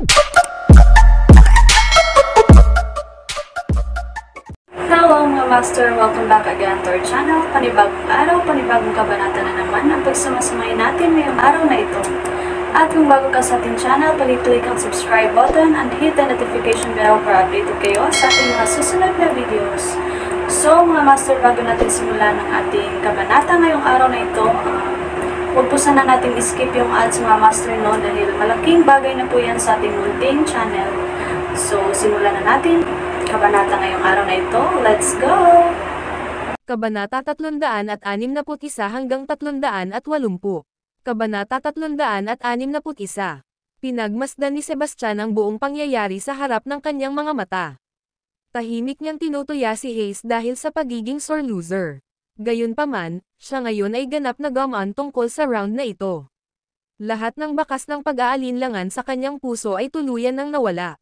Hello mga master! Welcome back again to our channel. Panibagong araw, panibagong kabanata na naman ang pagsumasumay natin ngayong araw na ito. At kung bago ka sa ating channel, pag-click ang subscribe button and hit the notification bell para updated kayo sa ating mga susunod na videos. So mga master, bago natin simulan ng ating kabanata ngayong araw na ito, huwag po sana natin skip yung ads mga master, no, dahil malaking bagay na po yan sa ating munting channel. So simulan na natin kabanata ngayong araw na ito. Let's go! Kabanata 361 hanggang 380. Kabanata 361. Pinagmasdan ni Sebastian ang buong pangyayari sa harap ng kanyang mga mata. Tahimik niyang tinutuya si Hayes dahil sa pagiging sore loser. Gayunpaman, siya ngayon ay ganap na gamaan tungkol sa round na ito. Lahat ng bakas ng pag-aalinlangan sa kanyang puso ay tuluyan nang nawala.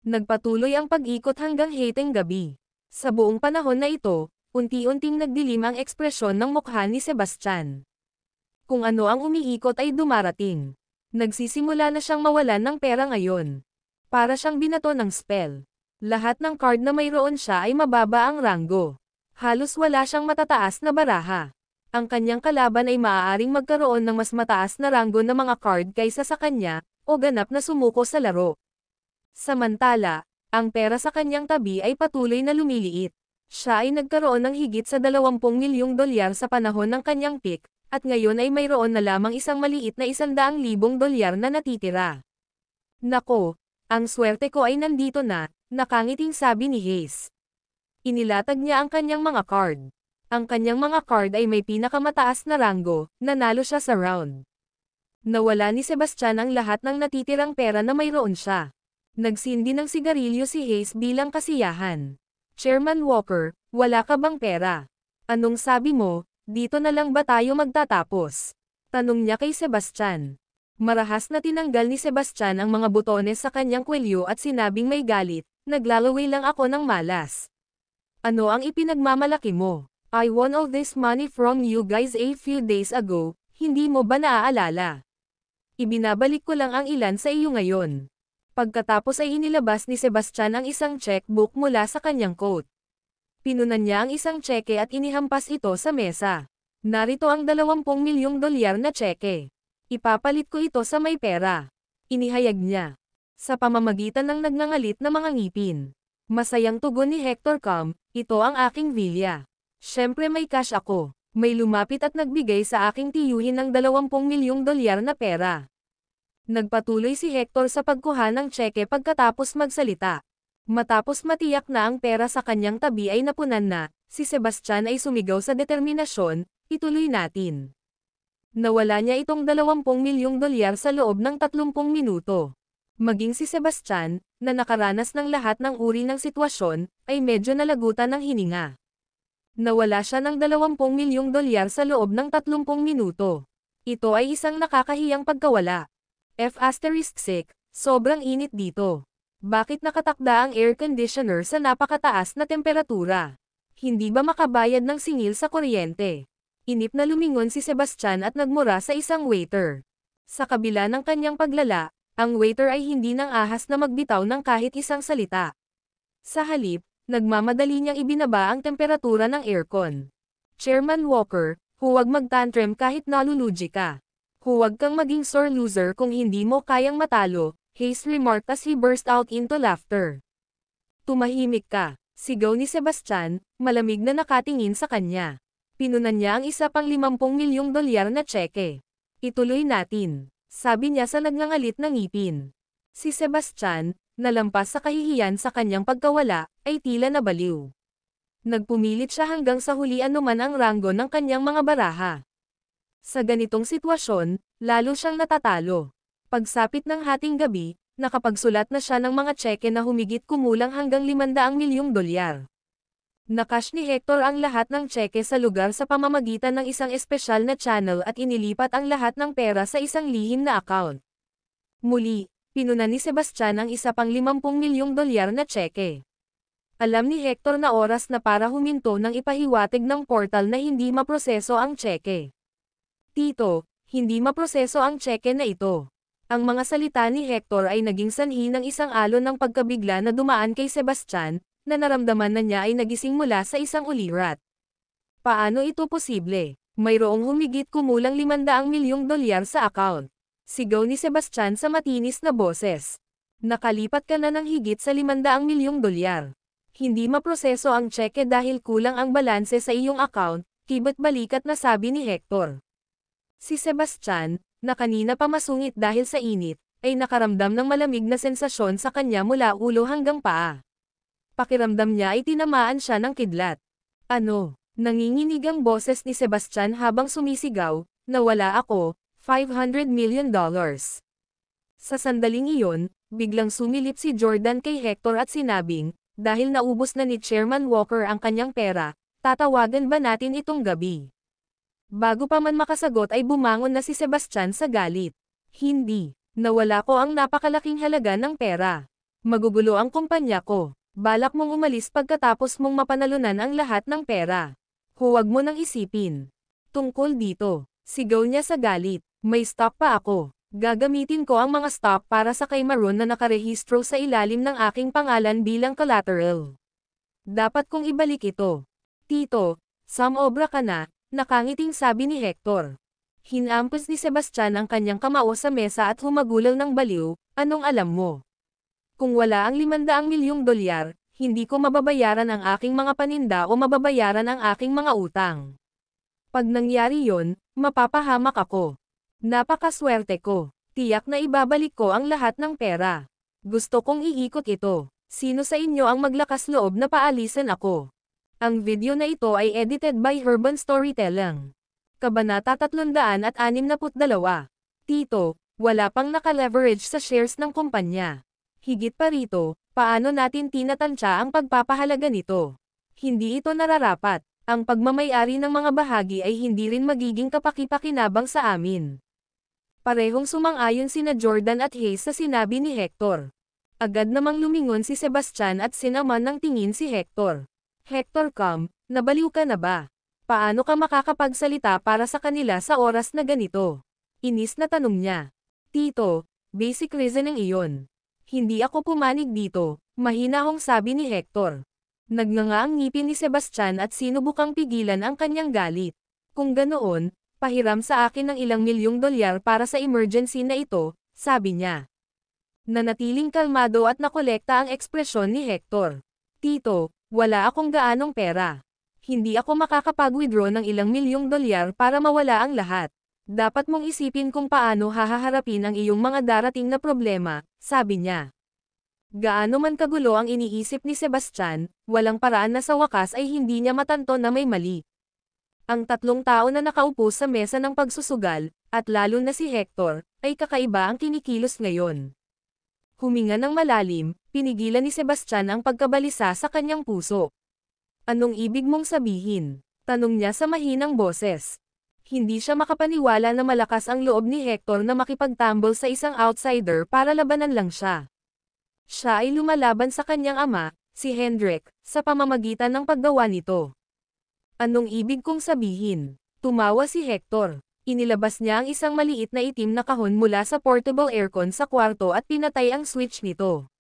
Nagpatuloy ang pag-ikot hanggang hiteng gabi. Sa buong panahon na ito, unti-unting nagdilim ang ekspresyon ng mukha ni Sebastian. Kung ano ang umiikot ay dumarating. Nagsisimula na siyang mawalan ng pera ngayon. Para siyang binato ng spell. Lahat ng card na mayroon siya ay mababa ang ranggo. Halos wala siyang matataas na baraha. Ang kanyang kalaban ay maaaring magkaroon ng mas mataas na ranggo na mga card kaysa sa kanya, o ganap na sumuko sa laro. Samantala, ang pera sa kanyang tabi ay patuloy na lumiliit. Siya ay nagkaroon ng higit sa 20 milyong dolyar sa panahon ng kanyang peak, at ngayon ay mayroon na lamang isang maliit na 100,000 dolyar na natitira. Nako, ang swerte ko ay nandito na, nakangiting sabi ni Hayes. Inilatag niya ang kanyang mga card. Ang kanyang mga card ay may pinakamataas na ranggo, nanalo siya sa round. Nawala ni Sebastian ang lahat ng natitirang pera na mayroon siya. Nagsindi ng sigarilyo si Hayes bilang kasiyahan. Chairman Walker, wala ka bang pera? Anong sabi mo, dito na lang ba tayo magtatapos? Tanong niya kay Sebastian. Marahas na tinanggal ni Sebastian ang mga butones sa kanyang kwelyo at sinabing may galit, naglalaway lang ako ng malas. Ano ang ipinagmamalaki mo? I won all this money from you guys a few days ago, hindi mo ba naaalala? Ibinabalik ko lang ang ilan sa iyo ngayon. Pagkatapos ay inilabas ni Sebastian ang isang checkbook mula sa kanyang coat. Pinunan niya ang isang tseke at inihampas ito sa mesa. Narito ang 20 milyong dolyar na tseke. Ipapalit ko ito sa may pera. Inihayag niya. Sa pamamagitan ng nagngangalit na mga ngipin. Masayang tugon ni Hector Calm, ito ang aking vilya. Siyempre may cash ako. May lumapit at nagbigay sa aking tiyuhin ng 20 milyong dolyar na pera. Nagpatuloy si Hector sa pagkuha ng tseke pagkatapos magsalita. Matapos matiyak na ang pera sa kanyang tabi ay napunan na, si Sebastian ay sumigaw sa determinasyon, ituloy natin. Nawala niya itong 20 milyong dolyar sa loob ng 30 minuto. Maging si Sebastian, na nakaranas ng lahat ng uri ng sitwasyon, ay medyo nalagutan ng hininga. Nawala siya ng 20 milyong dolyar sa loob ng 30 minuto. Ito ay isang nakakahiyang pagkawala. F***, sobrang init dito. Bakit nakatakda ang air conditioner sa napakataas na temperatura? Hindi ba makabayad ng singil sa kuryente? Inip na lumingon si Sebastian at nagmura sa isang waiter. Sa kabila ng kanyang paglala, ang waiter ay hindi nang ahas na magbitaw ng kahit isang salita. Sa halip, nagmamadali niyang ibinaba ang temperatura ng aircon. Chairman Walker, huwag magtantrum kahit nalulugi ka. Huwag kang maging sore loser kung hindi mo kayang matalo, Hayes remarked as he burst out into laughter. Tumahimik ka, sigaw ni Sebastian, malamig na nakatingin sa kanya. Pinunan niya ang isa pang 50 milyong dolyar na tseke. Ituloy natin, sabi niya sa nagngangalit na ngipin. Si Sebastian, nalampas sa kahihiyan sa kanyang pagkawala, ay tila nabaliw. Nagpumilit siya hanggang sa huli anuman ang ranggo ng kanyang mga baraha. Sa ganitong sitwasyon, lalo siyang natatalo. Pagsapit ng hating gabi, nakapagsulat na siya ng mga tseke na humigit kumulang hanggang 500 milyong dolyar. Nakash ni Hector ang lahat ng tseke sa lugar sa pamamagitan ng isang espesyal na channel at inilipat ang lahat ng pera sa isang lihim na account. Muli, pinunan ni Sebastian ang isa pang 50 milyong dolyar na tseke. Alam ni Hector na oras na para huminto nang ipahiwatig ng portal na hindi maproseso ang tseke. Tito, hindi maproseso ang tseke na ito. Ang mga salita ni Hector ay naging sanhi ng isang alon ng pagkabigla na dumaan kay Sebastian, na naramdaman na niya ay nagising mula sa isang ulirat. Paano ito posible? Mayroong humigit kumulang 500 milyong dolyar sa account. Sigaw ni Sebastian sa matinis na boses. Nakalipat ka na ng higit sa 500 milyong dolyar. Hindi maproseso ang tseke dahil kulang ang balanse sa iyong account, kibat balikat na sabi ni Hector. Si Sebastian, na kanina pa masungit dahil sa init, ay nakaramdam ng malamig na sensasyon sa kanya mula ulo hanggang paa. Pakiramdam niya ay tinamaan siya ng kidlat. Ano? Nanginginig ang boses ni Sebastian habang sumisigaw, nawala ako, $500 million. Sa sandaling iyon, biglang sumilip si Jordan kay Hector at sinabing, dahil naubos na ni Chairman Walker ang kanyang pera, tatawagan ba natin itong gabi? Bago pa man makasagot ay bumangon na si Sebastian sa galit. Hindi, nawala ko ang napakalaking halaga ng pera. Magugulo ang kumpanya ko. Balak mong umalis pagkatapos mong mapanalunan ang lahat ng pera. Huwag mo nang isipin. Tungkol dito, sigaw niya sa galit, may stock pa ako. Gagamitin ko ang mga stock para sa kay Maroon na nakarehistro sa ilalim ng aking pangalan bilang collateral. Dapat kong ibalik ito. Tito, samobra ka na, nakangiting sabi ni Hector. Hinampas ni Sebastian ang kanyang kamao sa mesa at humagulal ng baliw, anong alam mo? Kung wala ang 500 milyong dolyar, hindi ko mababayaran ang aking mga paninda o mababayaran ang aking mga utang. Pag nangyari yon, mapapahamak ako. Napakaswerte ko. Tiyak na ibabalik ko ang lahat ng pera. Gusto kong iikot ito. Sino sa inyo ang maglakas loob na paalisin ako? Ang video na ito ay edited by Herban Storytelling. Kabanata 362. Tito, wala pang naka-leverage sa shares ng kumpanya. Higit pa rito, paano natin tinatansya ang pagpapahalaga nito? Hindi ito nararapat. Ang pagmamayari ng mga bahagi ay hindi rin magiging kapaki-pakinabang sa amin. Parehong sumang-ayon sina Jordan at Hayes sa sinabi ni Hector. Agad namang lumingon si Sebastian at sinaman ng tingin si Hector. Hector, nabaliw ka na ba? Paano ka makakapagsalita para sa kanila sa oras na ganito? Inis na tanong niya. Tito, basic reasoning iyon. Hindi ako pumanig dito, mahinahong sabi ni Hector. Nagnganga ang ngipin ni Sebastian at sinubukang pigilan ang kanyang galit. Kung ganoon, pahiram sa akin ng ilang milyong dolyar para sa emergency na ito, sabi niya. Nanatiling kalmado at nakolekta ang ekspresyon ni Hector. Tito, wala akong gaanong pera. Hindi ako makakapag-withdraw ng ilang milyong dolyar para mawala ang lahat. Dapat mong isipin kung paano hahaharapin ang iyong mga darating na problema, sabi niya. Gaano man kagulo ang iniisip ni Sebastian, walang paraan na sa wakas ay hindi niya matanto na may mali. Ang tatlong tao na nakaupo sa mesa ng pagsusugal, at lalo na si Hector, ay kakaiba ang kinikilos ngayon. Huminga ng malalim, pinigilan ni Sebastian ang pagkabalisa sa kanyang puso. Anong ibig mong sabihin? Tanong niya sa mahinang boses. Hindi siya makapaniwala na malakas ang loob ni Hector na makipagtambol sa isang outsider para labanan lang siya. Siya ay lumalaban sa kanyang ama, si Hendrik, sa pamamagitan ng paggawa nito. Anong ibig kong sabihin? Tumawa si Hector. Inilabas niya ang isang maliit na itim na kahon mula sa portable aircon sa kwarto at pinatay ang switch nito.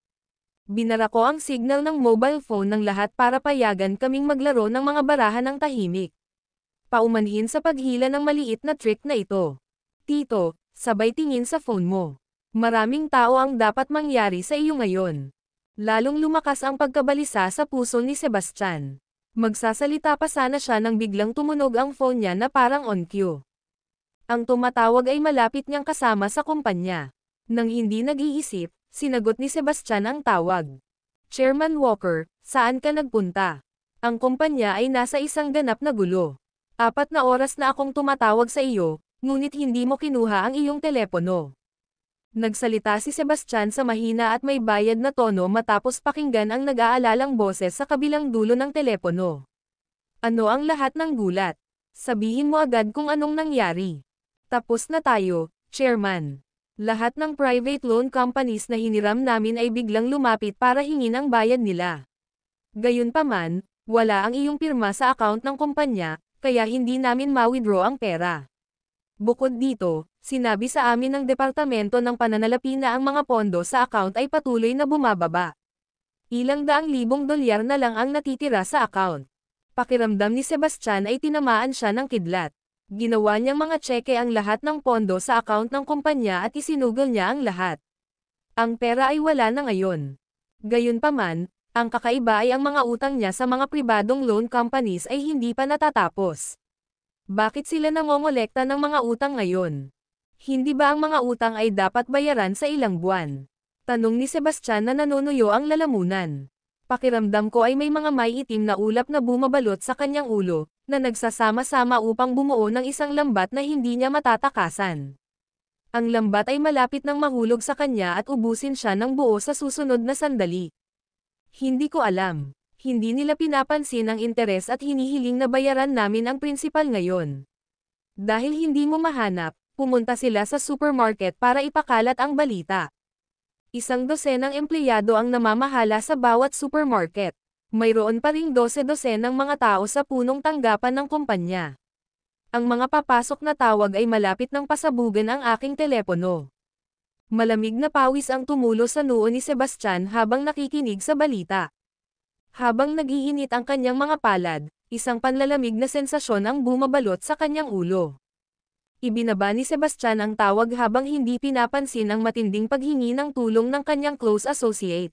Binara ko ang signal ng mobile phone ng lahat para payagan kaming maglaro ng mga barahan ng tahimik. Paumanhin sa paghila ng maliit na trick na ito. Tito, sabay tingin sa phone mo. Maraming tao ang dapat mangyari sa iyo ngayon. Lalong lumakas ang pagkabalisa sa puso ni Sebastian. Magsasalita pa sana siya nang biglang tumunog ang phone niya na parang on cue. Ang tumatawag ay malapit niyang kasama sa kumpanya. Nang hindi nag-iisip, sinagot ni Sebastian ang tawag. Chairman Walker, saan ka nagpunta? Ang kumpanya ay nasa isang ganap na gulo. 4 na oras na akong tumatawag sa iyo, ngunit hindi mo kinuha ang iyong telepono. Nagsalita si Sebastian sa mahina at may bayad na tono matapos pakinggan ang nag-aalalang boses sa kabilang dulo ng telepono. Ano ang lahat ng gulat? Sabihin mo agad kung anong nangyari. Tapos na tayo, Chairman. Lahat ng private loan companies na hiniram namin ay biglang lumapit para hingin ang bayad nila. Gayunpaman, wala ang iyong pirma sa account ng kumpanya, kaya hindi namin ma-withdraw ang pera. Bukod dito, sinabi sa amin ng Departamento ng Pananalapi na ang mga pondo sa account ay patuloy na bumababa. Ilang daang libong dolyar na lang ang natitira sa account. Pakiramdam ni Sebastian ay tinamaan siya ng kidlat. Ginawa niyang mga tseke ang lahat ng pondo sa account ng kumpanya at isinugol niya ang lahat. Ang pera ay wala na ngayon. Gayunpaman, ang kakaiba ay ang mga utang niya sa mga pribadong loan companies ay hindi pa natatapos. Bakit sila nangongolekta ng mga utang ngayon? Hindi ba ang mga utang ay dapat bayaran sa ilang buwan? Tanong ni Sebastian na nanunuyo ang lalamunan. Pakiramdam ko ay may mga may itim na ulap na bumabalot sa kanyang ulo, na nagsasama-sama upang bumuo ng isang lambat na hindi niya matatakasan. Ang lambat ay malapit nang mahulog sa kanya at ubusin siya ng buo sa susunod na sandali. Hindi ko alam. Hindi nila pinapansin ang interes at hinihiling na bayaran namin ang prinsipal ngayon. Dahil hindi mo mahanap, pumunta sila sa supermarket para ipakalat ang balita. Isang dosenang empleyado ang namamahala sa bawat supermarket. Mayroon pa ring 12-dosenang mga tao sa punong tanggapan ng kumpanya. Ang mga papasok na tawag ay malapit ng pasabugan ang aking telepono. Malamig na pawis ang tumulo sa noo ni Sebastian habang nakikinig sa balita. Habang nag-iinit ang kanyang mga palad, isang panlalamig na sensasyon ang bumabalot sa kanyang ulo. Ibinaba ni Sebastian ang tawag habang hindi pinapansin ang matinding paghingi ng tulong ng kanyang close associate.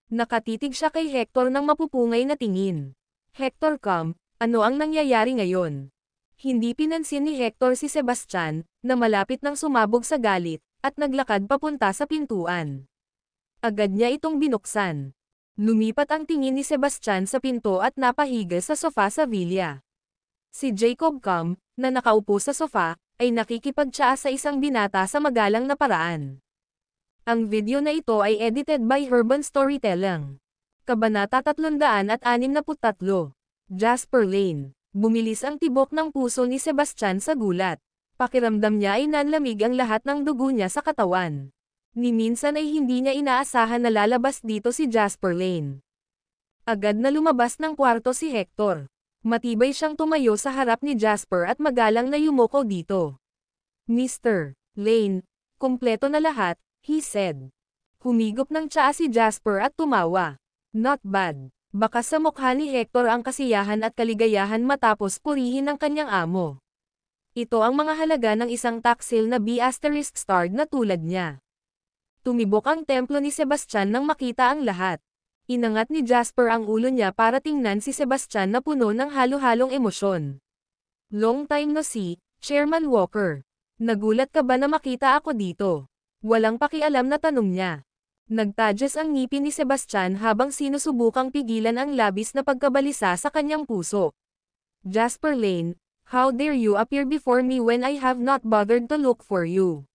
Nakatitig siya kay Hector ng mapupungay na tingin. Hector, come, ano ang nangyayari ngayon? Hindi pinansin ni Hector si Sebastian, na malapit nang sumabog sa galit, at naglakad papunta sa pintuan. Agad niya itong binuksan. Lumipat ang tingin ni Sebastian sa pinto at napahiga sa sofa sa villa. Si Jacob Cum, na nakaupo sa sofa, ay nakikipagtsaa sa isang binata sa magalang na paraan. Ang video na ito ay edited by Urban Storytelling. Kabanata 363. Jasper Lane. Bumilis ang tibok ng puso ni Sebastian sa gulat. Pakiramdam niya ay nanlamig ang lahat ng dugo niya sa katawan. Ni minsan ay hindi niya inaasahan na lalabas dito si Jasper Lane. Agad na lumabas ng kwarto si Hector. Matibay siyang tumayo sa harap ni Jasper at magalang na yumuko dito. Mr. Lane, kumpleto na lahat, he said. Humigop ng tsaa si Jasper at tumawa. Not bad. Baka sa mukha ni Hector ang kasiyahan at kaligayahan matapos purihin ng kanyang amo. Ito ang mga halaga ng isang taksil na B***starred na tulad niya. Tumibok ang templo ni Sebastian nang makita ang lahat. Inangat ni Jasper ang ulo niya para tingnan si Sebastian na puno ng halo-halong emosyon. Long time no see, Chairman Walker. Nagulat ka ba na makita ako dito? Walang pakialam na tanong niya. Nagtadyas ang ngipin ni Sebastian habang sinusubukang pigilan ang labis na pagkabalisa sa kanyang puso. Jasper Lane, how dare you appear before me when I have not bothered to look for you?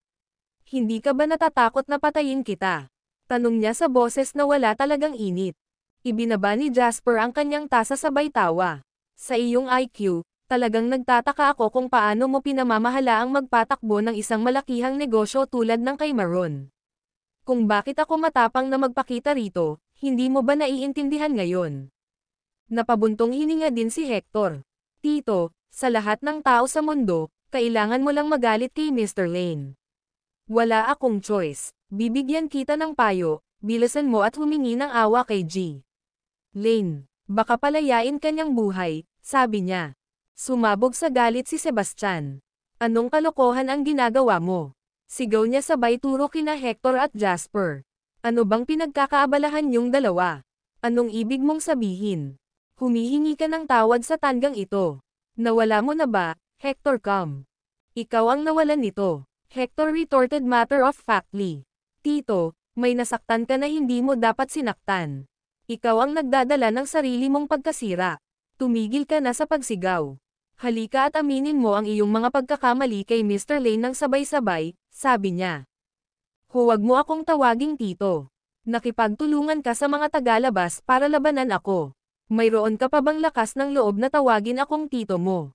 Hindi ka ba natatakot na patayin kita? Tanong niya sa boses na wala talagang init. Ibinaba ni Jasper ang kanyang tasa sabay tawa. Sa iyong IQ, talagang nagtataka ako kung paano mo pinamamahala ang magpatakbo ng isang malakihang negosyo tulad ng kay Maron. Kung bakit ako matapang na magpakita rito, hindi mo ba naiintindihan ngayon? Napabuntong hininga din si Hector. Tito, sa lahat ng tao sa mundo, kailangan mo lang magalit kay Mr. Lane. Wala akong choice. Bibigyan kita ng payo, bilasan mo at humingi ng awa kay G. Lane, baka palayain kanyang buhay, sabi niya. Sumabog sa galit si Sebastian. Anong kalokohan ang ginagawa mo? Sigaw niya sabay turo kina Hector at Jasper. Ano bang pinagkakaabalahan yung dalawa? Anong ibig mong sabihin? Humihingi ka ng tawad sa tanggang ito. Nawala mo na ba, Hector Cum? Ikaw ang nawalan nito. Hector retorted matter-of-factly. Tito, may nasaktan ka na hindi mo dapat sinaktan. Ikaw ang nagdadala ng sarili mong pagkasira. Tumigil ka na sa pagsigaw. Halika at aminin mo ang iyong mga pagkakamali kay Mr. Lane ng sabay-sabay, sabi niya. Huwag mo akong tawaging tito. Nakipagtulungan ka sa mga tagalabas para labanan ako. Mayroon ka pa bang lakas ng loob na tawagin akong tito mo?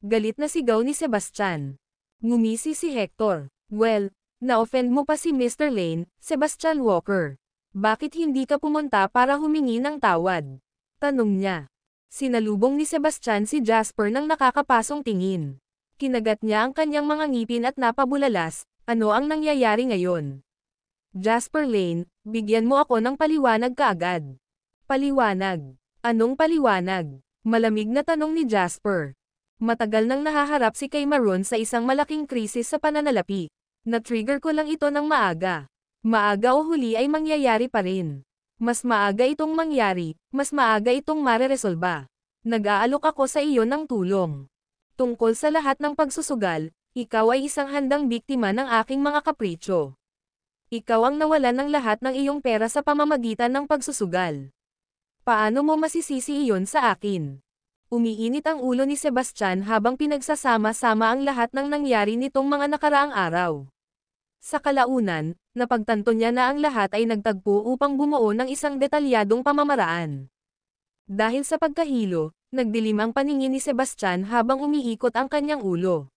Galit na sigaw ni Sebastian. Ngumisi si Hector. Well, na-offend mo pa si Mr. Lane, Sebastian Walker. Bakit hindi ka pumunta para humingi ng tawad? Tanong niya. Sinalubong ni Sebastian si Jasper ng nakakapasong tingin. Kinagat niya ang kanyang mga ngipin at napabulalas, ano ang nangyayari ngayon? Jasper Lane, bigyan mo ako ng paliwanag kaagad. Paliwanag? Anong paliwanag? Malamig na tanong ni Jasper. Matagal nang nahaharap si Kay Maroon sa isang malaking krisis sa pananalapi. Na-trigger ko lang ito ng maaga. Maaga o huli ay mangyayari pa rin. Mas maaga itong mangyari, mas maaga itong mareresolba. Nag-aalok ako sa iyo ng tulong. Tungkol sa lahat ng pagsusugal, ikaw ay isang handang biktima ng aking mga kapritsyo. Ikaw ang nawalan ng lahat ng iyong pera sa pamamagitan ng pagsusugal. Paano mo masisisi iyon sa akin? Umiinit ang ulo ni Sebastian habang pinagsasama-sama ang lahat ng nangyari nitong mga nakaraang araw. Sa kalaunan, napagtanto niya na ang lahat ay nagtagpo upang bumuo ng isang detalyadong pamamaraan. Dahil sa pagkahilo, nagdilim ang paningin ni Sebastian habang umiikot ang kanyang ulo.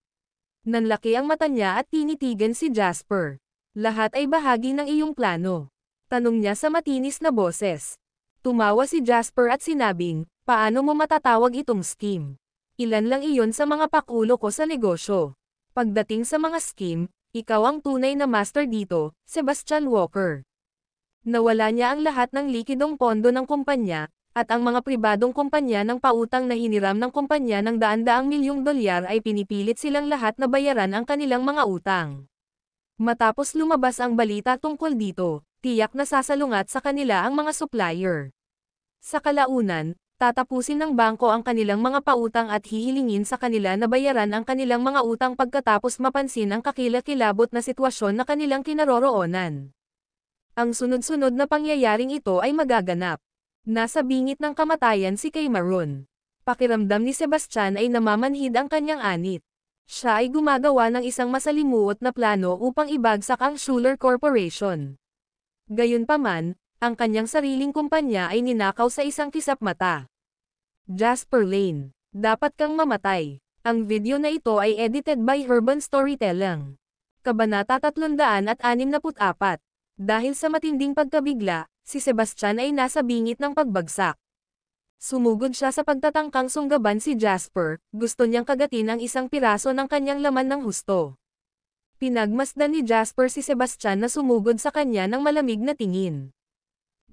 Nanlaki ang mata niya at tinitigan si Jasper. Lahat ay bahagi ng iyong plano. Tanong niya sa matinis na boses. Tumawa si Jasper at sinabing, paano mo matatawag itong scheme? Ilan lang iyon sa mga pakulo ko sa negosyo. Pagdating sa mga scheme, ikaw ang tunay na master dito, Sebastian Walker. Nawala niya ang lahat ng likidong pondo ng kumpanya, at ang mga pribadong kumpanya ng pautang na hiniram ng kumpanya ng daan-daang milyong dolyar ay pinipilit silang lahat na bayaran ang kanilang mga utang. Matapos lumabas ang balita tungkol dito, tiyak na sasalungat sa kanila ang mga supplier. Sa kalaunan, tatapusin ng bangko ang kanilang mga pautang at hihilingin sa kanila na bayaran ang kanilang mga utang pagkatapos mapansin ang kakilakilabot na sitwasyon na kanilang kinaroroonan. Ang sunod-sunod na pangyayaring ito ay magaganap. Nasa bingit ng kamatayan si Kay Maroon. Pakiramdam ni Sebastian ay namamanhid ang kanyang anit. Siya ay gumagawa ng isang masalimuot na plano upang ibagsak ang Schuler Corporation. Gayunpaman, ang kanyang sariling kumpanya ay ninakaw sa isang kisap mata. Jasper Lane, dapat kang mamatay. Ang video na ito ay edited by Urban Storytelling. Kabanata 364. Dahil sa matinding pagkabigla, si Sebastian ay nasa bingit ng pagbagsak. Sumugod siya sa pagtatangkang sunggaban si Jasper, gusto niyang kagatin ang isang piraso ng kanyang laman ng husto. Pinagmasdan ni Jasper si Sebastian na sumugod sa kanya ng malamig na tingin.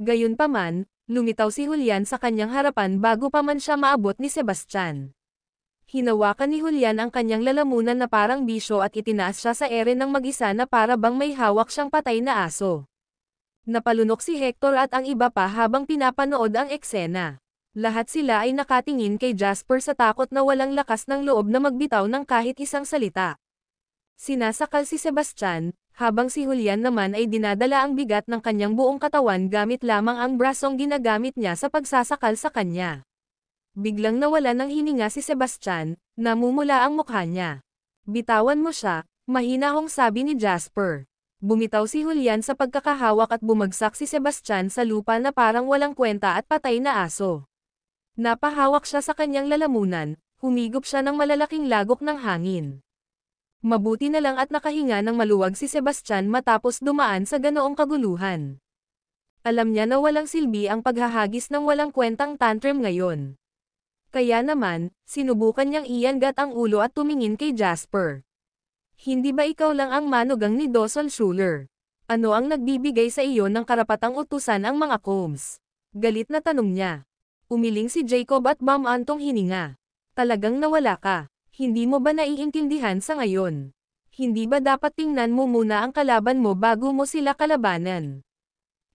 Gayunpaman, lumitaw si Julian sa kanyang harapan bago pa man siya maabot ni Sebastian. Hinawakan ni Julian ang kanyang lalamunan na parang bisyo at itinaas siya sa ere ng mag-isa na para bang may hawak siyang patay na aso. Napalunok si Hector at ang iba pa habang pinapanood ang eksena. Lahat sila ay nakatingin kay Jasper sa takot na walang lakas ng loob na magbitaw ng kahit isang salita. Sinasakal si Sebastian, habang si Julian naman ay dinadala ang bigat ng kanyang buong katawan gamit lamang ang brasong ginagamit niya sa pagsasakal sa kanya. Biglang nawala ng hininga si Sebastian, namumula ang mukha niya. Bitawan mo siya, mahinahong sabi ni Jasper. Bumitaw si Julian sa pagkakahawak at bumagsak si Sebastian sa lupa na parang walang kwenta at patay na aso. Napahawak siya sa kanyang lalamunan, humigop siya ng malalaking lagok ng hangin. Mabuti na lang at nakahinga ng maluwag si Sebastian matapos dumaan sa ganoong kaguluhan. Alam niya na walang silbi ang paghahagis ng walang kwentang tantrum ngayon. Kaya naman, sinubukan niyang iangat ang ulo at tumingin kay Jasper. Hindi ba ikaw lang ang manugang ni Dawson Schuler? Ano ang nagbibigay sa iyo ng karapatang utusan ang mga Combs? Galit na tanong niya. Umiling si Jacob at bumantong hininga. Talagang nawala ka. Hindi mo ba naiintindihan sa ngayon? Hindi ba dapat tingnan mo muna ang kalaban mo bago mo sila kalabanan?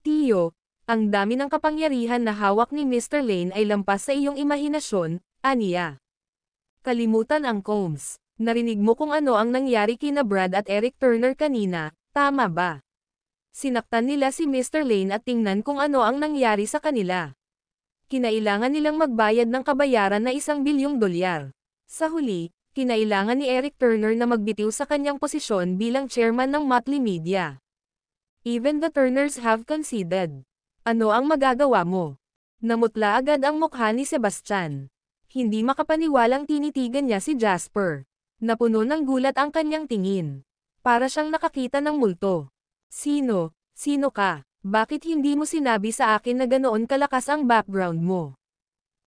Tiyo, ang dami ng kapangyarihan na hawak ni Mr. Lane ay lampas sa iyong imahinasyon, aniya. Kalimutan ang Combs. Narinig mo kung ano ang nangyari kina Brad at Eric Turner kanina, tama ba? Sinaktan nila si Mr. Lane at tingnan kung ano ang nangyari sa kanila. Kinailangan nilang magbayad ng kabayaran na $1 bilyong. Sa huli, kinailangan ni Eric Turner na magbitiw sa kanyang posisyon bilang chairman ng Motley Media. Even the Turners have conceded. Ano ang magagawa mo? Namutla agad ang mukha ni Sebastian. Hindi makapaniwalang tinitigan niya si Jasper. Napuno ng gulat ang kanyang tingin. Para siyang nakakita ng multo. Sino? Sino ka? Bakit hindi mo sinabi sa akin na ganoon kalakas ang background mo?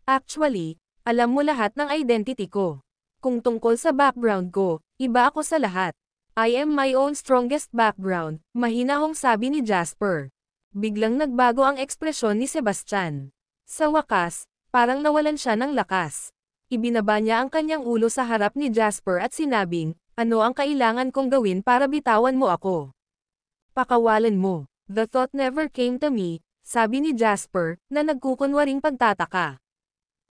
Actually, alam mo lahat ng identity ko. Kung tungkol sa background ko, iba ako sa lahat. I am my own strongest background, mahinahong sabi ni Jasper. Biglang nagbago ang ekspresyon ni Sebastian. Sa wakas, parang nawalan siya ng lakas. Ibinaba niya ang kanyang ulo sa harap ni Jasper at sinabing, ano ang kailangan kong gawin para bitawan mo ako? Pakawalan mo. The thought never came to me, sabi ni Jasper, na nagkukunwaring pagtataka.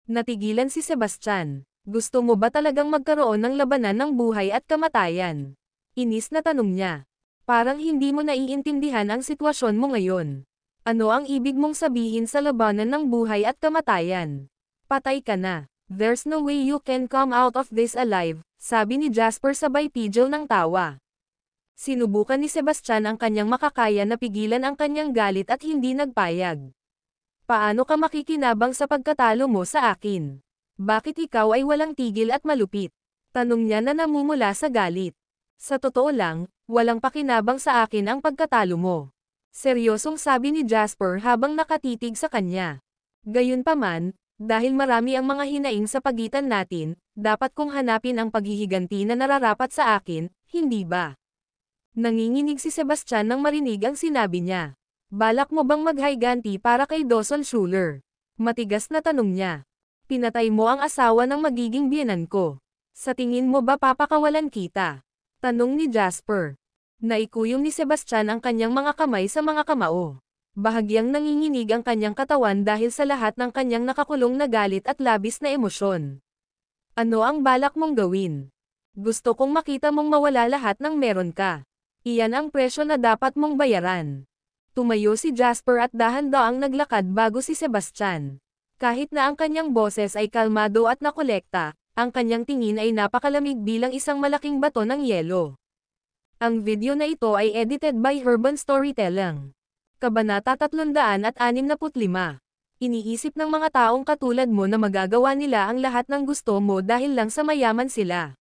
Natigilan si Sebastian. Gusto mo ba talagang magkaroon ng labanan ng buhay at kamatayan? Inis na tanong niya. Parang hindi mo naiintindihan ang sitwasyon mo ngayon. Ano ang ibig mong sabihin sa labanan ng buhay at kamatayan? Patay ka na. There's no way you can come out of this alive, sabi ni Jasper sabay pigil ng tawa. Sinubukan ni Sebastian ang kanyang makakaya na pigilan ang kanyang galit at hindi nagpayag. Paano ka makikinabang sa pagkatalo mo sa akin? Bakit ikaw ay walang tigil at malupit? Tanong niya na namumula sa galit. Sa totoo lang, walang pakinabang sa akin ang pagkatalo mo. Seryosong sabi ni Jasper habang nakatitig sa kanya. Gayunpaman, dahil marami ang mga hinaing sa pagitan natin, dapat kong hanapin ang paghihiganti na nararapat sa akin, hindi ba? Nanginginig si Sebastian nang marinig ang sinabi niya. Balak mo bang maghiganti para kay Dawson Schuler? Matigas na tanong niya. Pinatay mo ang asawa ng magiging biyenan ko. Sa tingin mo ba papakawalan kita? Tanong ni Jasper. Naikuyom ni Sebastian ang kanyang mga kamay sa mga kamao. Bahagyang nanginginig ang kanyang katawan dahil sa lahat ng kanyang nakakulong na galit at labis na emosyon. Ano ang balak mong gawin? Gusto kong makita mong mawala lahat ng meron ka. Iyan ang presyo na dapat mong bayaran. Tumayo si Jasper at dahan-daang naglakad bago si Sebastian. Kahit na ang kanyang boses ay kalmado at nakolekta, ang kanyang tingin ay napakalamig bilang isang malaking bato ng yelo. Ang video na ito ay edited by Urban Storytelling. Kabanata 365. Iniisip ng mga taong katulad mo na magagawa nila ang lahat ng gusto mo dahil lang sa mayaman sila.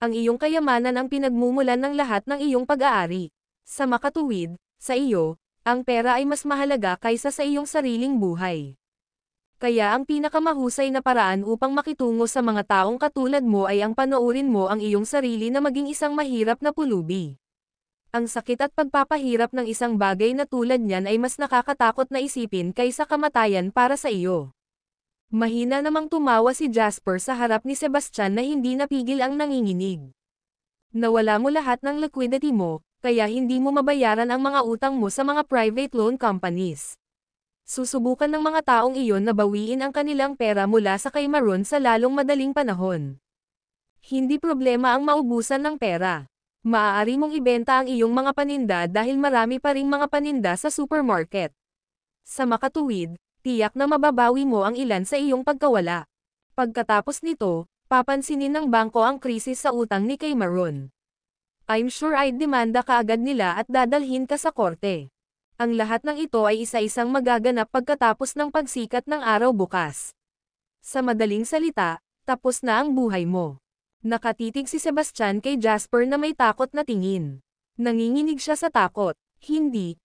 Ang iyong kayamanan ang pinagmumulan ng lahat ng iyong pag-aari. Sa makatuwid, sa iyo, ang pera ay mas mahalaga kaysa sa iyong sariling buhay. Kaya ang pinakamahusay na paraan upang makitungo sa mga taong katulad mo ay ang panoorin mo ang iyong sarili na maging isang mahirap na pulubi. Ang sakit at pagpapahirap ng isang bagay na tulad niyan ay mas nakakatakot na isipin kaysa kamatayan para sa iyo. Mahina namang tumawa si Jasper sa harap ni Sebastian na hindi napigil ang nanginginig. Nawala mo lahat ng liquidity mo, kaya hindi mo mabayaran ang mga utang mo sa mga private loan companies. Susubukan ng mga taong iyon na bawiin ang kanilang pera mula sa kay Maron sa lalong madaling panahon. Hindi problema ang maubusan ng pera. Maaari mong ibenta ang iyong mga paninda dahil marami pa ring mga paninda sa supermarket. Sa makatuwid, tiyak na mababawi mo ang ilan sa iyong pagkawala. Pagkatapos nito, papansinin ng bangko ang krisis sa utang ni kay Maron. I'm sure I'd demanda kaagad nila at dadalhin ka sa korte. Ang lahat ng ito ay isa-isang magaganap pagkatapos ng pagsikat ng araw bukas. Sa madaling salita, tapos na ang buhay mo. Nakatitig si Sebastian kay Jasper na may takot na tingin. Nanginginig siya sa takot. Hindi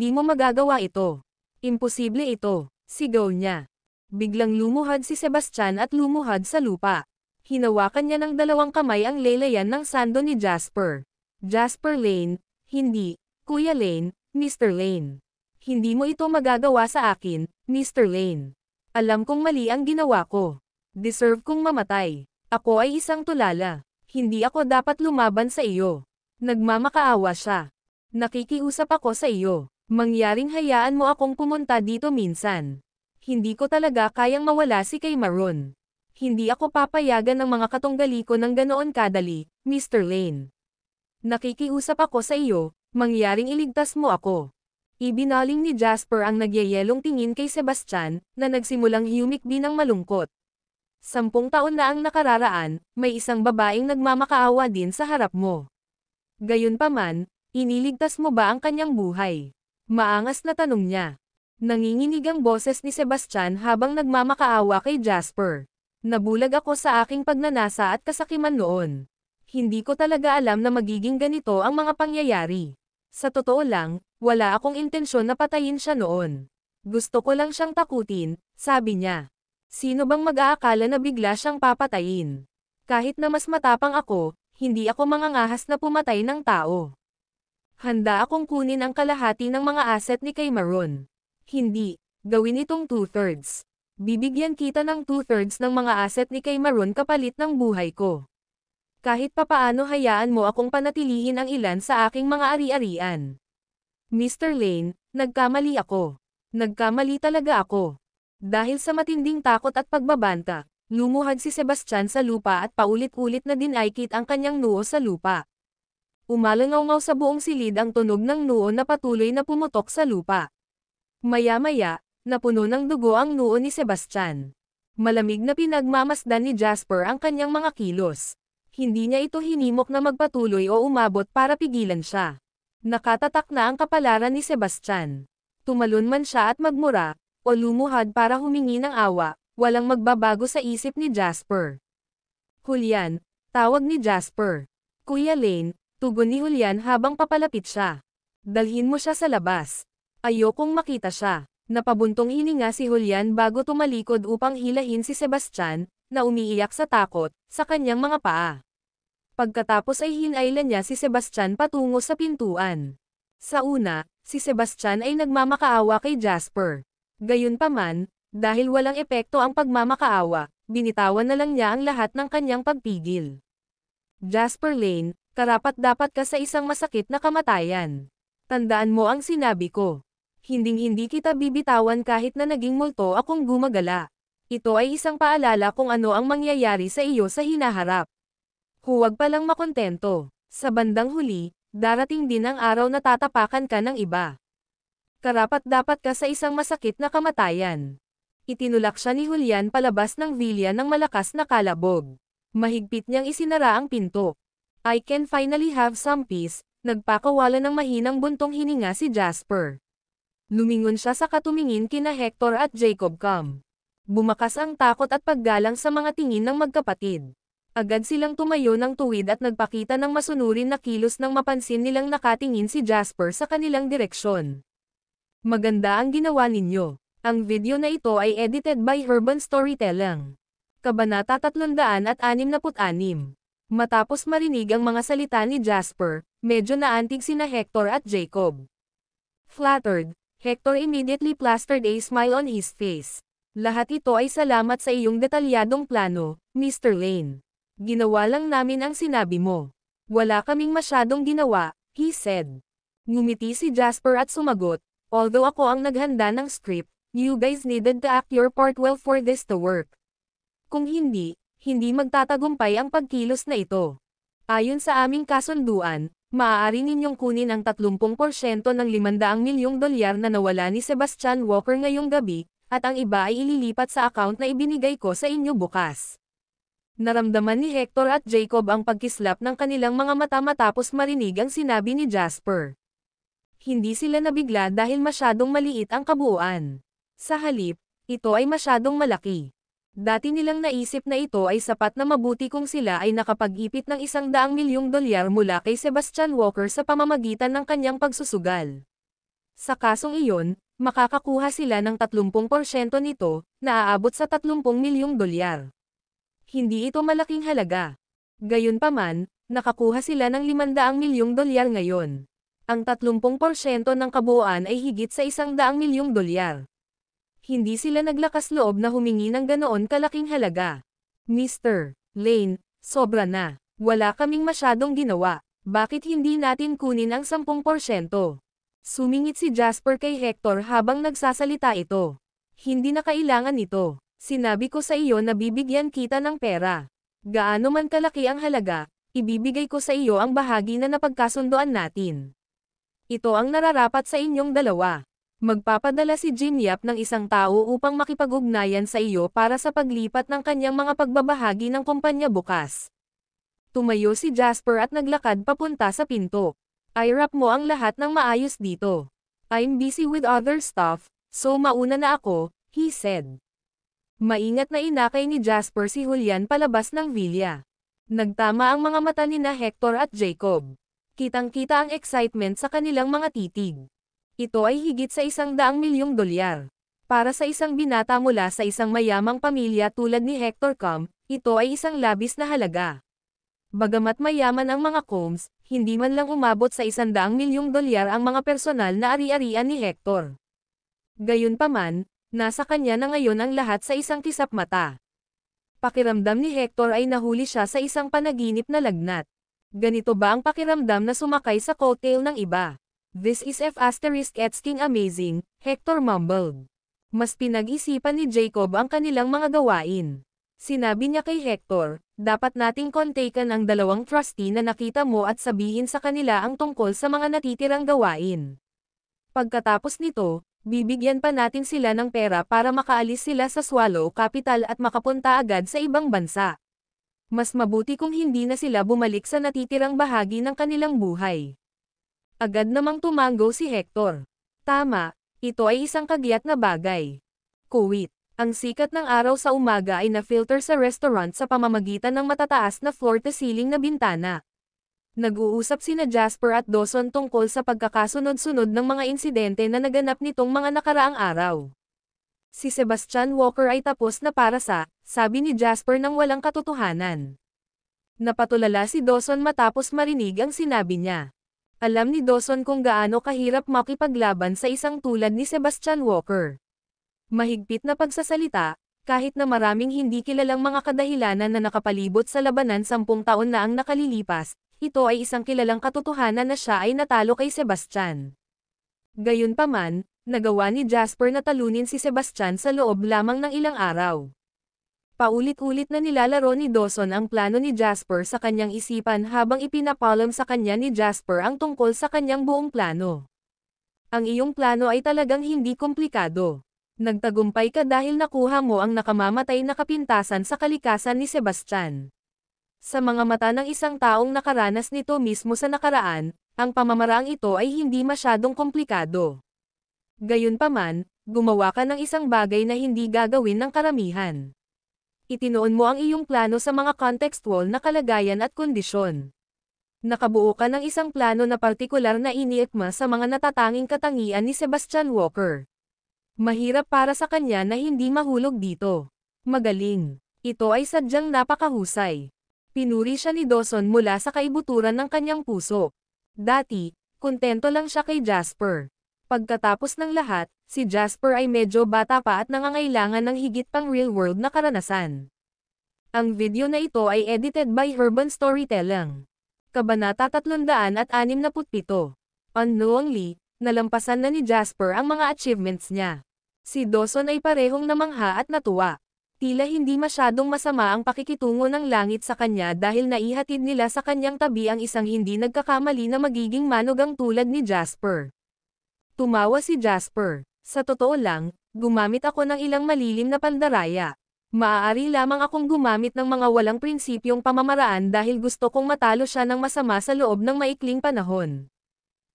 mo magagawa ito. Imposible ito, sigaw niya. Biglang lumuhad si Sebastian at lumuhad sa lupa. Hinawakan niya ng dalawang kamay ang lelayan ng sando ni Jasper. Jasper Lane, hindi, Kuya Lane, Mr. Lane. Hindi mo ito magagawa sa akin, Mr. Lane. Alam kong mali ang ginawa ko. Deserve kong mamatay. Ako ay isang tulala. Hindi ako dapat lumaban sa iyo. Nagmamakaawa siya. Nakikiusap ako sa iyo. Mangyaring hayaan mo akong pumunta dito minsan. Hindi ko talaga kayang mawala si kay Maron. Hindi ako papayagan ng mga katunggali ko ng ganoon kadali, Mr. Lane. Nakikiusap ako sa iyo, mangyaring iligtas mo ako. Ibinaling ni Jasper ang nagyayelong tingin kay Sebastian, na nagsimulang humikbi ng malungkot. 10 taon na ang nakararaan, may isang babaeng nagmamakaawa din sa harap mo. Gayunpaman, iniligtas mo ba ang kanyang buhay? Maangas na tanong niya. Nanginginig ang boses ni Sebastian habang nagmamakaawa kay Jasper. Nabulag ako sa aking pagnanasa at kasakiman noon. Hindi ko talaga alam na magiging ganito ang mga pangyayari. Sa totoo lang, wala akong intensyon na patayin siya noon. Gusto ko lang siyang takutin, sabi niya. Sino bang mag-aakala na bigla siyang papatayin? Kahit na mas matapang ako, hindi ako mangangahas na pumatay ng tao. Handa akong kunin ang kalahati ng mga asset ni kay Maron. Hindi, gawin itong 2/3. Bibigyan kita ng 2/3 ng mga asset ni kay Maron kapalit ng buhay ko. Kahit papaano hayaan mo akong panatilihin ang ilan sa aking mga ari-arian. Mr. Lane, nagkamali ako. Nagkamali talaga ako. Dahil sa matinding takot at pagbabanta, lumuhad si Sebastian sa lupa at paulit-ulit na dinaykit ang kanyang noo sa lupa. Umalangaw sa buong silid ang tunog ng noo na patuloy na pumutok sa lupa. Maya-maya, napuno ng dugo ang noo ni Sebastian. Malamig na pinagmamasdan ni Jasper ang kanyang mga kilos. Hindi niya ito hinimok na magpatuloy o umabot para pigilan siya. Nakatatak na ang kapalaran ni Sebastian. Tumalon man siya at magmura, o lumuhad para humingi ng awa, walang magbabago sa isip ni Jasper. Julian, tawag ni Jasper. Kuya Lane, tugon ni Julian habang papalapit siya. Dalhin mo siya sa labas. Ayokong makita siya. Napabuntong hininga si Julian bago tumalikod upang hilahin si Sebastian, na umiiyak sa takot, sa kanyang mga paa. Pagkatapos ay hinailan niya si Sebastian patungo sa pintuan. Sa una, si Sebastian ay nagmamakaawa kay Jasper. Gayunpaman, dahil walang epekto ang pagmamakaawa, binitawan na lang niya ang lahat ng kanyang pagpigil. Jasper Lane, karapat-dapat ka sa isang masakit na kamatayan. Tandaan mo ang sinabi ko. Hinding-hindi kita bibitawan kahit na naging multo akong gumagala. Ito ay isang paalala kung ano ang mangyayari sa iyo sa hinaharap. Huwag palang makontento. Sa bandang huli, darating din ang araw na tatapakan ka ng iba. Karapat-dapat ka sa isang masakit na kamatayan. Itinulak siya ni Julian palabas ng villa ng malakas na kalabog. Mahigpit niyang isinara ang pinto. I can finally have some peace, nagpakawala ng mahinang buntong hininga si Jasper. Lumingon siya sa katumingin kina Hector at Jacob Cam. Bumakas ang takot at paggalang sa mga tingin ng magkapatid. Agad silang tumayo ng tuwid at nagpakita ng masunurin na kilos nang mapansin nilang nakatingin si Jasper sa kanilang direksyon. Maganda ang ginawa ninyo. Ang video na ito ay edited by Urban Storytelling. Kabanata 366. Matapos marinig ang mga salita ni Jasper, medyo naantig sina Hector at Jacob. Flattered, Hector immediately plastered a smile on his face. Lahat ito ay salamat sa iyong detalyadong plano, Mr. Lane. Ginawa lang namin ang sinabi mo. Wala kaming masyadong ginawa, he said. Ngumiti si Jasper at sumagot, although ako ang naghanda ng script, you guys needed to act your part well for this to work. Kung hindi magtatagumpay ang pagkilos na ito. Ayon sa aming kasunduan, maaari ninyong kunin ang 30% ng $500 milyong na nawala ni Sebastian Walker ngayong gabi, at ang iba ay ililipat sa account na ibinigay ko sa inyo bukas. Naramdaman ni Hector at Jacob ang pagkislap ng kanilang mga mata matapos marinig ang sinabi ni Jasper. Hindi sila nabigla dahil masyadong maliit ang kabuuan. Sa halip, ito ay masyadong malaki. Dati nilang naisip na ito ay sapat na mabuti kung sila ay nakapag-ipit ng $100 milyong mula kay Sebastian Walker sa pamamagitan ng kanyang pagsusugal. Sa kasong iyon, makakakuha sila ng 30% nito, na aabot sa $30 milyong. Hindi ito malaking halaga. Gayunpaman, nakakuha sila ng $500 milyong ngayon. Ang 30% ng kabuuan ay higit sa $100 milyong. Hindi sila naglakas loob na humingi ng ganoon kalaking halaga. Mr. Lane, sobra na. Wala kaming masyadong ginawa. Bakit hindi natin kunin ang 10%? Sumingit si Jasper kay Hector habang nagsasalita ito. Hindi na kailangan ito. Sinabi ko sa iyo na bibigyan kita ng pera. Gaano man kalaki ang halaga, ibibigay ko sa iyo ang bahagi na napagkasundoan natin. Ito ang nararapat sa inyong dalawa. Magpapadala si Jim Yap ng isang tao upang makipag-ugnayan sa iyo para sa paglipat ng kanyang mga pagbabahagi ng kumpanya bukas. Tumayo si Jasper at naglakad papunta sa pinto. I-wrap mo ang lahat ng maayos dito. I'm busy with other stuff, so mauna na ako, he said. Maingat na inakay ni Jasper si Julian palabas ng villa. Nagtama ang mga mata ni na Hector at Jacob. Kitang-kita ang excitement sa kanilang mga titig. Ito ay higit sa $100 milyong. Para sa isang binata mula sa isang mayamang pamilya tulad ni Hector Combs, ito ay isang labis na halaga. Bagamat mayaman ang mga Combs, hindi man lang umabot sa $100 milyong ang mga personal na ari-arian ni Hector. Gayunpaman, nasa kanya na ngayon ang lahat sa isang kisap mata. Pakiramdam ni Hector ay nahuli siya sa isang panaginip na lagnat. Ganito ba ang pakiramdam na sumakay sa coattail ng iba? This is F***ing amazing, Hector mumbled. Mas pinag-isipan ni Jacob ang kanilang mga gawain. Sinabi niya kay Hector, dapat nating kontakan ang 2 trustee na nakita mo at sabihin sa kanila ang tungkol sa mga natitirang gawain. Pagkatapos nito, bibigyan pa natin sila ng pera para makaalis sila sa Swallow Capital at makapunta agad sa ibang bansa. Mas mabuti kung hindi na sila bumalik sa natitirang bahagi ng kanilang buhay. Agad namang tumango si Hector. Tama, ito ay isang kagiat na bagay. Kuwit, ang sikat ng araw sa umaga ay na-filter sa restaurant sa pamamagitan ng matataas na floor-to-ceiling na bintana. Nag-uusap sina Jasper at Dawson tungkol sa pagkakasunod-sunod ng mga insidente na naganap nitong mga nakaraang araw. Si Sebastian Walker ay tapos na para sabi ni Jasper nang walang katotohanan. Napatulala si Dawson matapos marinig ang sinabi niya. Alam ni Dawson kung gaano kahirap makipaglaban sa isang tulad ni Sebastian Walker. Mahigpit na pagsasalita, kahit na maraming hindi kilalang mga kadahilanan na nakapalibot sa labanan 10 taon na ang nakalilipas, ito ay isang kilalang katotohanan na siya ay natalo kay Sebastian. Gayunpaman, nagawa ni Jasper na talunin si Sebastian sa loob lamang ng ilang araw. Paulit-ulit na nilalaro ni Dawson ang plano ni Jasper sa kanyang isipan habang ipinapalam sa kanya ni Jasper ang tungkol sa kanyang buong plano. Ang iyong plano ay talagang hindi komplikado. Nagtagumpay ka dahil nakuha mo ang nakamamatay na kapintasan sa kalikasan ni Sebastian. Sa mga mata ng isang taong nakaranas nito mismo sa nakaraan, ang pamamaraang ito ay hindi masyadong komplikado. Gayunpaman, gumawa ka ng isang bagay na hindi gagawin ng karamihan. Itinoon mo ang iyong plano sa mga contextual na kalagayan at kondisyon. Nakabuo ka ng isang plano na partikular na iniikma sa mga natatanging katangian ni Sebastian Walker. Mahirap para sa kanya na hindi mahulog dito. Magaling. Ito ay sadyang napakahusay. Pinuri siya ni Dawson mula sa kaibuturan ng kanyang puso. Dati, kontento lang siya kay Jasper. Pagkatapos ng lahat, si Jasper ay medyo bata pa at nangangailangan ng higit pang real-world na karanasan. Ang video na ito ay edited by Urban Storytelling. Kabanata 367. Unknowingly, nalampasan na ni Jasper ang mga achievements niya. Si Dawson ay parehong namangha at natuwa. Tila hindi masyadong masama ang pakikitungo ng langit sa kanya dahil naihatid nila sa kanyang tabi ang isang hindi nagkakamali na magiging manugang tulad ni Jasper. Tumawa si Jasper. Sa totoo lang, gumamit ako ng ilang malilim na pandaraya. Maaari lamang akong gumamit ng mga walang prinsipyong pamamaraan dahil gusto kong matalo siya ng masama sa loob ng maikling panahon.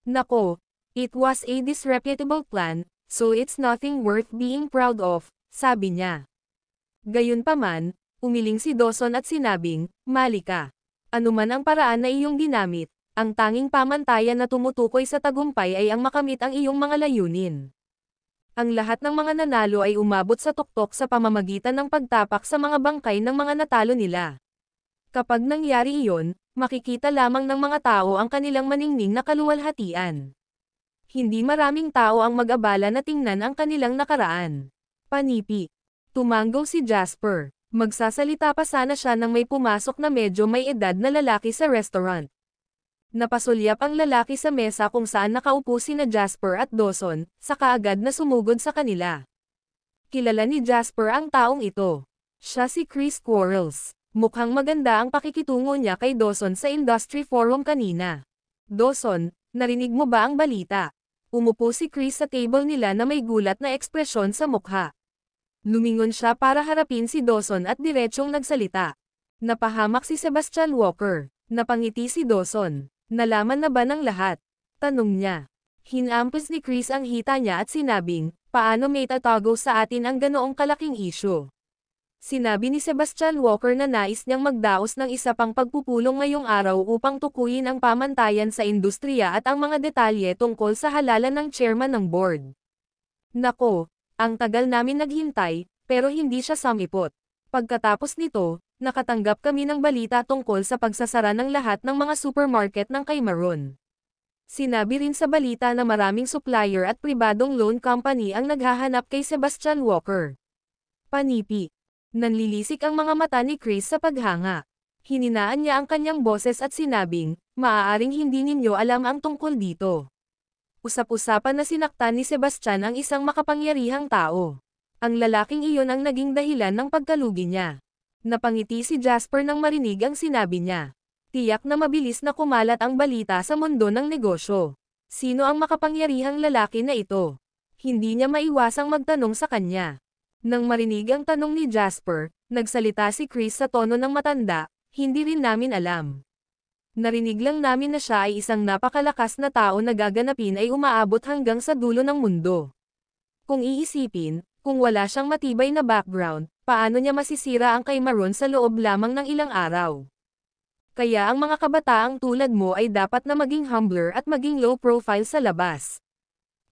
Nako, it was a disreputable plan, so it's nothing worth being proud of, sabi niya. Gayunpaman, umiling si Dawson at sinabing, mali ka. Anuman ang paraan na iyong ginamit, ang tanging pamantayan na tumutukoy sa tagumpay ay ang makamit ang iyong mga layunin. Ang lahat ng mga nanalo ay umabot sa tuktok sa pamamagitan ng pagtapak sa mga bangkay ng mga natalo nila. Kapag nangyari iyon, makikita lamang ng mga tao ang kanilang maningning na kaluwalhatian. Hindi maraming tao ang mag-abala na tingnan ang kanilang nakaraan. Panipi. Tumango si Jasper. Magsasalita pa sana siya nang may pumasok na medyo may edad na lalaki sa restaurant. Napasulyap ang lalaki sa mesa kung saan nakaupo sina Jasper at Dawson, saka agad na sumugod sa kanila. Kilala ni Jasper ang taong ito. Siya si Chris Quarles. Mukhang maganda ang pakikitungo niya kay Dawson sa industry forum kanina. Dawson, narinig mo ba ang balita? Umupo si Chris sa table nila na may gulat na ekspresyon sa mukha. Lumingon siya para harapin si Dawson at diretsyong nagsalita. Napahamak si Sebastian Walker. Napangiti si Dawson. Nalaman na ba ng lahat? Tanong niya. Hinampos ni Chris ang hita niya at sinabing, paano may tatago sa atin ang ganoong kalaking isyu? Sinabi ni Sebastian Walker na nais niyang magdaos ng isa pang pagpupulong ngayong araw upang tukuyin ang pamantayan sa industriya at ang mga detalye tungkol sa halalan ng chairman ng board. Nako, Ang tagal namin naghintay, pero hindi siya sumipot. Pagkatapos nito, nakatanggap kami ng balita tungkol sa pagsasara ng lahat ng mga supermarket ng kay Maron. Sinabi rin sa balita na maraming supplier at pribadong loan company ang naghahanap kay Sebastian Walker. Panipi. Nanlilisik ang mga mata ni Chris sa paghanga. Hininaan niya ang kanyang boses at sinabing, maaaring hindi ninyo alam ang tungkol dito. Usap-usapan na sinaktan ni Sebastian ang isang makapangyarihang tao. Ang lalaking iyon ang naging dahilan ng pagkalugi niya. Napangiti si Jasper nang marinig ang sinabi niya. Tiyak na mabilis na kumalat ang balita sa mundo ng negosyo. Sino ang makapangyarihang lalaki na ito? Hindi niya maiwasang magtanong sa kanya. Nang marinig ang tanong ni Jasper, nagsalita si Chris sa tono ng matanda, hindi rin namin alam. Narinig lang namin na siya ay isang napakalakas na tao na gaganapin ay umaabot hanggang sa dulo ng mundo. Kung iisipin, kung wala siyang matibay na background, paano niya masisira ang kay Maron sa loob lamang ng ilang araw? Kaya ang mga kabataang tulad mo ay dapat na maging humbler at maging low profile sa labas.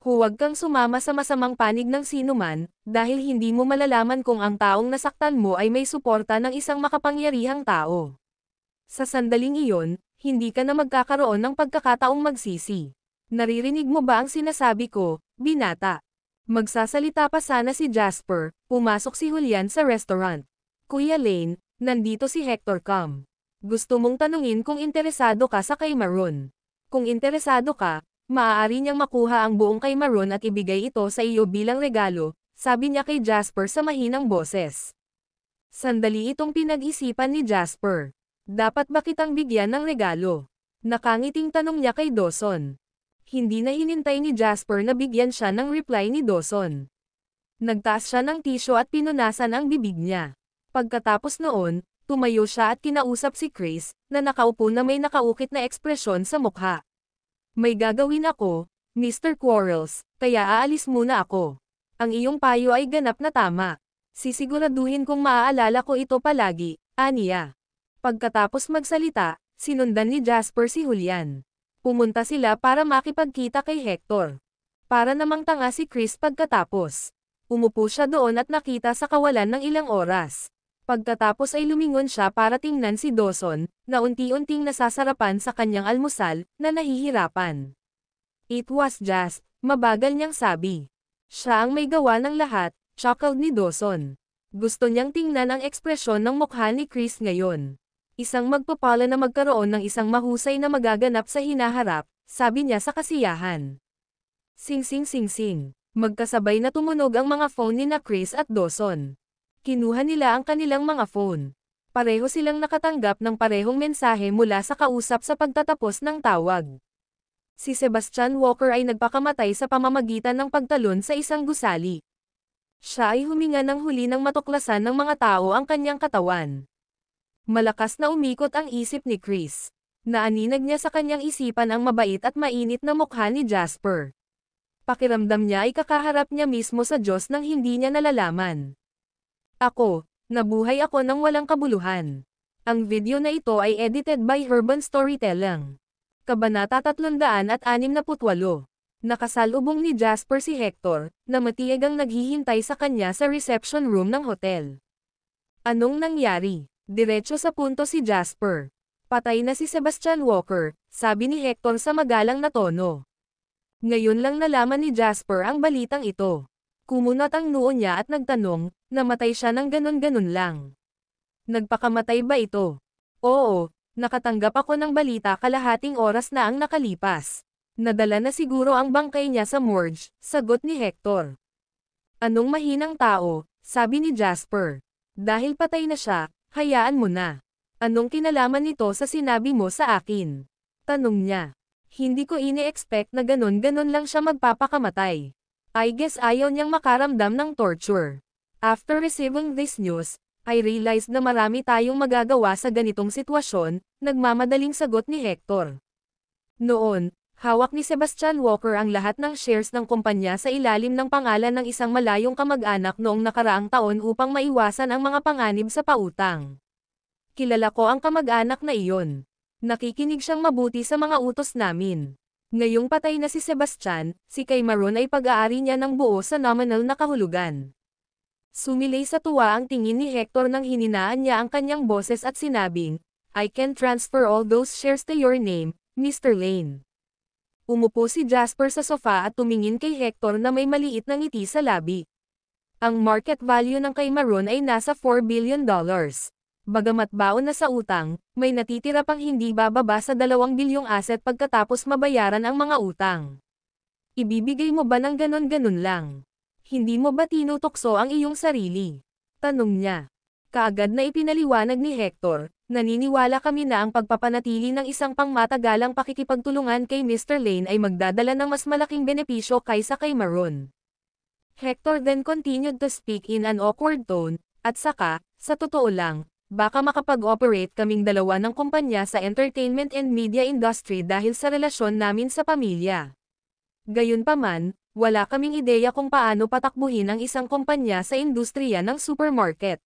Huwag kang sumama sa masamang panig ng sinuman, dahil hindi mo malalaman kung ang taong nasaktan mo ay may suporta ng isang makapangyarihang tao. Sa sandaling iyon, hindi ka na magkakaroon ng pagkakataong magsisi. Naririnig mo ba ang sinasabi ko, binata? Magsasalita pa sana si Jasper, pumasok si Julian sa restaurant. Kuya Lane, nandito si Hector Cam. Gusto mong tanungin kung interesado ka sa kay Maron. Kung interesado ka, maaari niyang makuha ang buong kay Maron at ibigay ito sa iyo bilang regalo, sabi niya kay Jasper sa mahinang boses. Sandali itong pinag-isipan ni Jasper. Dapat ba kitang bigyan ng regalo? Nakangiting tanong niya kay Dawson. Hindi na hinintay ni Jasper na bigyan siya ng reply ni Dawson. Nagtaas siya ng tisyo at pinunasan ang bibig niya. Pagkatapos noon, tumayo siya at kinausap si Chris, na nakaupo na may nakaukit na ekspresyon sa mukha. May gagawin ako, Mr. Quarles, kaya aalis muna ako. Ang iyong payo ay ganap na tama. Sisiguraduhin kong maaalala ko ito palagi, aniya. Pagkatapos magsalita, sinundan ni Jasper si Julian. Pumunta sila para makipagkita kay Hector. Para namang tanga si Chris pagkatapos. Umupo siya doon at nakita sa kawalan ng ilang oras. Pagkatapos ay lumingon siya para tingnan si Dawson, na unti-unting nasasarapan sa kanyang almusal, na nahihirapan. It was just, mabagal niyang sabi. Siya ang may gawa ng lahat, chuckled ni Dawson. Gusto niyang tingnan ang ekspresyon ng mukha ni Chris ngayon. Isang magpapala na magkaroon ng isang mahusay na magaganap sa hinaharap, sabi niya sa kasiyahan. Sing-sing-sing-sing. Magkasabay na tumunog ang mga phone ni na Chris at Dawson. Kinuha nila ang kanilang mga phone. Pareho silang nakatanggap ng parehong mensahe mula sa kausap sa pagtatapos ng tawag. Si Sebastian Walker ay nagpakamatay sa pamamagitan ng pagtalon sa isang gusali. Siya ay huminga ng huli nang matuklasan ng mga tao ang kanyang katawan. Malakas na umikot ang isip ni Chris. Naaninag niya sa kanyang isipan ang mabait at mainit na mukha ni Jasper. Pakiramdam niya ay kakaharap niya mismo sa Diyos nang hindi niya nalalaman. Nabuhay ako ng walang kabuluhan. Ang video na ito ay edited by Urban Storytelling. Kabanata 368. Nakasalubong ni Jasper si Hector, na matiyagang naghihintay sa kanya sa reception room ng hotel. Anong nangyari? Diretso sa punto si Jasper. Patay na si Sebastian Walker, sabi ni Hector sa magalang na tono. Ngayon lang nalaman ni Jasper ang balitang ito. Kumunat ang noo niya at nagtanong, namatay siya ng ganon-ganon lang. Nagpakamatay ba ito? Oo, nakatanggap ako ng balita kalahating oras na ang nakalipas. Nadala na siguro ang bangkay niya sa morgue, sagot ni Hector. Anong mahinang tao, sabi ni Jasper. Dahil patay na siya, hayaan mo na. Anong kinalaman nito sa sinabi mo sa akin? Tanong niya. Hindi ko ini-expect na ganon-ganon lang siya magpapakamatay. I guess ayaw niyang makaramdam ng torture. After receiving this news, I realized na marami tayong magagawa sa ganitong sitwasyon, nagmamadaling sagot ni Hector. Noon, hawak ni Sebastian Walker ang lahat ng shares ng kumpanya sa ilalim ng pangalan ng isang malayong kamag-anak noong nakaraang taon upang maiwasan ang mga panganib sa pautang. Kilala ko ang kamag-anak na iyon. Nakikinig siyang mabuti sa mga utos namin. Ngayong patay na si Sebastian, si Kay Maron ay pag-aari niya ng buo sa nominal na kahulugan. Sumilay sa tuwa ang tingin ni Hector nang hininaan niya ang kanyang boses at sinabing, "I can transfer all those shares to your name, Mr. Lane." Umupo si Jasper sa sofa at tumingin kay Hector na may maliit na ngiti sa labi. Ang market value ng Kay Maron ay nasa $4 billion. Bagamat baon na sa utang, may natitira pang hindi bababa sa 2 bilyong asset pagkatapos mabayaran ang mga utang. Ibibigay mo ba ng ganon-ganon lang? Hindi mo ba tinutokso ang iyong sarili? Tanong niya. Kaagad na ipinaliwanag ni Hector, naniniwala kami na ang pagpapanatili ng isang pangmatagalang pakikipagtulungan kay Mr. Lane ay magdadala ng mas malaking benepisyo kaysa kay Maron. Hector then continued to speak in an awkward tone, at saka, sa totoo lang, baka makapag-operate kaming dalawa ng kumpanya sa entertainment and media industry dahil sa relasyon namin sa pamilya. Gayunpaman, wala kaming ideya kung paano patakbuhin ang isang kumpanya sa industriya ng supermarket.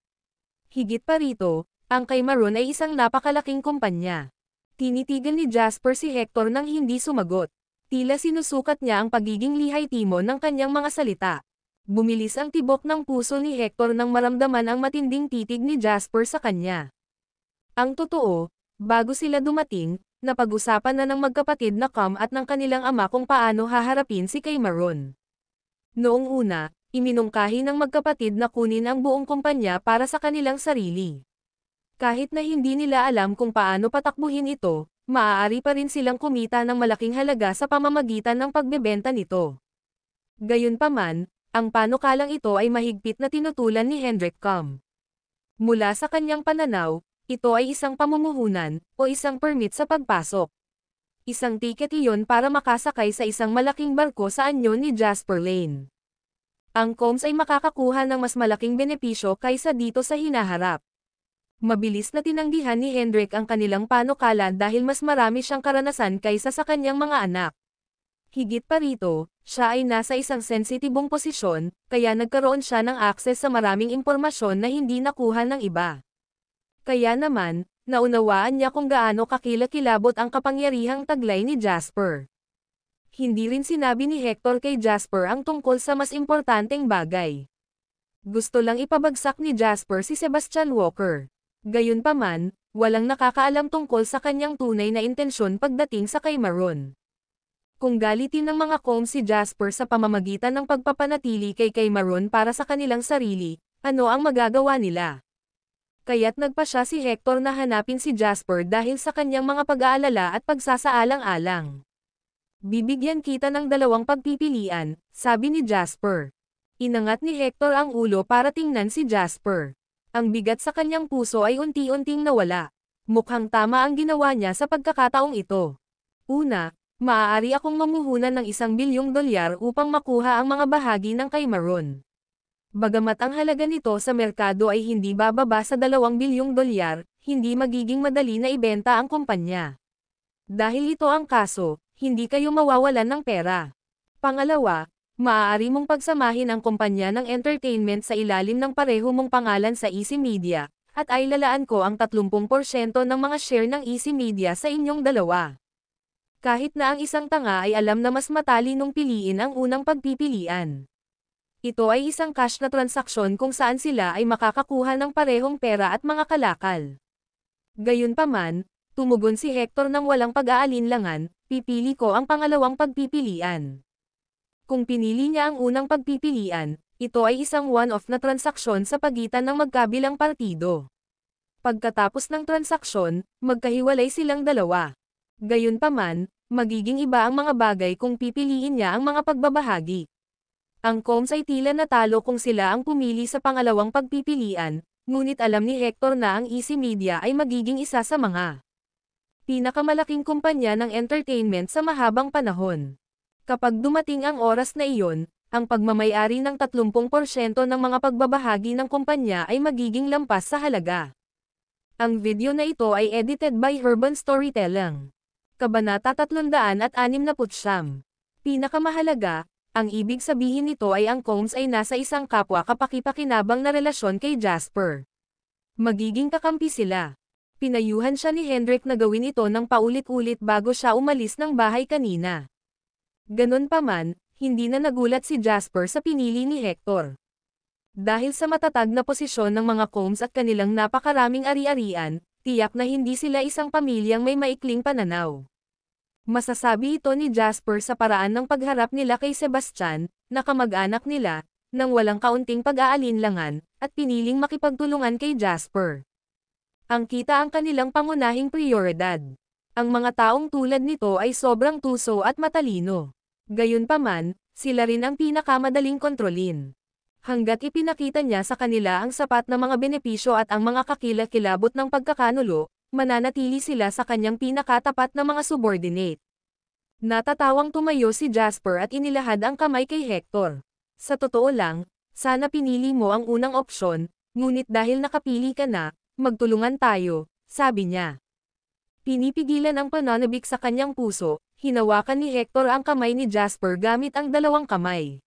Higit pa rito, ang Kay Maron ay isang napakalaking kumpanya. Tinitigan ni Jasper si Hector nang hindi sumagot. Tila sinusukat niya ang pagiging lihay-timo ng kanyang mga salita. Bumilis ang tibok ng puso ni Hector nang maramdaman ang matinding titig ni Jasper sa kanya. Ang totoo, bago sila dumating, napag-usapan na ng magkapatid na Cam at ng kanilang ama kung paano haharapin si Kay Maron. Noong una, iminungkahi ng magkapatid na kunin ang buong kumpanya para sa kanilang sarili. Kahit na hindi nila alam kung paano patakbuhin ito, maaari pa rin silang kumita ng malaking halaga sa pamamagitan ng pagbebenta nito. Gayunpaman, ang panukalang ito ay mahigpit na tinutulan ni Hendrik Cam. Mula sa kanyang pananaw, ito ay isang pamumuhunan, o isang permit sa pagpasok. Isang tiket iyon para makasakay sa isang malaking barko sa anyo ni Jasper Lane. Ang Combs ay makakakuha ng mas malaking benepisyo kaysa dito sa hinaharap. Mabilis na tinanggihan ni Hendrik ang kanilang panukala dahil mas marami siyang karanasan kaysa sa kanyang mga anak. Higit pa rito, siya ay nasa isang sensitibong posisyon, kaya nagkaroon siya ng akses sa maraming impormasyon na hindi nakuha ng iba. Kaya naman, naunawaan niya kung gaano kakilakilabot ang kapangyarihang taglay ni Jasper. Hindi rin sinabi ni Hector kay Jasper ang tungkol sa mas importanteng bagay. Gusto lang ipabagsak ni Jasper si Sebastian Walker. Gayunpaman, walang nakakaalam tungkol sa kanyang tunay na intensyon pagdating sa Kay Maron. Kung galitin ng mga Combs si Jasper sa pamamagitan ng pagpapanatili kay Kay Maron para sa kanilang sarili, ano ang magagawa nila? Kaya't nagpa siya si Hector na hanapin si Jasper dahil sa kanyang mga pag-aalala at pagsasaalang-alang. Bibigyan kita ng dalawang pagpipilian, sabi ni Jasper. Inangat ni Hector ang ulo para tingnan si Jasper. Ang bigat sa kanyang puso ay unti-unting nawala. Mukhang tama ang ginawa niya sa pagkakataong ito. Una, maaari akong mamuhunan ng $1 bilyong upang makuha ang mga bahagi ng Kay Maron. Bagamat ang halaga nito sa merkado ay hindi bababa sa $2 bilyong, hindi magiging madali na ibenta ang kumpanya. Dahil ito ang kaso, hindi kayo mawawalan ng pera. Pangalawa, maaari mong pagsamahin ang kumpanya ng entertainment sa ilalim ng pareho mong pangalan sa Easy Media, at ay lalaan ko ang 30% ng mga share ng Easy Media sa inyong dalawa. Kahit na ang isang tanga ay alam na mas matalinong piliin ang unang pagpipilian. Ito ay isang cash na transaksyon kung saan sila ay makakakuha ng parehong pera at mga kalakal. Gayunpaman, tumugon si Hector ng walang pag-aalinlangan, pipili ko ang pangalawang pagpipilian. Kung pinili niya ang unang pagpipilian, ito ay isang one-off na transaksyon sa pagitan ng magkabilang partido. Pagkatapos ng transaksyon, magkahiwalay silang dalawa. Gayunpaman, magiging iba ang mga bagay kung pipiliin niya ang mga pagbabahagi. Ang Combs ay tila natalo kung sila ang pumili sa pangalawang pagpipilian, ngunit alam ni Hector na ang Easy Media ay magiging isa sa mga pinakamalaking kumpanya ng entertainment sa mahabang panahon. Kapag dumating ang oras na iyon, ang pagmamayari ng 30% ng mga pagbabahagi ng kumpanya ay magiging lampas sa halaga. Ang video na ito ay edited by Urban Storytelling. Kabanata 369. Pinakamahalaga, ang ibig sabihin nito ay ang Combs ay nasa isang kapwa kapaki-pakinabang na relasyon kay Jasper. Magiging kakampi sila. Pinayuhan siya ni Hendrik na gawin ito ng paulit-ulit bago siya umalis ng bahay kanina. Ganon pa man, hindi na nagulat si Jasper sa pinili ni Hector. Dahil sa matatag na posisyon ng mga Combs at kanilang napakaraming ari-arian, tiyak na hindi sila isang pamilyang may maikling pananaw. Masasabi ito ni Jasper sa paraan ng pagharap nila kay Sebastian, na kamag-anak nila, nang walang kaunting pag-aalinlangan, at piniling makipagtulungan kay Jasper. Ang kita ang kanilang pangunahing prioridad. Ang mga taong tulad nito ay sobrang tuso at matalino. Gayunpaman, sila rin ang pinakamadaling kontrolin. Hanggat ipinakita niya sa kanila ang sapat na mga benepisyo at ang mga kakilakilabot ng pagkakanulo, mananatili sila sa kanyang pinakatapat na mga subordinate. Natatawang tumayo si Jasper at inilahad ang kamay kay Hector. Sa totoo lang, sana pinili mo ang unang opsyon, ngunit dahil nakapili ka na, magtulungan tayo, sabi niya. Pinipigilan ang pananabik sa kanyang puso, hinawakan ni Hector ang kamay ni Jasper gamit ang dalawang kamay.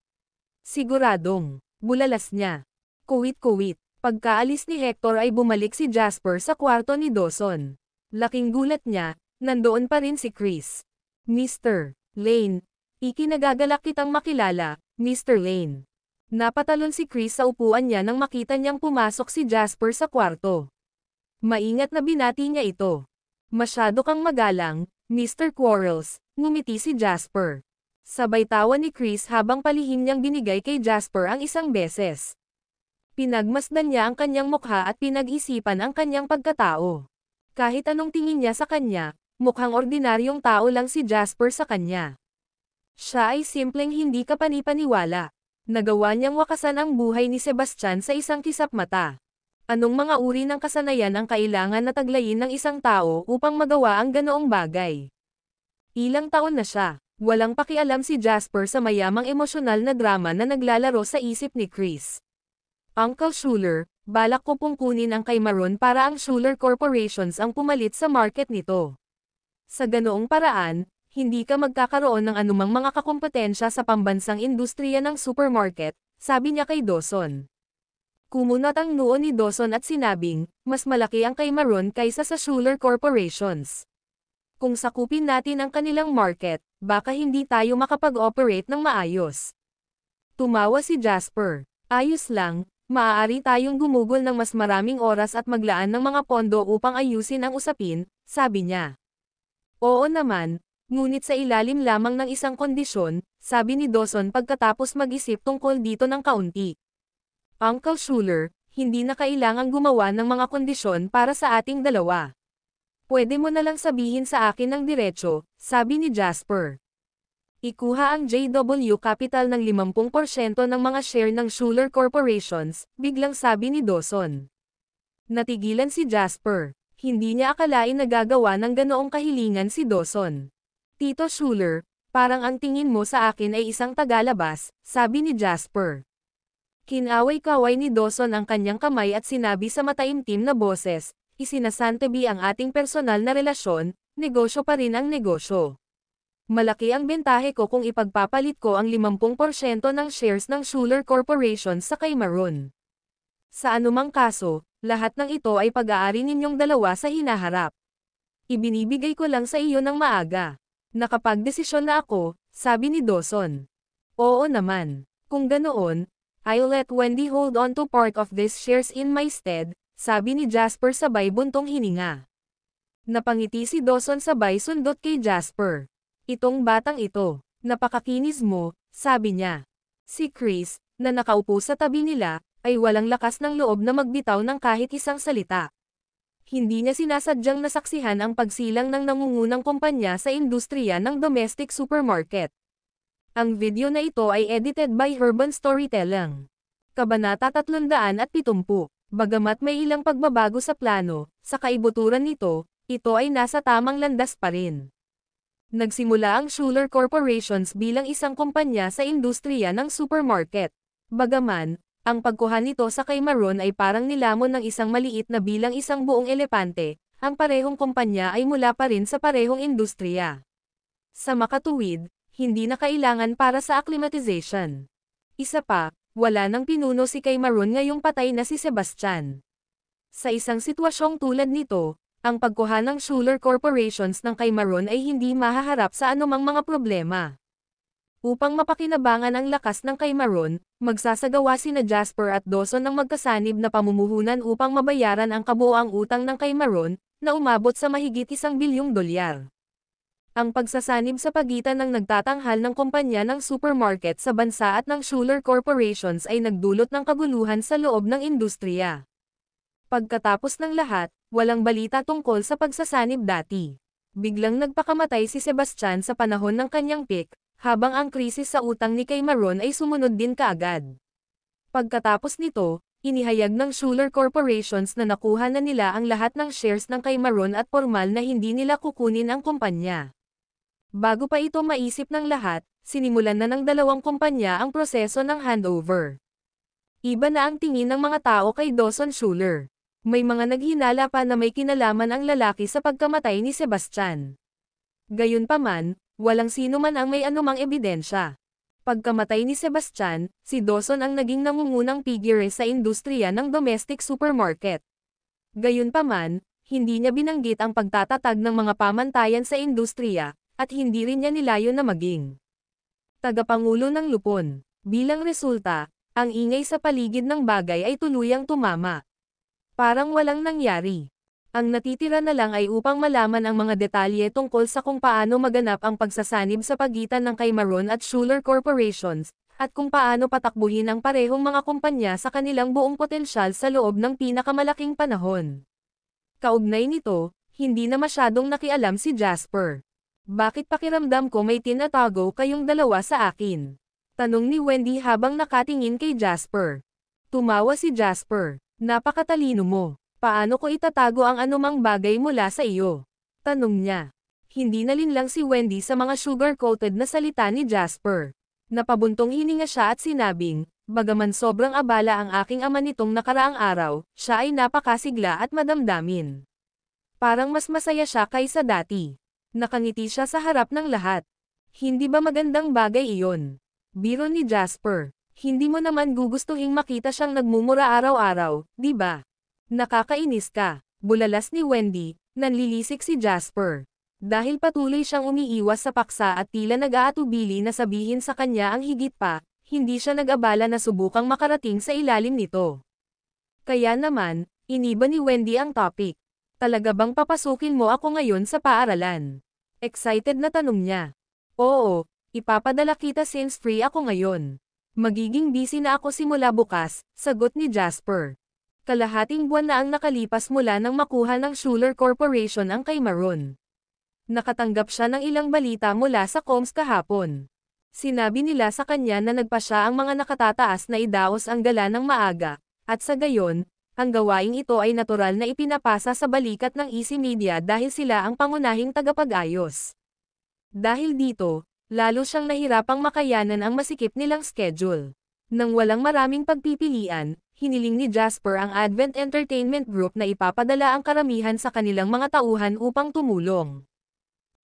Siguradong, bulalas niya. Kuwit-kuwit, pagkaalis ni Hector ay bumalik si Jasper sa kwarto ni Dawson. Laking gulat niya, nandoon pa rin si Chris. Mr. Lane, ikinagagalak kitang makilala, Mr. Lane. Napatalon si Chris sa upuan niya nang makita niyang pumasok si Jasper sa kwarto. Maingat na binati niya ito. Masyado kang magalang, Mr. Quarles, ngumiti si Jasper. Sabay tawa ni Chris habang palihim niyang binigay kay Jasper ang isang beses. Pinagmasdan niya ang kanyang mukha at pinag-isipan ang kanyang pagkatao. Kahit anong tingin niya sa kanya, mukhang ordinaryong tao lang si Jasper sa kanya. Siya ay simpleng hindi kapanipaniwala. Nagawa niyang wakasan ang buhay ni Sebastian sa isang kisap mata. Anong mga uri ng kasanayan ang kailangan na taglayin ng isang tao upang magawa ang ganoong bagay? Ilang taon na siya, walang pakialam si Jasper sa mayamang emosyonal na drama na naglalaro sa isip ni Chris. Uncle Schuler, balak ko pong kunin ang kay Maron para ang Schuler Corporations ang pumalit sa market nito. Sa ganoong paraan, hindi ka magkakaroon ng anumang mga kakompetensya sa pambansang industriya ng supermarket, sabi niya kay Dawson. Kumunat ang noo ni Dawson at sinabing, mas malaki ang kay Maron kaysa sa Schuler Corporations. Kung sakupin natin ang kanilang market, baka hindi tayo makapag-operate ng maayos. Tumawa si Jasper. Ayos lang, maaari tayong gumugol ng mas maraming oras at maglaan ng mga pondo upang ayusin ang usapin, sabi niya. Oo naman, ngunit sa ilalim lamang ng isang kondisyon, sabi ni Dawson pagkatapos mag-isip tungkol dito ng kaunti. Uncle Schuler, hindi na kailangang gumawa ng mga kondisyon para sa ating dalawa. Pwede mo na lang sabihin sa akin ng diretso, sabi ni Jasper. Ikuha ang JW Capital ng 50% ng mga share ng Schuler Corporations, biglang sabi ni Dawson. Natigilan si Jasper. Hindi niya akalain na gagawa ng ganoong kahilingan si Dawson. Tito Schuler, parang ang tingin mo sa akin ay isang tagalabas, sabi ni Jasper. Kinaway-kaway ni Dawson ang kanyang kamay at sinabi sa mataimtim na boses, isinasantabi ang ating personal na relasyon, negosyo pa rin ang negosyo. Malaki ang bentahe ko kung ipagpapalit ko ang 50% ng shares ng Schuler Corporation sa kay Maron. Sa anumang kaso, lahat ng ito ay pag-aari ninyong dalawa sa hinaharap. Ibinibigay ko lang sa iyo ng maaga. Nakapagdesisyon na ako, sabi ni Dawson. Oo naman. Kung ganoon, I'll let Wendy hold on to part of these shares in my stead, sabi ni Jasper sabay buntong hininga. Napangiti si Dawson sabay sundot kay Jasper. Itong batang ito, napakakinis mo, sabi niya. Si Chris, na nakaupo sa tabi nila, ay walang lakas ng loob na magbitaw ng kahit isang salita. Hindi niya sinasadyang nasaksihan ang pagsilang ng nangungunang kumpanya sa industriya ng domestic supermarket. Ang video na ito ay edited by Urban Storytelling. Kabanata 370. Bagamat may ilang pagbabago sa plano, sa kaibuturan nito, ito ay nasa tamang landas pa rin. Nagsimula ang Schuler Corporations bilang isang kumpanya sa industriya ng supermarket. Bagaman, ang pagkuha nito sa kay Maron ay parang nilamon ng isang maliit na bilang isang buong elepante, ang parehong kumpanya ay mula pa rin sa parehong industriya. Sa makatuwid, hindi na kailangan para sa acclimatization. Isa pa, wala nang pinuno si kay Maron ngayong patay na si Sebastian. Sa isang sitwasyong tulad nito, ang pagkuha ng Schuler Corporations ng kay Maron ay hindi mahaharap sa anumang mga problema. Upang mapakinabangan ang lakas ng kay Maron, magsasagawa sina Jasper at Dawson ng magkasanib na pamumuhunan upang mabayaran ang kabuoang utang ng kay Maron, na umabot sa mahigit $1 bilyong. Ang pagsasanib sa pagitan ng nagtatanghal ng kumpanya ng supermarket sa bansa at ng Schuler Corporations ay nagdulot ng kaguluhan sa loob ng industriya. Pagkatapos ng lahat, walang balita tungkol sa pagsasanib dati. Biglang nagpakamatay si Sebastian sa panahon ng kanyang peak, habang ang krisis sa utang ni kay Maron ay sumunod din kaagad. Pagkatapos nito, inihayag ng Schuler Corporations na nakuha na nila ang lahat ng shares ng kay Maron at formal na hindi nila kukunin ang kumpanya. Bago pa ito maisip ng lahat, sinimulan na ng dalawang kumpanya ang proseso ng handover. Iba na ang tingin ng mga tao kay Dawson Schuler. May mga naghinala pa na may kinalaman ang lalaki sa pagkamatay ni Sebastian. Gayunpaman, walang sino man ang may anumang ebidensya. Pagkamatay ni Sebastian, si Dawson ang naging nangungunang figure sa industriya ng domestic supermarket. Gayunpaman, hindi niya binanggit ang pagtatatag ng mga pamantayan sa industriya, at hindi rin niya nilayo na maging tagapangulo ng lupon. Bilang resulta, ang ingay sa paligid ng bagay ay tuluyang tumama. Parang walang nangyari. Ang natitira na lang ay upang malaman ang mga detalye tungkol sa kung paano maganap ang pagsasanib sa pagitan ng kay Maron at Schuler Corporations, at kung paano patakbuhin ang parehong mga kumpanya sa kanilang buong potensyal sa loob ng pinakamalaking panahon. Kaugnay nito, hindi na masyadong nakialam si Jasper. Bakit pakiramdam ko may tinatago kayong dalawa sa akin? Tanong ni Wendy habang nakatingin kay Jasper. Tumawa si Jasper. Napakatalino mo. Paano ko itatago ang anumang bagay mula sa iyo? Tanong niya. Hindi nalinlang si Wendy sa mga sugar-coated na salita ni Jasper. Napabuntong hininga siya at sinabing, bagaman sobrang abala ang aking ama nitong nakaraang araw, siya ay napakasigla at madamdamin. Parang mas masaya siya kaysa dati. Nakangiti siya sa harap ng lahat. Hindi ba magandang bagay iyon? Biro ni Jasper. Hindi mo naman gugustuhing makita siyang nagmumura araw-araw, di ba? Nakakainis ka, bulalas ni Wendy, nanlilisik si Jasper. Dahil patuloy siyang umiiwas sa paksa at tila nag-aatubili na sabihin sa kanya ang higit pa, hindi siya nag-abala na subukang makarating sa ilalim nito. Kaya naman, iniba ni Wendy ang topic. Talaga bang papasukin mo ako ngayon sa paaralan? Excited na tanong niya. Oo, ipapadala kita since free ako ngayon. Magiging busy na ako simula bukas, sagot ni Jasper. Kalahating buwan na ang nakalipas mula nang makuha ng Schuler Corporation ang kay Maron. Nakatanggap siya ng ilang balita mula sa comms kahapon. Sinabi nila sa kanya na nagpa siya ang mga nakatataas na idaos ang gala ng maaga, at sa gayon, ang gawaing ito ay natural na ipinapasa sa balikat ng Easy Media dahil sila ang pangunahing tagapag-ayos. Dahil dito, lalo siyang nahirapang makayanan ang masikip nilang schedule. Nang walang maraming pagpipilian, hiniling ni Jasper ang Advent Entertainment Group na ipapadala ang karamihan sa kanilang mga tauhan upang tumulong.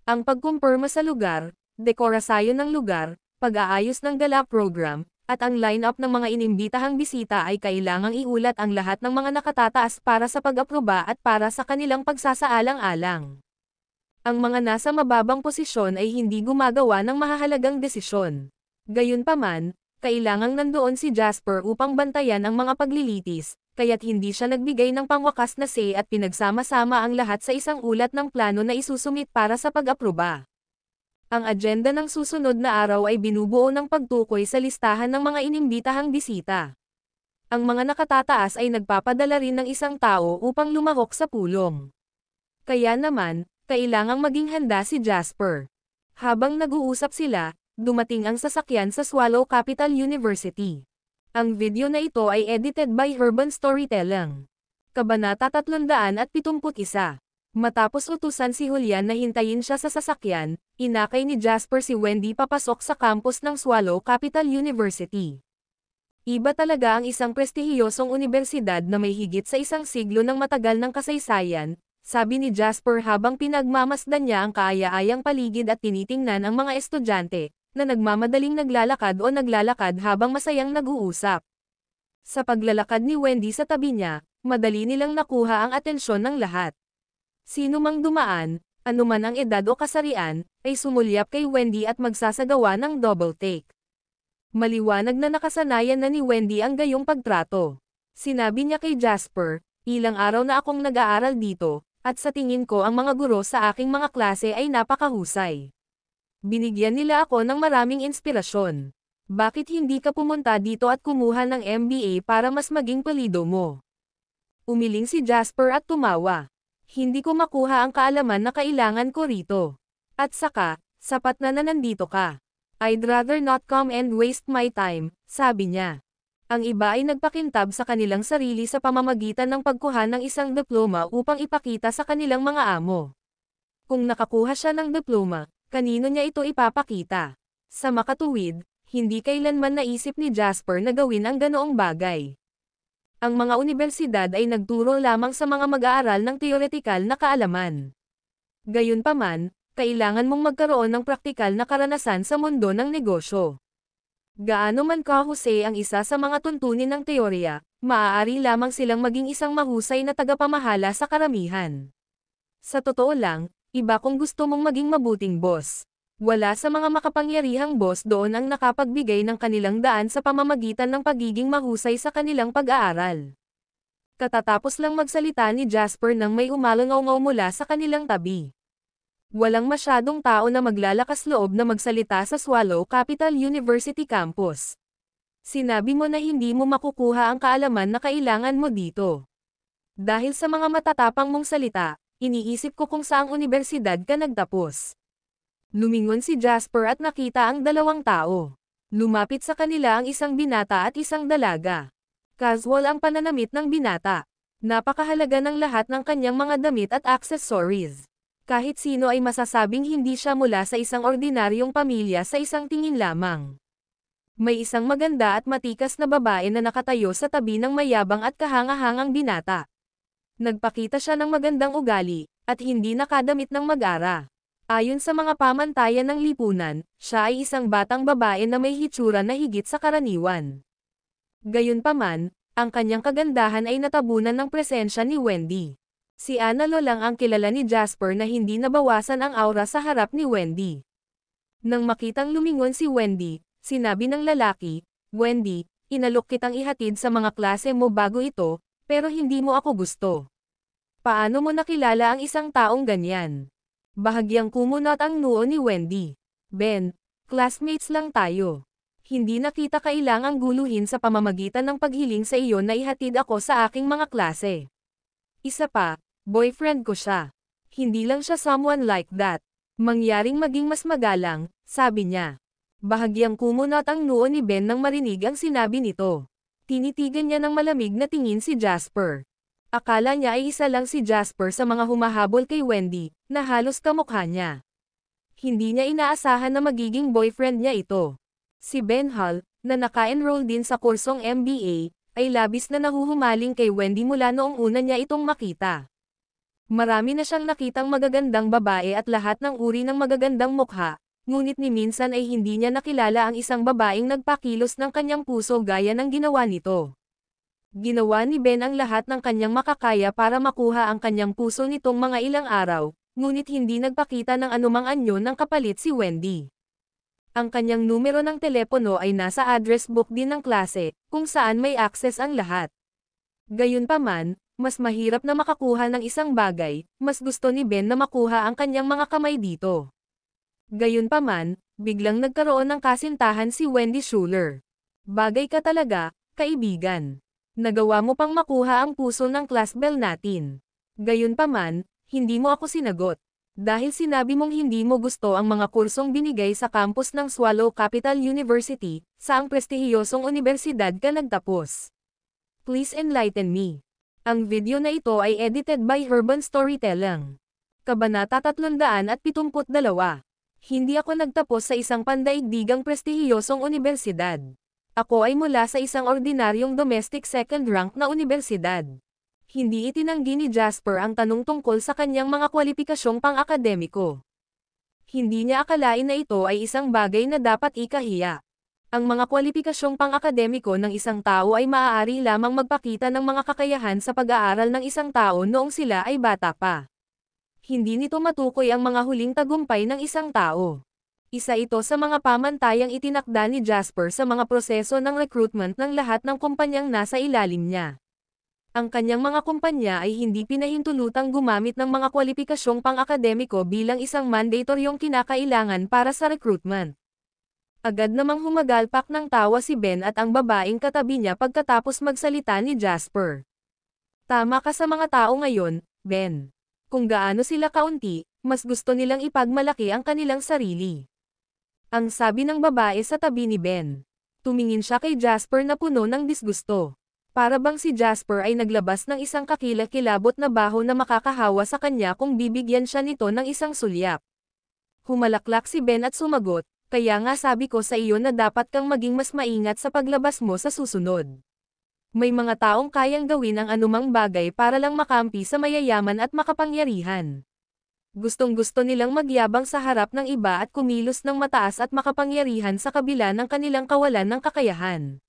Ang pagkumpirma sa lugar, dekorasyon ng lugar, pag-aayos ng gala program, at ang line-up ng mga inimbitahang bisita ay kailangang iulat ang lahat ng mga nakatataas para sa pag-aproba at para sa kanilang pagsasaalang-alang. Ang mga nasa mababang posisyon ay hindi gumagawa ng mahahalagang desisyon. Gayunpaman, kailangang nandoon si Jasper upang bantayan ang mga paglilitis, kaya't hindi siya nagbigay ng pangwakas na say at pinagsama-sama ang lahat sa isang ulat ng plano na isusumit para sa pag-aproba. Ang agenda ng susunod na araw ay binubuo ng pagtukoy sa listahan ng mga inimbitahang bisita. Ang mga nakatataas ay nagpapadala rin ng isang tao upang lumahok sa pulong. Kaya naman, kailangang maging handa si Jasper. Habang nag-uusap sila, dumating ang sasakyan sa Swallow Capital University. Ang video na ito ay edited by Urban Storytelling. Kabanata 371. Matapos utusan si Julian na hintayin siya sa sasakyan, inakay ni Jasper si Wendy papasok sa campus ng Swallow Capital University. Iba talaga ang isang prestihiyosong unibersidad na may higit sa isang siglo ng matagal ng kasaysayan, sabi ni Jasper habang pinagmamasdan niya ang kaaya-ayang paligid at tinitingnan ang mga estudyante, na nagmamadaling naglalakad o naglalakad habang masayang nag-uusap. Sa paglalakad ni Wendy sa tabi niya, madali nilang nakuha ang atensyon ng lahat. Sino mang dumaan, anuman ang edad o kasarian, ay sumulyap kay Wendy at magsasagawa ng double take. Maliwanag na nakasanayan na ni Wendy ang gayong pagtrato. Sinabi niya kay Jasper, ilang araw na akong nag-aaral dito, at sa tingin ko ang mga guro sa aking mga klase ay napakahusay. Binigyan nila ako ng maraming inspirasyon. Bakit hindi ka pumunta dito at kumuha ng MBA para mas maging pulido mo? Umiling si Jasper at tumawa. Hindi ko makuha ang kaalaman na kailangan ko rito. At saka, sapat na nandito ka. I'd rather not come and waste my time, sabi niya. Ang iba ay nagpakintab sa kanilang sarili sa pamamagitan ng pagkuha ng isang diploma upang ipakita sa kanilang mga amo. Kung nakakuha siya ng diploma, kanino niya ito ipapakita? Sa makatuwid, hindi kailanman naisip ni Jasper na gawin ang ganoong bagay. Ang mga universidad ay nagturo lamang sa mga mag-aaral ng teoretikal na kaalaman. Gayunpaman, kailangan mong magkaroon ng praktikal na karanasan sa mundo ng negosyo. Gaano man kahusay ang isa sa mga tuntunin ng teorya, maaari lamang silang maging isang mahusay na tagapamahala sa karamihan. Sa totoo lang, iba kung gusto mong maging mabuting boss. Wala sa mga makapangyarihang boss doon ang nakapagbigay ng kanilang daan sa pamamagitan ng pagiging mahusay sa kanilang pag-aaral. Katatapos lang magsalita ni Jasper nang may umalangaw-ngaw mula sa kanilang tabi. Walang masyadong tao na maglalakas loob na magsalita sa Swallow Capital University campus. Sinabi mo na hindi mo makukuha ang kaalaman na kailangan mo dito. Dahil sa mga matatapang mong salita, iniisip ko kung saang universidad ka nagtapos. Lumingon si Jasper at nakita ang dalawang tao. Lumapit sa kanila ang isang binata at isang dalaga. Casual ang pananamit ng binata. Napakahalaga ng lahat ng kanyang mga damit at accessories. Kahit sino ay masasabing hindi siya mula sa isang ordinaryong pamilya sa isang tingin lamang. May isang maganda at matikas na babae na nakatayo sa tabi ng mayabang at kahanga-hangang binata. Nagpakita siya ng magandang ugali, at hindi nakadamit ng mag-ara. Ayon sa mga pamantayan ng lipunan, siya ay isang batang babae na may hitsura na higit sa karaniwan. Gayunpaman, ang kanyang kagandahan ay natabunan ng presensya ni Wendy. Si Annalo lang ang kilala ni Jasper na hindi nabawasan ang aura sa harap ni Wendy. Nang makitang lumingon si Wendy, sinabi ng lalaki, "Wendy, inalok kitang ihatid sa mga klase mo bago ito, pero hindi mo ako gusto. Paano mo nakilala ang isang taong ganyan?" Bahagyang kumunot ang noo ni Wendy. "Ben, classmates lang tayo. Hindi na kita kailangang guluhin sa pamamagitan ng paghiling sa iyo na ihatid ako sa aking mga klase. Isa pa, boyfriend ko siya. Hindi lang siya someone like that. Mangyaring maging mas magalang," sabi niya. Bahagyang kumunot ang noo ni Ben nang marinig ang sinabi nito. Tinitigan niya ng malamig na tingin si Jasper. Akala niya ay isa lang si Jasper sa mga humahabol kay Wendy, na halos kamukha niya. Hindi niya inaasahan na magiging boyfriend niya ito. Si Ben Hall, na naka-enroll din sa kursong MBA, ay labis na nahuhumaling kay Wendy mula noong una niya itong makita. Marami na siyang nakitang magagandang babae at lahat ng uri ng magagandang mukha, ngunit ni minsan ay hindi niya nakilala ang isang babaeng nagpakilos ng kanyang puso gaya ng ginawa nito. Ginawa ni Ben ang lahat ng kanyang makakaya para makuha ang kanyang puso nitong mga ilang araw, ngunit hindi nagpakita ng anumang anyo ng kapalit si Wendy. Ang kanyang numero ng telepono ay nasa address book din ng klase, kung saan may access ang lahat. Gayunpaman, mas mahirap na makakuha ng isang bagay, mas gusto ni Ben na makuha ang kanyang mga kamay dito. Gayunpaman, biglang nagkaroon ng kasintahan si Wendy Schuler. "Bagay ka talaga, kaibigan. Nagawa mo pang makuha ang puso ng class bell natin. Gayunpaman, hindi mo ako sinagot. Dahil sinabi mong hindi mo gusto ang mga kursong binigay sa campus ng Swallow Capital University, saang prestihiyosong universidad ka nagtapos. Please enlighten me." Ang video na ito ay edited by Urban Storytelling. Kabanata 372. Hindi ako nagtapos sa isang pandaigdigang prestihiyosong universidad. Ako ay mula sa isang ordinaryong domestic second rank na universidad. Hindi itinanggi ni Jasper ang tanong tungkol sa kanyang mga kwalipikasyong pang-akademiko. Hindi niya akalain na ito ay isang bagay na dapat ikahiya. Ang mga kwalipikasyong pang-akademiko ng isang tao ay maaari lamang magpakita ng mga kakayahan sa pag-aaral ng isang tao noong sila ay bata pa. Hindi nito matukoy ang mga huling tagumpay ng isang tao. Isa ito sa mga pamantayang itinakda ni Jasper sa mga proseso ng recruitment ng lahat ng kumpanyang nasa ilalim niya. Ang kanyang mga kumpanya ay hindi pinahintulutang gumamit ng mga kwalipikasyong pang-akademiko bilang isang mandatoryong kinakailangan para sa recruitment. Agad namang humagalpak ng tawa si Ben at ang babaeng katabi niya pagkatapos magsalita ni Jasper. Tama ka sa mga tao ngayon, Ben. Kung gaano sila kaunti, mas gusto nilang ipagmalaki ang kanilang sarili. Ang sabi ng babae sa tabi ni Ben. Tumingin siya kay Jasper na puno ng disgusto. Para bang si Jasper ay naglabas ng isang kakilakilabot na baho na makakahawa sa kanya kung bibigyan siya nito ng isang sulyap. Humalaklak si Ben at sumagot, kaya nga sabi ko sa iyo na dapat kang maging mas maingat sa paglabas mo sa susunod. May mga taong kayang gawin ang anumang bagay para lang makampi sa mayayaman at makapangyarihan. Gustong-gusto nilang magyabang sa harap ng iba at kumilos ng mataas at makapangyarihan sa kabila ng kanilang kawalan ng kakayahan.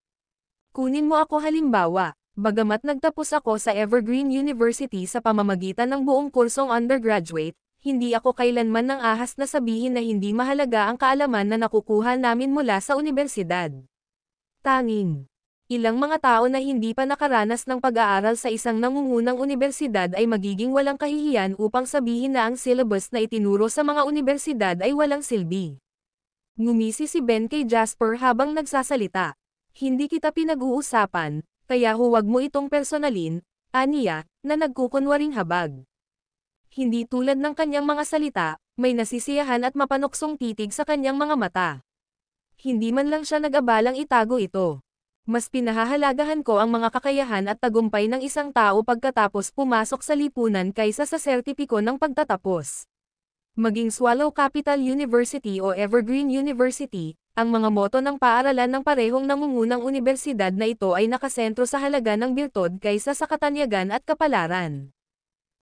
Kunin mo ako halimbawa, bagamat nagtapos ako sa Evergreen University sa pamamagitan ng buong kursong undergraduate, hindi ako kailanman nang ahas na sabihin na hindi mahalaga ang kaalaman na nakukuha namin mula sa unibersidad. Tanging ilang mga tao na hindi pa nakaranas ng pag-aaral sa isang nangungunang unibersidad ay magiging walang kahihiyan upang sabihin na ang syllabus na itinuro sa mga unibersidad ay walang silbi. Ngumisi si Ben kay Jasper habang nagsasalita. Hindi kita pinag-uusapan, kaya huwag mo itong personalin, aniya, na nagkukunwaring habag. Hindi tulad ng kanyang mga salita, may nasisiyahan at mapanuksong titig sa kanyang mga mata. Hindi man lang siya nag-abalang itago ito. Mas pinahahalagahan ko ang mga kakayahan at tagumpay ng isang tao pagkatapos pumasok sa lipunan kaysa sa sertipiko ng pagtatapos. Maging Swallow Capital University o Evergreen University, ang mga moto ng paaralan ng parehong nangungunang unibersidad na ito ay nakasentro sa halaga ng birtod kaysa sa katanyagan at kapalaran.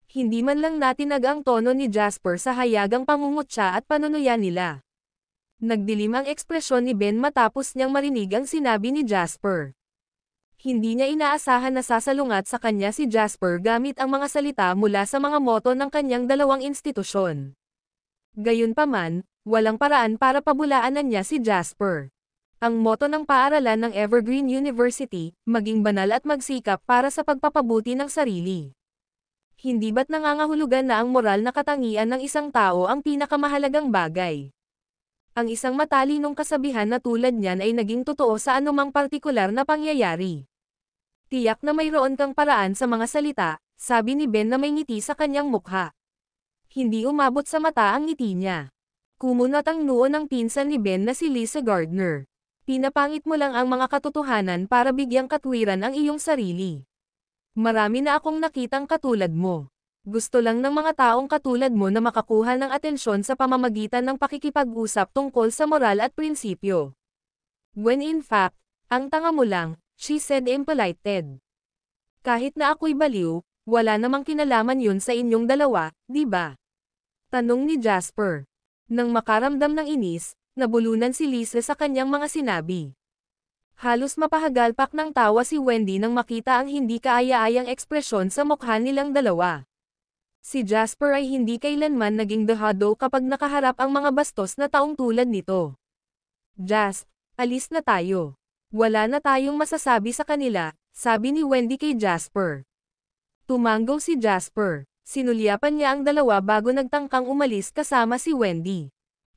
Hindi man lang natinag ang tono ni Jasper sa hayagang pangungutya at panunuya nila. Nagdilim ang ekspresyon ni Ben matapos niyang marinig ang sinabi ni Jasper. Hindi niya inaasahan na sasalungat sa kanya si Jasper gamit ang mga salita mula sa mga moto ng kanyang dalawang institusyon. Gayunpaman, walang paraan para pabulaanan niya si Jasper. Ang moto ng paaralan ng Evergreen University, maging banal at magsikap para sa pagpapabuti ng sarili. Hindi ba't nangangahulugan na ang moral na katangian ng isang tao ang pinakamahalagang bagay? Ang isang matalinong kasabihan na tulad niyan ay naging totoo sa anumang partikular na pangyayari. Tiyak na mayroon kang paraan sa mga salita, sabi ni Ben na may ngiti sa kanyang mukha. Hindi umabot sa mata ang ngiti niya. Kumunat ang noo ng pinsan ni Ben na si Lisa Gardner. Pinapangit mo lang ang mga katotohanan para bigyang katwiran ang iyong sarili. Marami na akong nakitang katulad mo. Gusto lang ng mga taong katulad mo na makakuha ng atensyon sa pamamagitan ng pakikipag-usap tungkol sa moral at prinsipyo. When in fact, ang tanga mo lang, she said impolited. Kahit na ako'y baliw, wala namang kinalaman yun sa inyong dalawa, di ba? Tanong ni Jasper. Nang makaramdam ng inis, nabulunan si Lisa sa kanyang mga sinabi. Halos mapahagalpak ng tawa si Wendy nang makita ang hindi kaaya-ayang ekspresyon sa mukha nilang dalawa. Si Jasper ay hindi kailanman naging dehado kapag nakaharap ang mga bastos na taong tulad nito. Jas, alis na tayo. Wala na tayong masasabi sa kanila, sabi ni Wendy kay Jasper. Tumanggaw si Jasper. Sinulyapan niya ang dalawa bago nagtangkang umalis kasama si Wendy.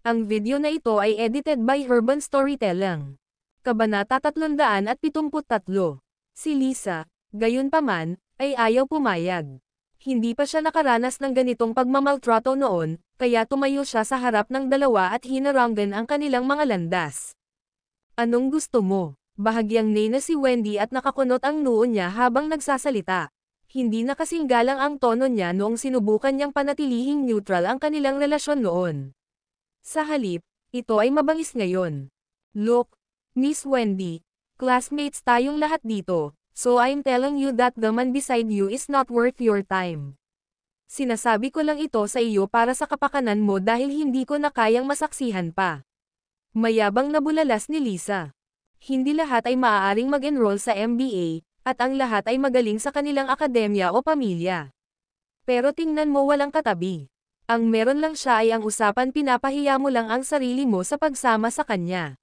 Ang video na ito ay edited by Urban Storytelling. Kabanata 373. Si Lisa, gayunpaman, ay ayaw pumayag. Hindi pa siya nakaranas ng ganitong pagmamaltrato noon, kaya tumayo siya sa harap ng dalawa at hinaranggan ang kanilang mga landas. Anong gusto mo? Bahagyang nay na si Wendy at nakakunot ang noo niya habang nagsasalita. Hindi na kasing galang ang tono niya noong sinubukan niyang panatilihing neutral ang kanilang relasyon noon. Sa halip, ito ay mabangis ngayon. Look, Miss Wendy, classmates tayong lahat dito. So I'm telling you that the man beside you is not worth your time. Sinasabi ko lang ito sa iyo para sa kapakanan mo dahil hindi ko na kayang masaksihan pa. Mayabang na bulalas ni Lisa. Hindi lahat ay maaaring mag-enroll sa MBA, at ang lahat ay magaling sa kanilang akademya o pamilya. Pero tingnan mo walang katabi. Ang meron lang siya ay ang usapan pinapahiya mo lang ang sarili mo sa pagsama sa kanya.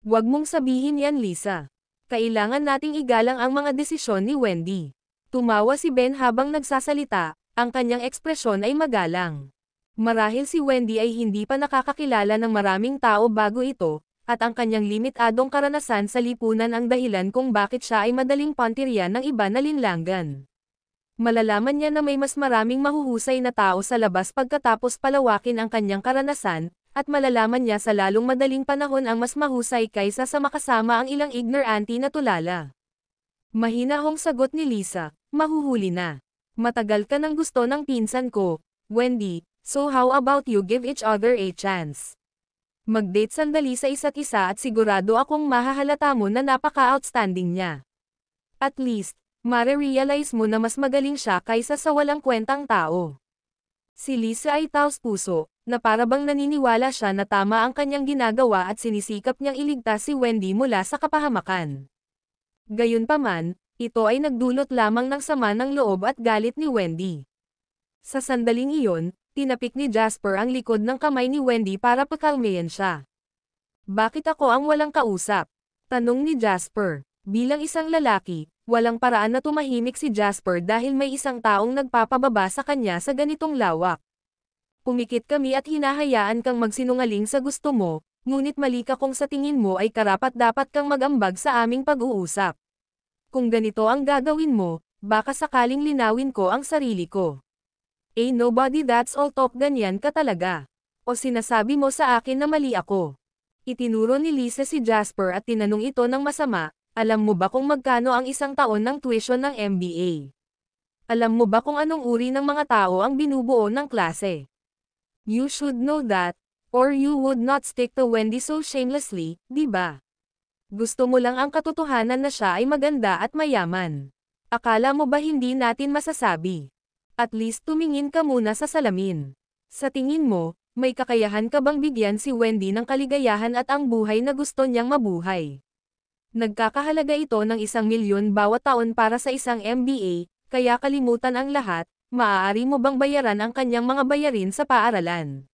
Huwag mong sabihin yan, Lisa. Kailangan nating igalang ang mga desisyon ni Wendy. Tumawa si Ben habang nagsasalita, ang kanyang ekspresyon ay magalang. Marahil si Wendy ay hindi pa nakakakilala ng maraming tao bago ito, at ang kanyang limitadong karanasan sa lipunan ang dahilan kung bakit siya ay madaling pantiryan ng iba na linlangan. Malalaman niya na may mas maraming mahuhusay na tao sa labas pagkatapos palawakin ang kanyang karanasan, at malalaman niya sa lalong madaling panahon ang mas mahusay kaysa sa makasama ang ilang ignorante na tulala. Mahinahong sagot ni Lisa, mahuhuli na. Matagal ka nang gusto ng pinsan ko, Wendy, so how about you give each other a chance? Mag-date sandali sa isa't isa at sigurado akong mahahalata mo na napaka-outstanding niya. At least, mare-realize mo na mas magaling siya kaysa sa walang kwentang tao. Si Lisa ay taos-puso, na parabang naniniwala siya na tama ang kanyang ginagawa at sinisikap niyang iligtas si Wendy mula sa kapahamakan. Gayunpaman, ito ay nagdulot lamang ng sama ng loob at galit ni Wendy. Sa sandaling iyon, tinapik ni Jasper ang likod ng kamay ni Wendy para pakalmayan siya. Bakit ako ang walang kausap? Tanong ni Jasper. Bilang isang lalaki, walang paraan na tumahimik si Jasper dahil may isang taong nagpapababa sa kanya sa ganitong lawak. Pumikit kami at hinahayaan kang magsinungaling sa gusto mo, ngunit mali ka kung sa tingin mo ay karapat-dapat kang mag-ambag sa aming pag-uusap. Kung ganito ang gagawin mo, baka sakaling linawin ko ang sarili ko. Nobody that's all talk, ganyan ka talaga. O sinasabi mo sa akin na mali ako. Itinuro ni Lisa si Jasper at tinanong ito ng masama, alam mo ba kung magkano ang isang taon ng tuition ng MBA? Alam mo ba kung anong uri ng mga tao ang binubuo ng klase? You should know that, or you would not stick to Wendy so shamelessly, di ba? Gusto mo lang ang katotohanan na siya ay maganda at mayaman. Akala mo ba hindi natin masasabi? At least tumingin ka muna sa salamin. Sa tingin mo, may kakayahan ka bang bigyan si Wendy ng kaligayahan at ang buhay na gusto niyang mabuhay? Nagkakahalaga ito ng 1 milyon bawat taon para sa isang MBA, kaya kalimutan ang lahat, maaari mo bang bayaran ang kanyang mga bayarin sa paaralan?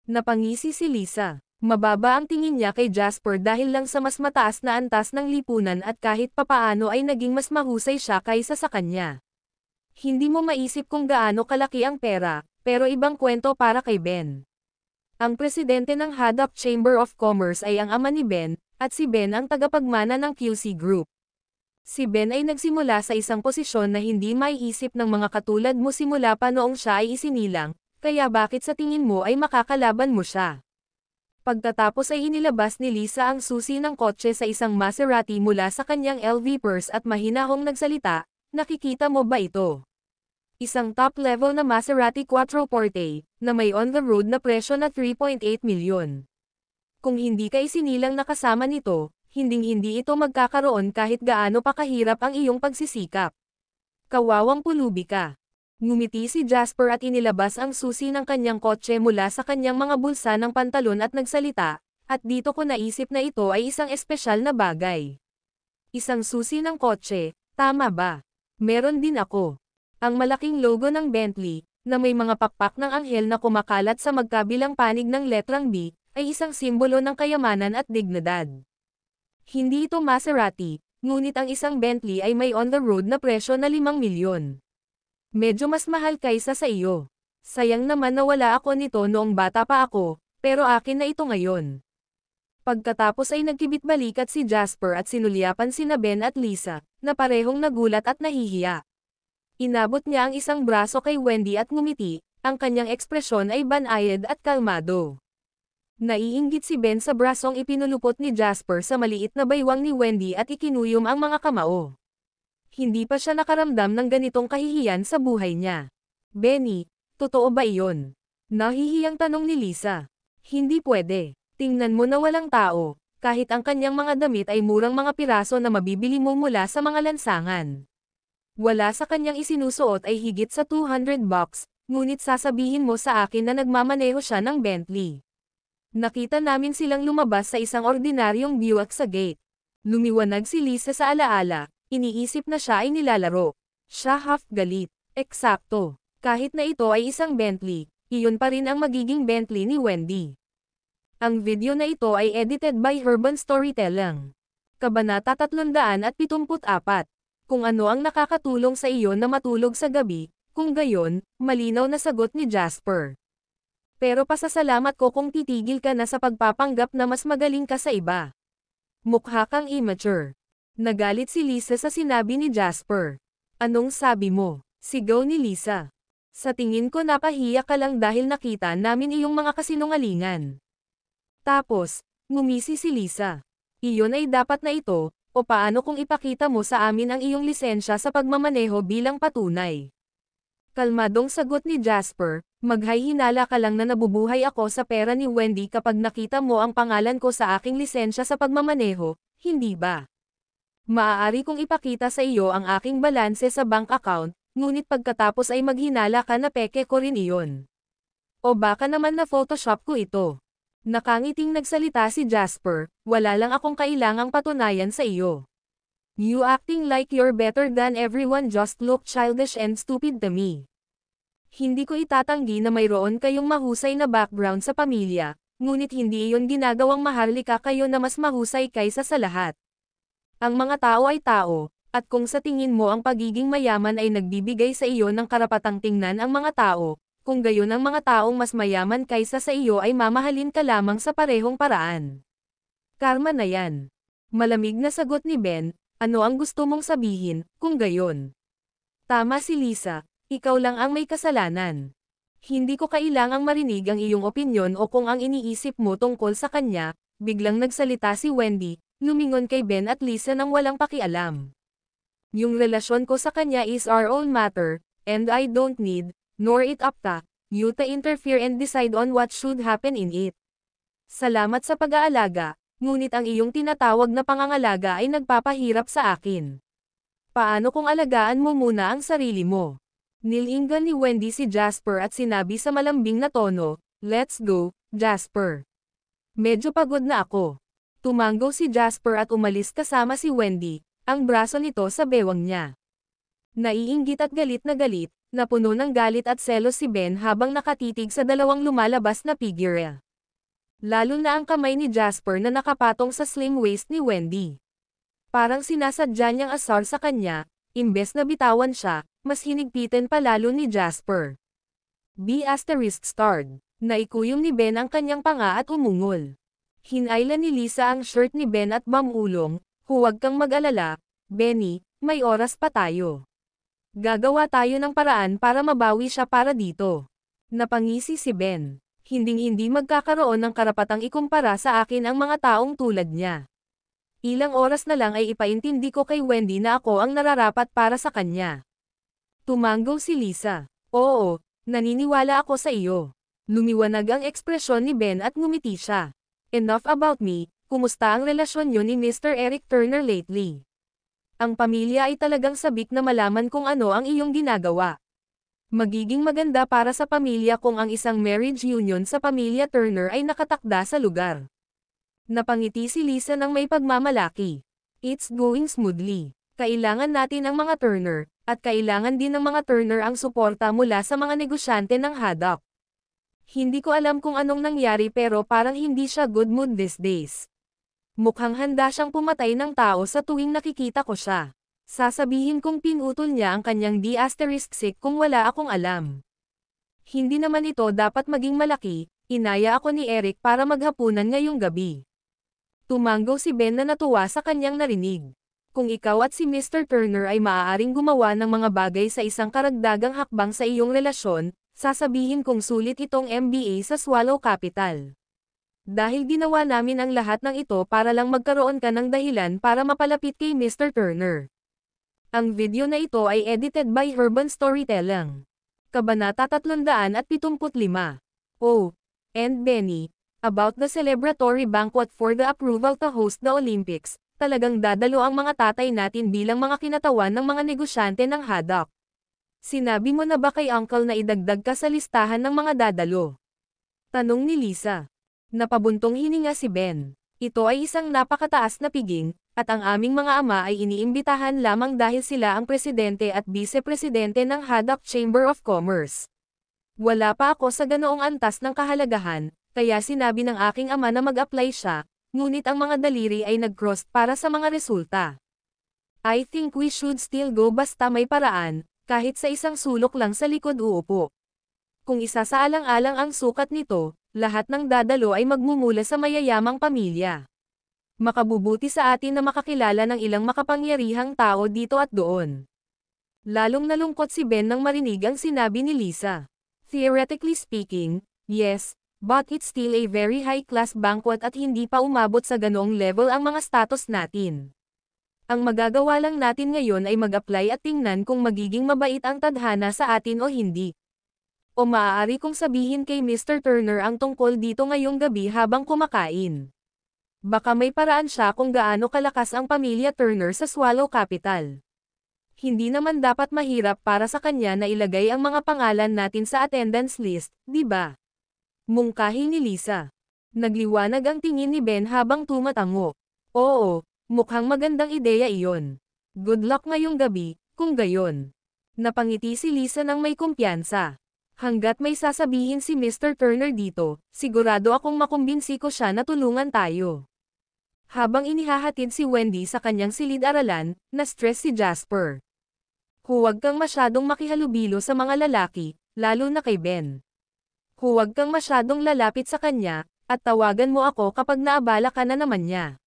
Napangisi si Lisa. Mababa ang tingin niya kay Jasper dahil lang sa mas mataas na antas ng lipunan at kahit papaano ay naging mas mahusay siya kaysa sa kanya. Hindi mo maisip kung gaano kalaki ang pera, pero ibang kwento para kay Ben. Ang presidente ng Haddock Chamber of Commerce ay ang ama ni Ben, at si Ben ang tagapagmana ng QC Group. Si Ben ay nagsimula sa isang posisyon na hindi maiisip ng mga katulad mo simula pa noong siya ay isinilang, kaya bakit sa tingin mo ay makakalaban mo siya? Pagkatapos ay inilabas ni Lisa ang susi ng kotse sa isang Maserati mula sa kanyang LV purse at mahinahong nagsalita, nakikita mo ba ito? Isang top-level na Maserati Quattroporte, na may on-the-road na presyo na 3.8 milyon. Kung hindi ka isinilang nakasama nito, hinding-hindi ito magkakaroon kahit gaano pa kahirap ang iyong pagsisikap. Kawawang pulubi ka. Ngumiti si Jasper at inilabas ang susi ng kanyang kotse mula sa kanyang mga bulsa ng pantalon at nagsalita, at dito ko naisip na ito ay isang espesyal na bagay. Isang susi ng kotse, tama ba? Meron din ako. Ang malaking logo ng Bentley, na may mga pakpak ng anghel na kumakalat sa magkabilang panig ng letrang B, ay isang simbolo ng kayamanan at dignidad. Hindi ito Maserati, ngunit ang isang Bentley ay may on-the-road na presyo na 5 milyon. Medyo mas mahal kaysa sa iyo. Sayang naman na wala ako nito noong bata pa ako, pero akin na ito ngayon. Pagkatapos ay nagkibit-balikat si Jasper at sinulyapan sina Ben at Lisa, na parehong nagulat at nahihiya. Inabot niya ang isang braso kay Wendy at ngumiti, ang kanyang ekspresyon ay banayad at kalmado. Naiinggit si Ben sa brasong ipinulupot ni Jasper sa maliit na baywang ni Wendy at ikinuyom ang mga kamao. Hindi pa siya nakaramdam ng ganitong kahihiyan sa buhay niya. Benny, totoo ba iyon? Nahihiyang tanong ni Lisa. Hindi pwede. Tingnan mo na walang tao, kahit ang kanyang mga damit ay murang mga piraso na mabibili mo mula sa mga lansangan. Wala sa kanyang isinusuot ay higit sa $200, ngunit sasabihin mo sa akin na nagmamaneho siya ng Bentley. Nakita namin silang lumabas sa isang ordinaryong Buick sa gate. Lumiwanag si Lisa sa alaala. Iniisip na siya ay nilalaro. Siya half galit. Eksakto. Kahit na ito ay isang Bentley, iyon pa rin ang magiging Bentley ni Wendy. Ang video na ito ay edited by Urban Storytelling. Kabanata 374. Kung ano ang nakakatulong sa iyo na matulog sa gabi, kung gayon, malinaw na sagot ni Jasper. Pero pasasalamat ko kung titigil ka na sa pagpapanggap na mas magaling ka sa iba. Mukha kang immature. Nagalit si Lisa sa sinabi ni Jasper. Anong sabi mo? Sigaw ni Lisa. Sa tingin ko napahiya ka lang dahil nakita namin iyong mga kasinungalingan. Tapos, ngumisi si Lisa. Iyon ay dapat na ito, o paano kung ipakita mo sa amin ang iyong lisensya sa pagmamaneho bilang patunay? Kalmadong sagot ni Jasper, maghay-hinala ka lang na nabubuhay ako sa pera ni Wendy kapag nakita mo ang pangalan ko sa aking lisensya sa pagmamaneho, hindi ba? Maaari kong ipakita sa iyo ang aking balanse sa bank account, ngunit pagkatapos ay maghinala ka na peke ko rin iyon. O baka naman na Photoshop ko ito. Nakangiting nagsalita si Jasper, wala lang akong kailangang patunayan sa iyo. You acting like you're better than everyone just look childish and stupid to me. Hindi ko itatanggi na mayroon kayong mahusay na background sa pamilya, ngunit hindi iyon ginagawang maharlika kayo na mas mahusay kaysa sa lahat. Ang mga tao ay tao, at kung sa tingin mo ang pagiging mayaman ay nagbibigay sa iyo ng karapatang tingnan ang mga tao, kung gayon ang mga taong mas mayaman kaysa sa iyo ay mamahalin ka lamang sa parehong paraan. Karma na yan. Malamig na sagot ni Ben, ano ang gusto mong sabihin, kung gayon? Tama si Lisa, ikaw lang ang may kasalanan. Hindi ko kailangang marinig ang iyong opinyon o kung ang iniisip mo tungkol sa kanya, biglang nagsalita si Wendy, lumingon kay Ben at Lisa nang walang pakialam. Yung relasyon ko sa kanya is our own matter, and I don't need, nor it up to, you to interfere and decide on what should happen in it. Salamat sa pag-aalaga, ngunit ang iyong tinatawag na pangangalaga ay nagpapahirap sa akin. Paano kung alagaan mo muna ang sarili mo? Nilinggan ni Wendy si Jasper at sinabi sa malambing na tono, let's go, Jasper. Medyo pagod na ako. Tumanggo si Jasper at umalis kasama si Wendy, ang braso nito sa bewang niya. Naiinggit at galit, na puno ng galit at selos si Ben habang nakatitig sa dalawang lumalabas na figure. Lalo na ang kamay ni Jasper na nakapatong sa slim waist ni Wendy. Parang sinasadya niyang asar sa kanya, imbes na bitawan siya, mas hinigpitan pa lalo ni Jasper. B*****. Naikuyom ni Ben ang kanyang panga at umungol. Hinailan ni Lisa ang shirt ni Ben at mamulong, huwag kang mag-alala, Benny, may oras pa tayo. Gagawa tayo ng paraan para mabawi siya para dito. Napangisi si Ben. Hinding-hindi magkakaroon ng karapatang ikumpara sa akin ang mga taong tulad niya. Ilang oras na lang ay ipaintindi ko kay Wendy na ako ang nararapat para sa kanya. Tumanggo si Lisa. Oo, naniniwala ako sa iyo. Lumiwanag ang ekspresyon ni Ben at ngumiti siya. Enough about me, kumusta ang relasyon niyo ni Mr. Eric Turner lately? Ang pamilya ay talagang sabik na malaman kung ano ang iyong ginagawa. Magiging maganda para sa pamilya kung ang isang marriage union sa pamilya Turner ay nakatakda sa lugar. Napangiti si Lisa ng may pagmamalaki. It's going smoothly. Kailangan natin ang mga Turner, at kailangan din ng mga Turner ang suporta mula sa mga negosyante ng Haddock. Hindi ko alam kung anong nangyari pero parang hindi siya good mood these days. Mukhang handa siyang pumatay ng tao sa tuwing nakikita ko siya. Sasabihin kong pinutol niya ang kanyang D***6 kung wala akong alam. Hindi naman ito dapat maging malaki, inaya ako ni Eric para maghapunan ngayong gabi. Tumanggo si Ben na natuwa sa kanyang narinig. Kung ikaw at si Mr. Turner ay maaaring gumawa ng mga bagay sa isang karagdagang hakbang sa iyong relasyon, sasabihin kong sulit itong MBA sa Swallow Capital. Dahil ginawa namin ang lahat ng ito para lang magkaroon ka ng dahilan para mapalapit kay Mr. Turner. Ang video na ito ay edited by Urban Storytelling. Kabanata 375. Oh, and Benny, about the celebratory banquet for the approval to host the Olympics, talagang dadalo ang mga tatay natin bilang mga kinatawan ng mga negosyante ng Haddock. Sinabi mo na ba kay Uncle na idagdag ka sa listahan ng mga dadalo? Tanong ni Lisa. Napabuntong hininga si Ben. Ito ay isang napakataas na piging, at ang aming mga ama ay iniimbitahan lamang dahil sila ang presidente at vice-presidente ng Haddock Chamber of Commerce. Wala pa ako sa ganoong antas ng kahalagahan, kaya sinabi ng aking ama na mag-apply siya, ngunit ang mga daliri ay nag-cross para sa mga resulta. I think we should still go basta may paraan, kahit sa isang sulok lang sa likod uupo. Kung isasaalang-alang ang sukat nito, lahat ng dadalo ay magmumula sa mayayamang pamilya. Makabubuti sa atin na makakilala ng ilang makapangyarihang tao dito at doon. Lalong nalungkot si Ben nang marinig ang sinabi ni Lisa. Theoretically speaking, yes, but it's still a very high-class banquet at hindi pa umabot sa ganoong level ang mga status natin. Ang magagawa lang natin ngayon ay mag-apply at tingnan kung magiging mabait ang tadhana sa atin o hindi. O maaari kong sabihin kay Mr. Turner ang tungkol dito ngayong gabi habang kumakain. Baka may paraan siya kung gaano kalakas ang pamilya Turner sa Swallow Capital. Hindi naman dapat mahirap para sa kanya na ilagay ang mga pangalan natin sa attendance list, di ba? Mungkahi ni Lisa. Nagliwanag ang tingin ni Ben habang tumatango. Oo, mukhang magandang ideya iyon. Good luck ngayong gabi, kung gayon. Napangiti si Lisa nang may kumpiyansa. Hanggat may sasabihin si Mr. Turner dito, sigurado akong makumbinsi ko siya na tulungan tayo. Habang inihahatid si Wendy sa kanyang silid-aralan, na-stress si Jasper. Huwag kang masyadong makihalubilo sa mga lalaki, lalo na kay Ben. Huwag kang masyadong lalapit sa kanya, at tawagan mo ako kapag naabala ka na naman niya.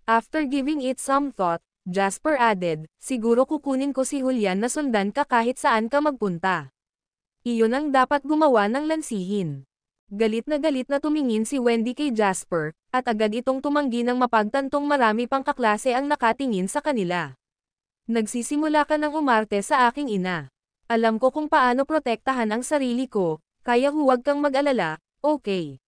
After giving it some thought, Jasper added, siguro kukunin ko si Julian na sundan ka kahit saan ka magpunta. Iyon ang dapat gumawa ng lansihin. Galit na tumingin si Wendy kay Jasper, at agad itong tumanggi ng mapagtantong marami pang kaklase ang nakatingin sa kanila. Nagsisimula ka ng umarte sa aking ina. Alam ko kung paano protektahan ang sarili ko, kaya huwag kang mag-alala, okay?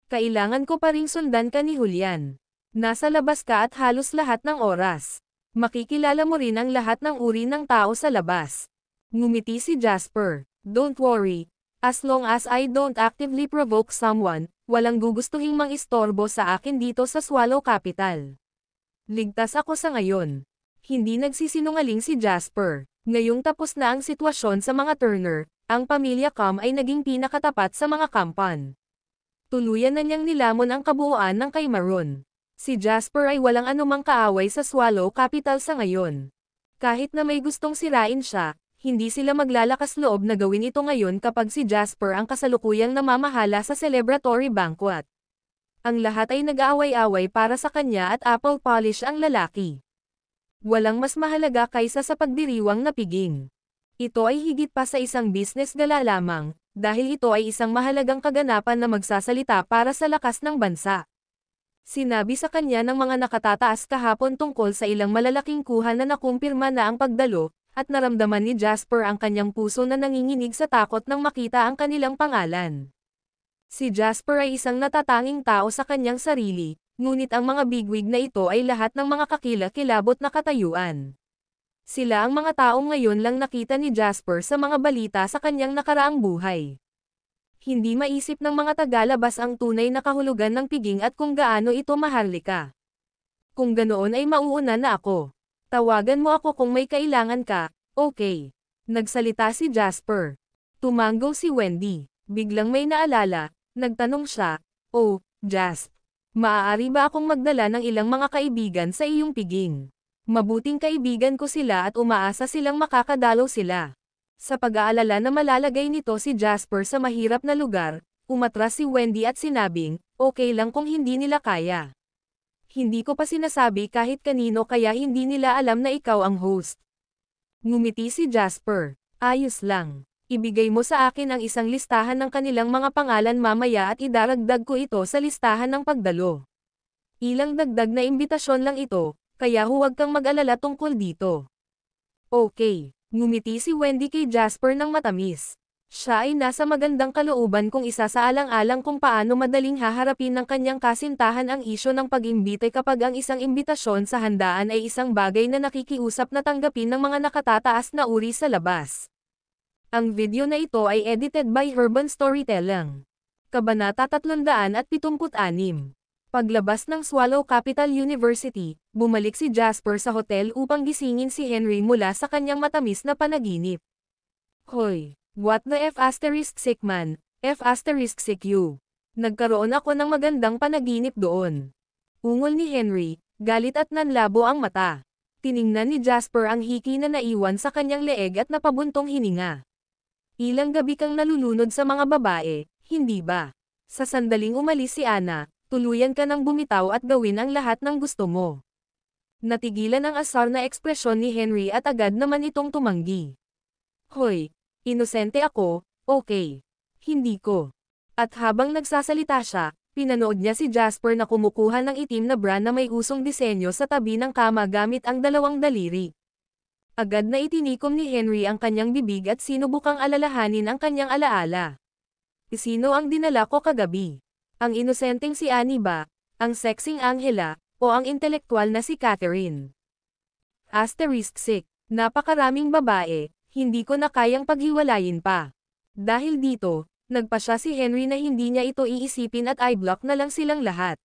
Kailangan ko pa ring sundan ka ni Julian. Nasa labas ka at halos lahat ng oras. Makikilala mo rin ang lahat ng uri ng tao sa labas. Ngumiti si Jasper. Don't worry. As long as I don't actively provoke someone, walang gugustuhing mang-istorbo sa akin dito sa Swallow Capital. Ligtas ako sa ngayon. Hindi nagsisinungaling si Jasper. Ngayong tapos na ang sitwasyon sa mga Turner, ang pamilya Cam ay naging pinakatapat sa mga kampan. Tuluyan na niyang nilamon ang kabuuan ng kay Maroon. Si Jasper ay walang anumang kaaway sa Swallow Capital sa ngayon. Kahit na may gustong sirain siya, hindi sila maglalakas loob na gawin ito ngayon kapag si Jasper ang kasalukuyang namamahala sa celebratory banquet. Ang lahat ay nag-aaway-away para sa kanya at apple polish ang lalaki. Walang mas mahalaga kaysa sa pagdiriwang na piging. Ito ay higit pa sa isang business gala lamang, dahil ito ay isang mahalagang kaganapan na magsasalita para sa lakas ng bansa. Sinabi sa kanya ng mga nakatataas kahapon tungkol sa ilang malalaking kuha na nakumpirma na ang pagdalo, at naramdaman ni Jasper ang kanyang puso na nanginginig sa takot nang makita ang kanilang pangalan. Si Jasper ay isang natatanging tao sa kanyang sarili, ngunit ang mga bigwig na ito ay lahat ng mga kakila-kilabot na katayuan. Sila ang mga taong ngayon lang nakita ni Jasper sa mga balita sa kanyang nakaraang buhay. Hindi maisip ng mga tagalabas ang tunay na kahulugan ng piging at kung gaano ito maharlika. Kung ganoon ay mauuna na ako. Tawagan mo ako kung may kailangan ka, okay? Nagsalita si Jasper. Tumanggo si Wendy. Biglang may naalala, nagtanong siya, oh, Jasp. Maaari ba akong magdala ng ilang mga kaibigan sa iyong piging? Mabuting kaibigan ko sila at umaasa silang makakadalaw sila. Sa pag-aalala na malalagay nito si Jasper sa mahirap na lugar, umatras si Wendy at sinabing, okay lang kung hindi nila kaya. Hindi ko pa sinasabi kahit kanino kaya hindi nila alam na ikaw ang host. Ngumiti si Jasper. Ayos lang. Ibigay mo sa akin ang isang listahan ng kanilang mga pangalan mamaya at idaragdag ko ito sa listahan ng pagdalo. Ilang dagdag na imbitasyon lang ito, kaya huwag kang mag-alala tungkol dito. Okay. Ngumiti si Wendy kay Jasper ng matamis. Siya ay nasa magandang kalooban kung isasaalang-alang kung paano madaling haharapin ng kanyang kasintahan ang isyo ng pag-imbite kapag ang isang imbitasyon sa handaan ay isang bagay na nakikiusap na tanggapin ng mga nakatataas na uri sa labas. Ang video na ito ay edited by Urban Storytelling. Kabanata 376. Paglabas ng Swallow Capital University, bumalik si Jasper sa hotel upang gisingin si Henry mula sa kanyang matamis na panaginip. Hoy! What the F*** man, F*** Nagkaroon ako ng magandang panaginip doon. Ungol ni Henry, galit at nanlabo ang mata. Tiningnan ni Jasper ang hiki na naiwan sa kanyang leeg at napabuntong hininga. Ilang gabi kang nalulunod sa mga babae, hindi ba? Sa sandaling umalis si Anna, tuluyan ka nang bumitaw at gawin ang lahat ng gusto mo. Natigilan ang asar na ekspresyon ni Henry at agad naman itong tumanggi. Hoy, inosente ako, okay. Hindi ko. At habang nagsasalita siya, pinanood niya si Jasper na kumukuha ng itim na bra na may usong disenyo sa tabi ng kama gamit ang dalawang daliri. Agad na itinikom ni Henry ang kanyang bibig at sinubukang alalahanin ang kanyang alaala. Sino ang dinala ko kagabi? Ang inosenteng si Annie ba? Ang sexing Angela? O ang intelektual na si Catherine? *6. Napakaraming babae, hindi ko na kayang paghiwalayin pa. Dahil dito, nagpasya si Henry na hindi niya ito iisipin at i-block na lang silang lahat.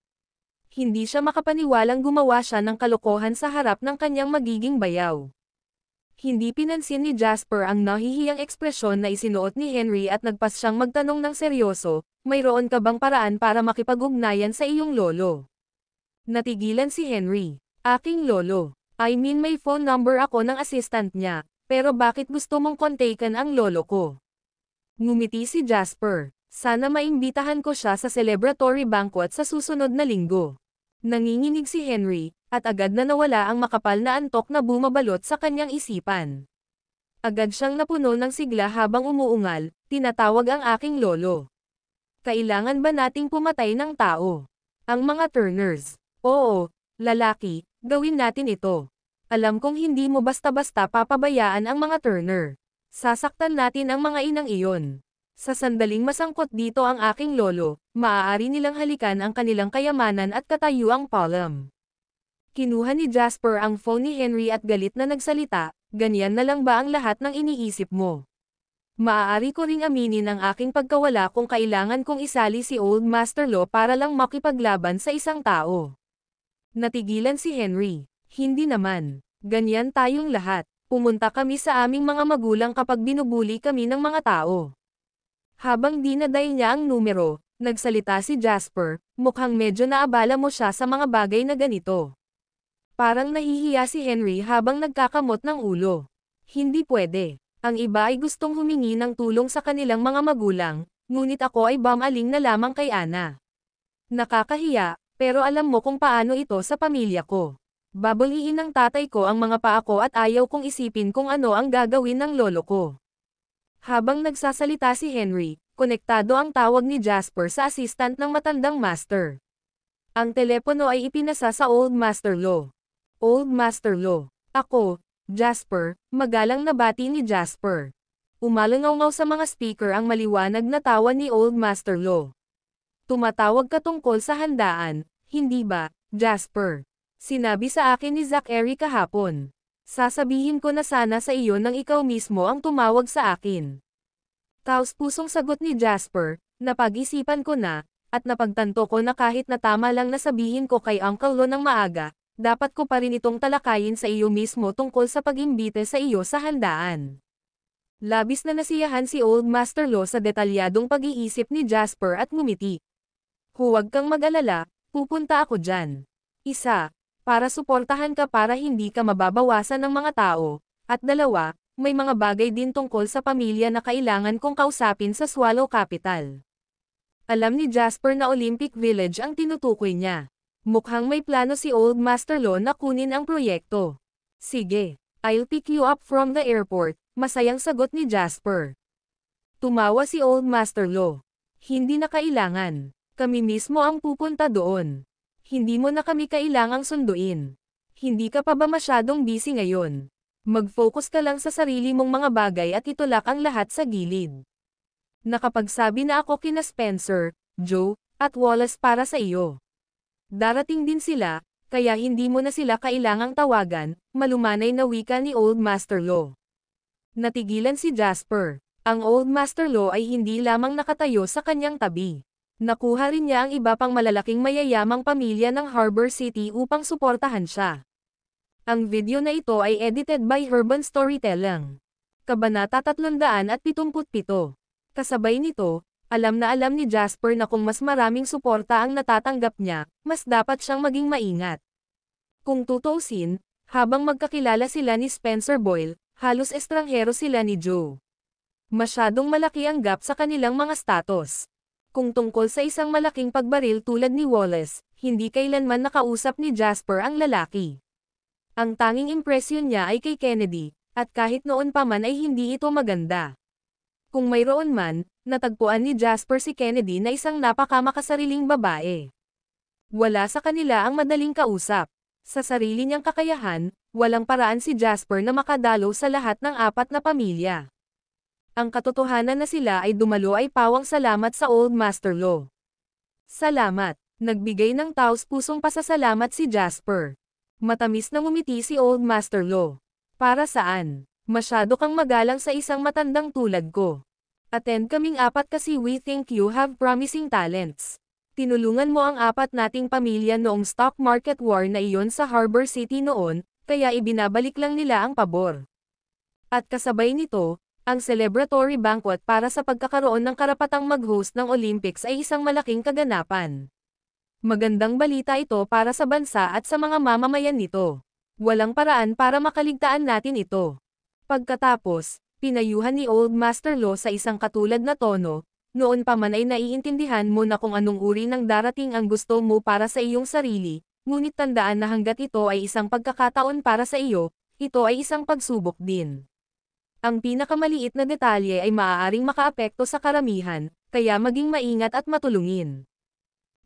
Hindi siya makapaniwalang gumawa siya ng kalokohan sa harap ng kanyang magiging bayaw. Hindi pinansin ni Jasper ang nahihiyang ekspresyon na isinuot ni Henry at nagpas siyang magtanong ng seryoso, mayroon ka bang paraan para makipag-ugnayan sa iyong lolo? Natigilan si Henry. Aking lolo. I mean may phone number ako ng assistant niya, pero bakit gusto mong kontakan ang lolo ko? Ngumiti si Jasper. Sana maimbitahan ko siya sa celebratory banquet sa susunod na linggo. Nanginginig si Henry, at agad na nawala ang makapal na antok na bumabalot sa kanyang isipan. Agad siyang napuno ng sigla habang umuungal, tinatawag ang aking lolo. Kailangan ba nating pumatay ng tao? Ang mga Turners. Oo, lalaki, gawin natin ito. Alam kong hindi mo basta-basta papabayaan ang mga Turner. Sasaktan natin ang mga inang iyon. Sa sandaling masangkot dito ang aking lolo, maaari nilang halikan ang kanilang kayamanan at katayuang palm. Kinuha ni Jasper ang phone ni Henry at galit na nagsalita, ganyan na lang ba ang lahat ng iniisip mo? Maaari ko ring aminin ang aking pagkawala kung kailangan kong isali si Old Master Lo para lang makipaglaban sa isang tao. Natigilan si Henry. Hindi naman. Ganyan tayong lahat. Pumunta kami sa aming mga magulang kapag binubuli kami ng mga tao. Habang dinadial niya ang numero, nagsalita si Jasper, mukhang medyo naabala mo siya sa mga bagay na ganito. Parang nahihiya si Henry habang nagkakamot ng ulo. Hindi pwede. Ang iba ay gustong humingi ng tulong sa kanilang mga magulang, ngunit ako ay bumaling na lamang kay Anna. Nakakahiya, pero alam mo kung paano ito sa pamilya ko. Babuliin ng tatay ko ang mga paa ko at ayaw kong isipin kung ano ang gagawin ng lolo ko. Habang nagsasalita si Henry, konektado ang tawag ni Jasper sa assistant ng matandang master. Ang telepono ay ipinasa sa Old Master Lo. Old Master Lo. Ako, Jasper, magalang na bati ni Jasper. Umalangaw sa mga speaker ang maliwanag na tawa ni Old Master Lo. Tumatawag ka tungkol sa handaan, hindi ba, Jasper? Sinabi sa akin ni Zachary kahapon. Sasabihin ko na sana sa iyo nang ikaw mismo ang tumawag sa akin. Taos-pusong sagot ni Jasper, napag-isipan ko na, at napagtanto ko na kahit na tama lang na sabihin ko kay Uncle Lo ng maaga, dapat ko pa rin itong talakayin sa iyo mismo tungkol sa pag-imbite sa iyo sa handaan. Labis na nasiyahan si Old Master Lo sa detalyadong pag-iisip ni Jasper at ngumiti. Huwag kang mag-alala, pupunta ako dyan. Isa, para suportahan ka para hindi ka mababawasan ng mga tao, at dalawa, may mga bagay din tungkol sa pamilya na kailangan kong kausapin sa Swallow Capital. Alam ni Jasper na Olympic Village ang tinutukoy niya. Mukhang may plano si Old Master Lo na kunin ang proyekto. Sige, I'll pick you up from the airport, masayang sagot ni Jasper. Tumawa si Old Master Lo. Hindi na kailangan. Kami mismo ang pupunta doon. Hindi mo na kami kailangang sunduin. Hindi ka pa ba masyadong busy ngayon? Mag-focus ka lang sa sarili mong mga bagay at itulak ang lahat sa gilid. Nakapagsabi na ako kina Spencer, Joe, at Wallace para sa iyo. Darating din sila, kaya hindi mo na sila kailangang tawagan, malumanay na wika ni Old Master Lo. Natigilan si Jasper. Ang Old Master Lo ay hindi lamang nakatayo sa kanyang tabi. Nakuha rin niya ang iba pang malalaking mayayamang pamilya ng Harbor City upang suportahan siya. Ang video na ito ay edited by Urban Storytelling. Kabanata 377. Kasabay nito, alam na alam ni Jasper na kung mas maraming suporta ang natatanggap niya, mas dapat siyang maging maingat. Kung tutuusin, habang magkakilala sila ni Spencer Boyle, halos estranghero sila ni Joe. Masyadong malaki ang gap sa kanilang mga status. Kung tungkol sa isang malaking pagbaril tulad ni Wallace, hindi kailanman nakausap ni Jasper ang lalaki. Ang tanging impresyon niya ay kay Kennedy, at kahit noon pa man ay hindi ito maganda. Kung mayroon man, natagpuan ni Jasper si Kennedy na isang napakamakasariling babae. Wala sa kanila ang madaling kausap. Sa sarili niyang kakayahan, walang paraan si Jasper na makadalo sa lahat ng 4 na pamilya. Ang katotohanan na sila ay dumalo ay pawang salamat sa Old Master Lo. Salamat, nagbigay ng taos-pusong pasasalamat si Jasper. Matamis na ngumiti si Old Master Lo. Para saan? Masyado kang magalang sa isang matandang tulad ko. Attend kaming 4 kasi we think you have promising talents. Tinulungan mo ang 4 nating pamilya noong stock market war na iyon sa Harbor City noon, kaya ibinabalik lang nila ang pabor. At kasabay nito, ang celebratory banquet para sa pagkakaroon ng karapatang mag-host ng Olympics ay isang malaking kaganapan. Magandang balita ito para sa bansa at sa mga mamamayan nito. Walang paraan para makaligtaan natin ito. Pagkatapos, pinayuhan ni Old Master Lo sa isang katulad na tono, noon pa man ay naiintindihan mo na kung anong uri ng darating ang gusto mo para sa iyong sarili, ngunit tandaan na hanggat ito ay isang pagkakataon para sa iyo, ito ay isang pagsubok din. Ang pinakamaliit na detalye ay maaaring makaapekto sa karamihan, kaya maging maingat at matulungin.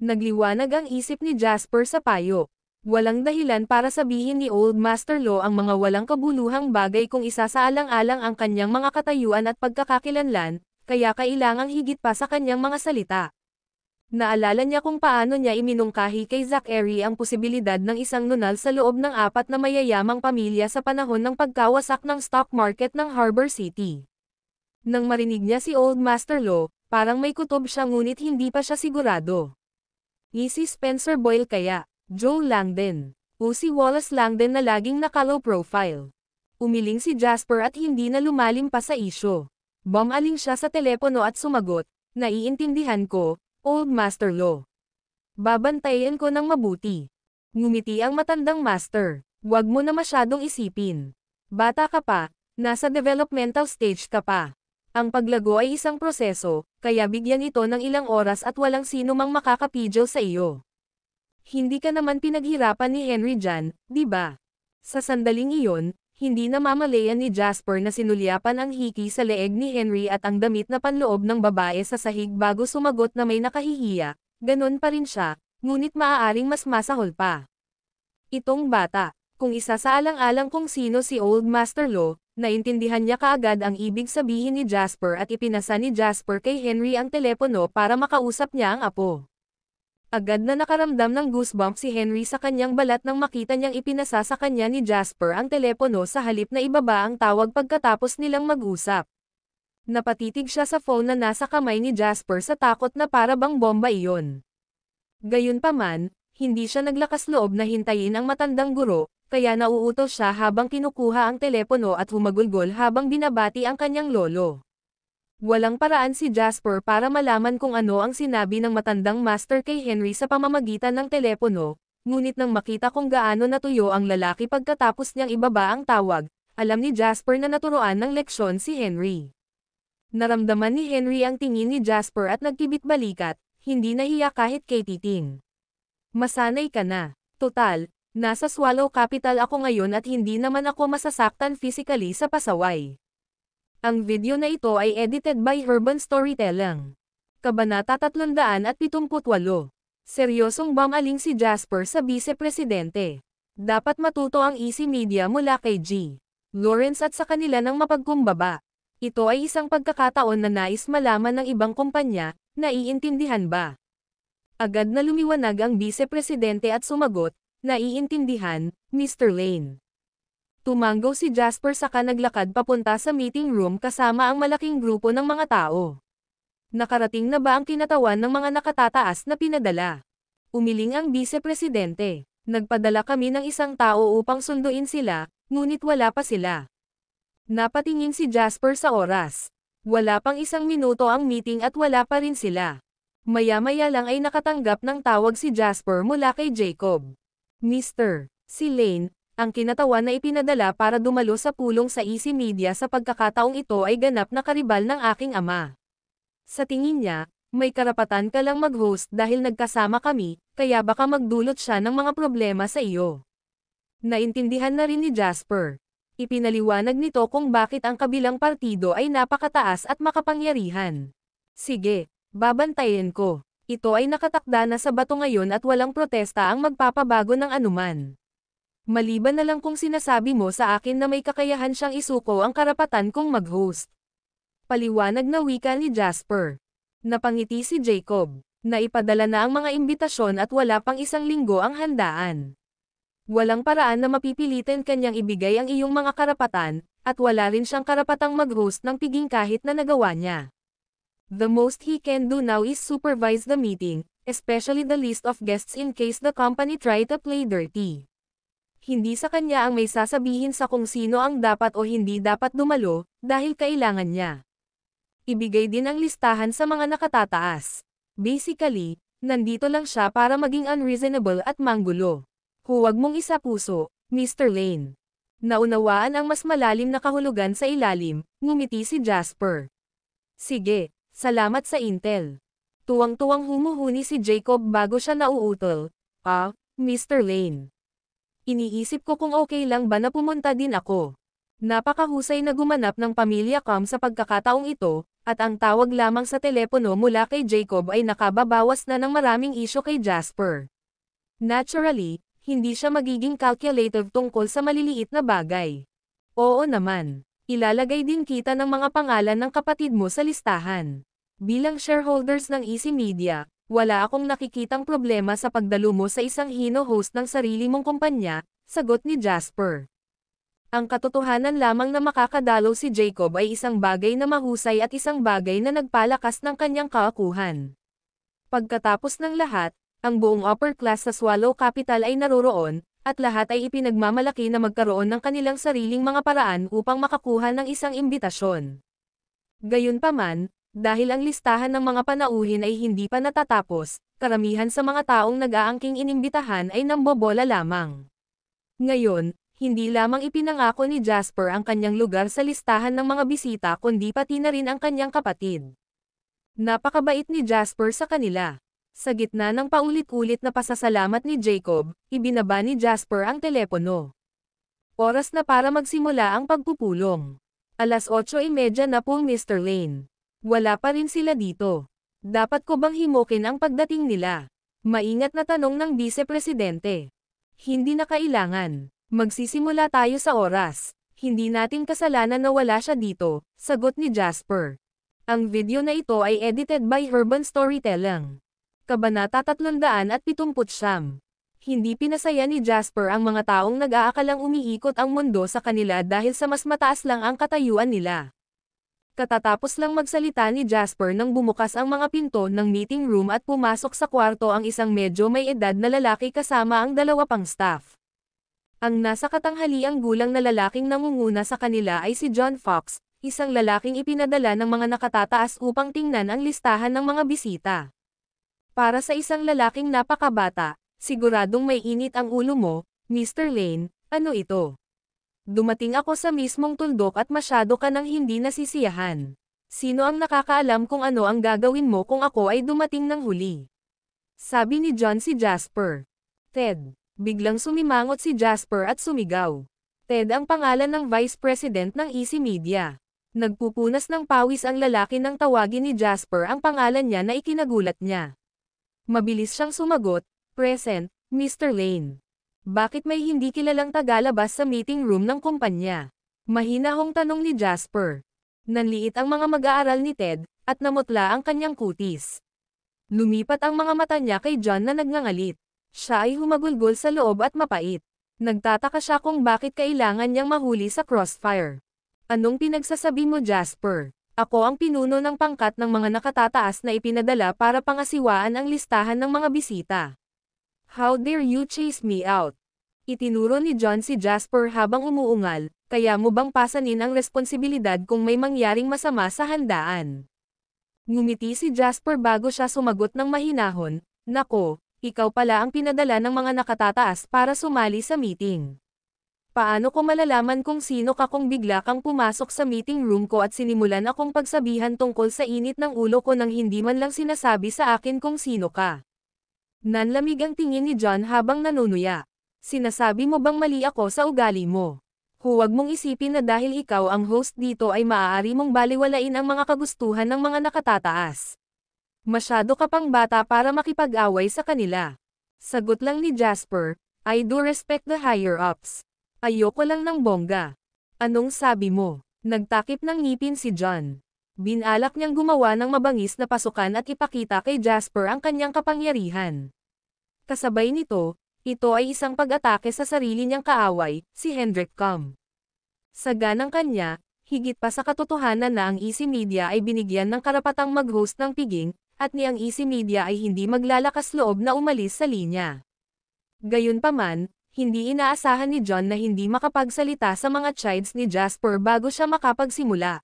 Nagliwanag ang isip ni Jasper sa payo. Walang dahilan para sabihin ni Old Master Lo ang mga walang kabuluhang bagay kung isasaalang-alang ang kanyang mga katayuan at pagkakakilanlan, kaya kailangang higit pa sa kanyang mga salita. Naalala niya kung paano niya iminungkahi kay Zachary ang posibilidad ng isang nunal sa loob ng 4 na mayayamang pamilya sa panahon ng pagkawasak ng stock market ng Harbor City. Nang marinig niya si Old Master Lo, parang may kutob siya ngunit hindi pa siya sigurado. Si Spencer Boyle kaya? Joe Langdon, o si Wallace Langdon na laging naka-low profile. Umiling si Jasper at hindi na lumalim pa sa isyo. Bumaling siya sa telepono at sumagot, "Naiintindihan ko, Old Master Lo. Babantayan ko ng mabuti." Ngumiti ang matandang master. "Huwag mo na masyadong isipin. Bata ka pa, nasa developmental stage ka pa. Ang paglago ay isang proseso, kaya bigyan ito ng ilang oras at walang sino mang makakapigil sa iyo. Hindi ka naman pinaghirapan ni Henry dyan, di ba?" Sa sandaling iyon, hindi na mamalayan ni Jasper na sinulyapan ang hiki sa leeg ni Henry at ang damit na panloob ng babae sa sahig bago sumagot na may nakahihiya, ganon pa rin siya, ngunit maaaring mas masahol pa. Itong bata, kung isasaalang-alang kung sino si Old Master Lo, naintindihan niya kaagad ang ibig sabihin ni Jasper at ipinasa ni Jasper kay Henry ang telepono para makausap niya ang apo. Agad na nakaramdam ng goosebump si Henry sa kanyang balat nang makita niyang ipinasa sa kanya ni Jasper ang telepono sa halip na ibaba ang tawag pagkatapos nilang mag-usap. Napatitig siya sa phone na nasa kamay ni Jasper sa takot na para bang bomba iyon. Gayunpaman, hindi siya naglakas loob na hintayin ang matandang guro, kaya nauutos siya habang kinukuha ang telepono at humagulgol habang binabati ang kanyang lolo. Walang paraan si Jasper para malaman kung ano ang sinabi ng matandang master kay Henry sa pamamagitan ng telepono, ngunit nang makita kung gaano natuyo ang lalaki pagkatapos niyang ibaba ang tawag, alam ni Jasper na naturoan ng leksyon si Henry. Naramdaman ni Henry ang tingin ni Jasper at nagkibit balikat, hindi nahiya kahit kay titing. "Masanay ka na. Total, nasa Swallow Capital ako ngayon at hindi naman ako masasaktan physically sa pasaway." Ang video na ito ay edited by Urban Storytelling. Kabanata 378. Seryosong bumaling si Jasper sa Vice-Presidente. Dapat matuto ang Easy Media mula kay G. Lawrence at sa kanila ng mapagkumbaba. Ito ay isang pagkakataon na nais malaman ng ibang kumpanya, naiintindihan ba? Agad na lumiwanag ang Vice-Presidente at sumagot, "Naiintindihan, Mr. Lane." Tumanggaw si Jasper saka naglakad papunta sa meeting room kasama ang malaking grupo ng mga tao. Nakarating na ba ang kinatawan ng mga nakatataas na pinadala? Umiling ang Vice-Presidente. "Nagpadala kami ng isang tao upang sunduin sila, ngunit wala pa sila." Napatingin si Jasper sa oras. Wala pang 1 minuto ang meeting at wala pa rin sila. Maya-maya lang ay nakatanggap ng tawag si Jasper mula kay Jacob. Mr. Si Lane, ang kinatawan na ipinadala para dumalo sa pulong sa Easy Media sa pagkakataong ito ay ganap na karibal ng aking ama. Sa tingin niya, may karapatan ka lang mag-host dahil nagkasama kami, kaya baka magdulot siya ng mga problema sa iyo. Naintindihan na rin ni Jasper. Ipinaliwanag nito kung bakit ang kabilang partido ay napakataas at makapangyarihan. Sige, babantayan ko. Ito ay nakatakda na sa bato ngayon at walang protesta ang magpapabago ng anuman. Maliban na lang kung sinasabi mo sa akin na may kakayahan siyang isuko ang karapatan kong mag-host. Paliwanag na wika ni Jasper. Napangiti si Jacob. Naipadala na ang mga imbitasyon at wala pang 1 linggo ang handaan. Walang paraan na mapipilitin kanyang ibigay ang iyong mga karapatan, at wala rin siyang karapatang mag-host ng piging kahit na nagawa niya. The most he can do now is supervise the meeting, especially the list of guests in case the company try to play dirty. Hindi sa kanya ang may sasabihin sa kung sino ang dapat o hindi dapat dumalo, dahil kailangan niya. Ibigay din ang listahan sa mga nakatataas. Basically, nandito lang siya para maging unreasonable at manggulo. Huwag mong isa-puso, Mr. Lane. Naunawaan ang mas malalim na kahulugan sa ilalim, ngumiti si Jasper. Sige, salamat sa intel. Tuwang-tuwang humuhuni si Jacob bago siya nauutol. Mr. Lane. Iniisip ko kung okay lang ba na pumunta din ako. Napakahusay na gumanap ng pamilya Cam sa pagkakataong ito, at ang tawag lamang sa telepono mula kay Jacob ay nakababawas na ng maraming isyo kay Jasper. Naturally, hindi siya magiging calculative tungkol sa maliliit na bagay. Oo naman. Ilalagay din kita ng mga pangalan ng kapatid mo sa listahan. Bilang shareholders ng Easy Media, wala akong nakikitang problema sa pagdalo mo sa isang hino-host ng sarili mong kumpanya, sagot ni Jasper. Ang katotohanan lamang na makakadalo si Jacob ay isang bagay na mahusay at isang bagay na nagpalakas ng kanyang kaakuhan. Pagkatapos ng lahat, ang buong upper class sa Swallow Capital ay naroroon, at lahat ay ipinagmamalaki na magkaroon ng kanilang sariling mga paraan upang makakuha ng isang imbitasyon. Gayunpaman, dahil ang listahan ng mga panauhin ay hindi pa natatapos, karamihan sa mga taong nag-aangking inimbitahan ay nambobola lamang. Ngayon, hindi lamang ipinangako ni Jasper ang kanyang lugar sa listahan ng mga bisita kundi pati na rin ang kanyang kapatid. Napakabait ni Jasper sa kanila. Sa gitna ng paulit-ulit na pasasalamat ni Jacob, ibinaba ni Jasper ang telepono. Oras na para magsimula ang pagpupulong. 8:30 na po Mr. Lane. Wala pa rin sila dito. Dapat ko bang himukin ang pagdating nila? Maingat na tanong ng Vice-Presidente. Hindi na kailangan. Magsisimula tayo sa oras. Hindi natin kasalanan na wala siya dito, sagot ni Jasper. Ang video na ito ay edited by Urban Storytelling. Kabanata 379. Hindi pinasaya ni Jasper ang mga taong nag-aakalang umiikot ang mundo sa kanila dahil sa mas mataas lang ang katayuan nila. Katatapos lang magsalita ni Jasper nang bumukas ang mga pinto ng meeting room at pumasok sa kwarto ang isang medyo may edad na lalaki kasama ang 2 pang staff. Ang nasa katanghaliang gulang na lalaking nangunguna sa kanila ay si John Fox, isang lalaking ipinadala ng mga nakatataas upang tingnan ang listahan ng mga bisita. Para sa isang lalaking napakabata, siguradong may init ang ulo mo, Mr. Lane, ano ito? Dumating ako sa mismong tuldok at masyado ka nang hindi nasisiyahan. Sino ang nakakaalam kung ano ang gagawin mo kung ako ay dumating ng huli? Sabi ni John si Jasper. Ted. Biglang sumimangot si Jasper at sumigaw. Ted ang pangalan ng Vice President ng Easy Media. Nagpupunas ng pawis ang lalaki nang tawagin ni Jasper ang pangalan niya na ikinagulat niya. Mabilis siyang sumagot, "Present, Mr. Lane." Bakit may hindi kilalang tagalabas sa meeting room ng kumpanya? Mahinahong tanong ni Jasper. Nanliit ang mga mag-aaral ni Ted, at namutla ang kanyang kutis. Lumipat ang mga mata niya kay John na nagngangalit. Siya ay humagulgol sa loob at mapait. Nagtataka siya kung bakit kailangan niyang mahuli sa crossfire. Anong pinagsasabi mo, Jasper? Ako ang pinuno ng pangkat ng mga nakatataas na ipinadala para pangasiwaan ang listahan ng mga bisita. How dare you chase me out? Itinuro ni John si Jasper habang umuungal, kaya mo bang pasanin ang responsibilidad kung may mangyaring masama sa handaan? Ngumiti si Jasper bago siya sumagot ng mahinahon, "Nako, ikaw pala ang pinadala ng mga nakatataas para sumali sa meeting. Paano ko malalaman kung sino ka kung bigla kang pumasok sa meeting room ko at sinimulan akong pagsabihan tungkol sa init ng ulo ko nang hindi man lang sinasabi sa akin kung sino ka?" Nanlamig ang tingin ni John habang nanunuya. "Sinasabi mo bang mali ako sa ugali mo? Huwag mong isipin na dahil ikaw ang host dito ay maaari mong baliwalain ang mga kagustuhan ng mga nakatataas. Masyado ka pang bata para makipag-away sa kanila." Sagot lang ni Jasper, "I do respect the higher-ups. Ayoko lang ng bongga." "Anong sabi mo?" Nagtakip ng ngipin si John. Binalak niyang gumawa ng mabangis na pasukan at ipakita kay Jasper ang kanyang kapangyarihan. Kasabay nito, ito ay isang pag-atake sa sarili niyang kaaway, si Hendrik Kam. Sa ganang kanya, higit pa sa katotohanan na ang Easy Media ay binigyan ng karapatang mag-host ng piging, at ni ang Easy Media ay hindi maglalakas loob na umalis sa linya. Gayunpaman, hindi inaasahan ni John na hindi makapagsalita sa mga chides ni Jasper bago siya makapagsimula.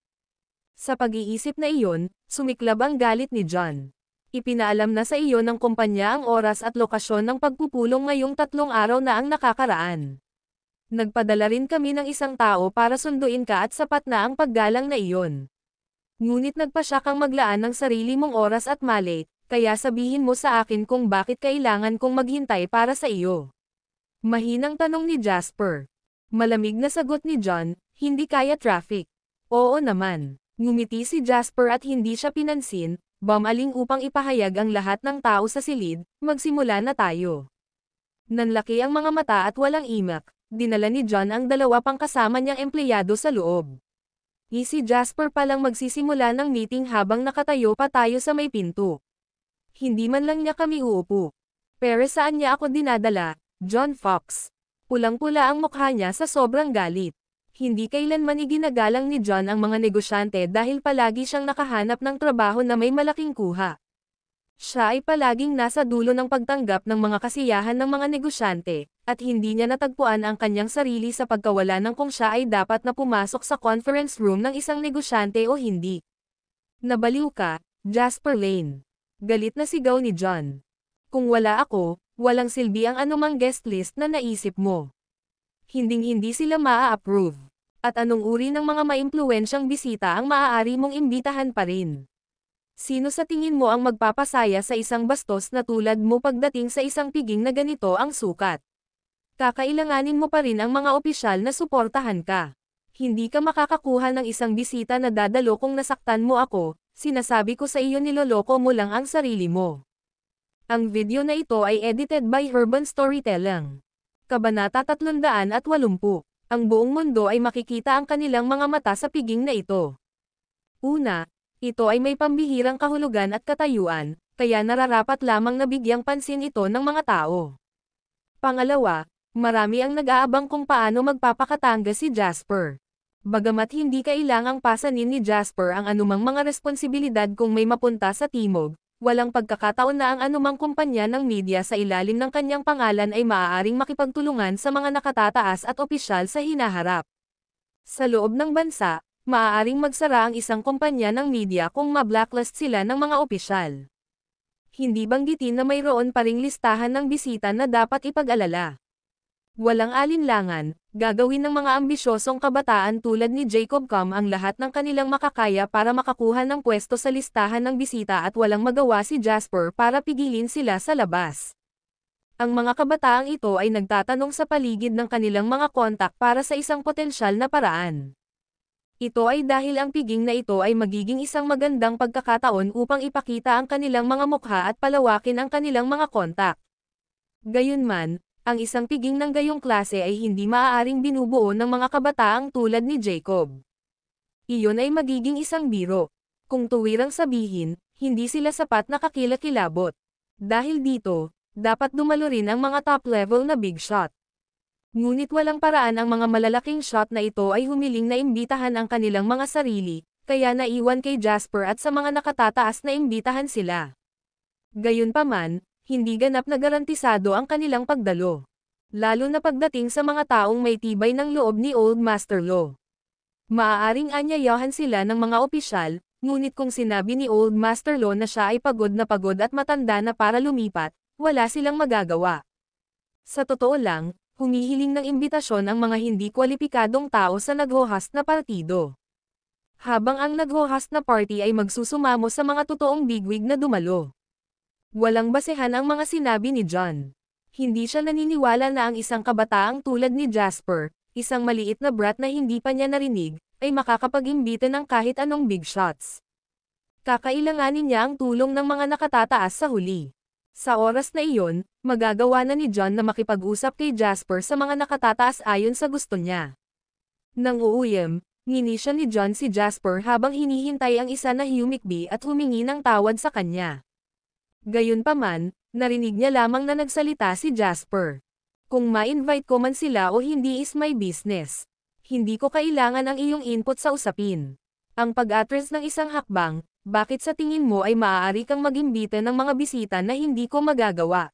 Sa pag-iisip na iyon, sumiklab ang galit ni John. "Ipinaalam na sa iyo ng kumpanya ang oras at lokasyon ng pagpupulong ngayong 3 araw na ang nakakaraan. Nagpadala rin kami ng isang tao para sunduin ka at sapat na ang paggalang na iyon. Ngunit nagpa siya kang maglaan ng sarili mong oras at malate, kaya sabihin mo sa akin kung bakit kailangan kong maghintay para sa iyo." Mahinang tanong ni Jasper. Malamig na sagot ni John, "Hindi kaya traffic." "Oo naman." Ngumiti si Jasper at hindi siya pinansin, bumaling upang ipahayag ang lahat ng tao sa silid, "Magsimula na tayo." Nanlaki ang mga mata at walang imak, dinala ni John ang 2 pang kasama niyang empleyado sa loob. Si Jasper palang magsisimula ng meeting habang nakatayo pa tayo sa may pinto. Hindi man lang niya kami uupo. "Pero saan niya ako dinadala, John Fox?" Pulang-pula ang mukha niya sa sobrang galit. Hindi kailanman iginagalang ni John ang mga negosyante dahil palagi siyang nakahanap ng trabaho na may malaking kuha. Siya ay palaging nasa dulo ng pagtanggap ng mga kasiyahan ng mga negosyante, at hindi niya natagpuan ang kanyang sarili sa pagkawala ng kung siya ay dapat na pumasok sa conference room ng isang negosyante o hindi. "Nabaliw ka, Jasper Lane." Galit na sigaw ni John. "Kung wala ako, walang silbi ang anumang guest list na naisip mo. Hinding-hindi sila maa-approve. At anong uri ng mga maimpluwensyang bisita ang maaari mong imbitahan pa rin? Sino sa tingin mo ang magpapasaya sa isang bastos na tulad mo pagdating sa isang piging na ganito ang sukat? Kakailanganin mo pa rin ang mga opisyal na suportahan ka. Hindi ka makakakuha ng isang bisita na dadalo kung nasaktan mo ako, sinasabi ko sa iyo niloloko mo lang ang sarili mo." Ang video na ito ay edited by Urban Storytelling. Kabanata 380. Ang buong mundo ay makikita ang kanilang mga mata sa piging na ito. Una, ito ay may pambihirang kahulugan at katayuan, kaya nararapat lamang na bigyang pansin ito ng mga tao. Pangalawa, marami ang nag-aabang kung paano magpapakatanga si Jasper. Bagamat hindi kailangang pasanin ni Jasper ang anumang mga responsibilidad kung may mapunta sa timog, walang pagkakataon na ang anumang kumpanya ng media sa ilalim ng kanyang pangalan ay maaaring makipagtulungan sa mga nakatataas at opisyal sa hinaharap. Sa loob ng bansa, maaaring magsara ang isang kumpanya ng media kung ma-blacklist sila ng mga opisyal. Hindi banggitin na mayroon pa ring listahan ng bisita na dapat ipag-alala. Walang alinlangan, gagawin ng mga ambisyosong kabataan tulad ni Jacob Kam ang lahat ng kanilang makakaya para makakuha ng pwesto sa listahan ng bisita at walang magawa si Jasper para pigilin sila sa labas. Ang mga kabataang ito ay nagtatanong sa paligid ng kanilang mga kontak para sa isang potensyal na paraan. Ito ay dahil ang piging na ito ay magiging isang magandang pagkakataon upang ipakita ang kanilang mga mukha at palawakin ang kanilang mga kontak. Gayunman, ang isang piging ng gayong klase ay hindi maaaring binubuo ng mga kabataang tulad ni Jacob. Iyon ay magiging isang biro. Kung tuwirang sabihin, hindi sila sapat na kakilakilabot. Dahil dito, dapat dumalo rin ang mga top-level na big shot. Ngunit walang paraan ang mga malalaking shot na ito ay humiling na imbitahan ang kanilang mga sarili, kaya naiwan kay Jasper at sa mga nakatataas na imbitahan sila. Gayunpaman, hindi ganap na garantisado ang kanilang pagdalo. Lalo na pagdating sa mga taong may tibay ng loob ni Old Master Lo. Maaaring anyayahan sila ng mga opisyal, ngunit kung sinabi ni Old Master Lo na siya ay pagod at matanda na para lumipat, wala silang magagawa. Sa totoo lang, humihiling ng imbitasyon ang mga hindi kwalipikadong tao sa nag-host na partido. Habang ang nag-host na party ay magsusumamo sa mga totoong bigwig na dumalo. Walang basehan ang mga sinabi ni John. Hindi siya naniniwala na ang isang kabataang tulad ni Jasper, isang maliit na brat na hindi pa niya narinig, ay makakapag-imbita ng kahit anong big shots. Kakailanganin niya ang tulong ng mga nakatataas sa huli. Sa oras na iyon, magagawa na ni John na makipag-usap kay Jasper sa mga nakatataas ayon sa gusto niya. Nang uuyam, ngini siya ni John si Jasper habang hinihintay ang isa na humikbi at humingi ng tawad sa kanya. Gayunpaman, narinig niya lamang na nagsalita si Jasper. Kung ma-invite ko man sila o hindi is my business. Hindi ko kailangan ang iyong input sa usapin. Ang pag-address ng isang hakbang, bakit sa tingin mo ay maaari kang mag-imbita ng mga bisita na hindi ko magagawa?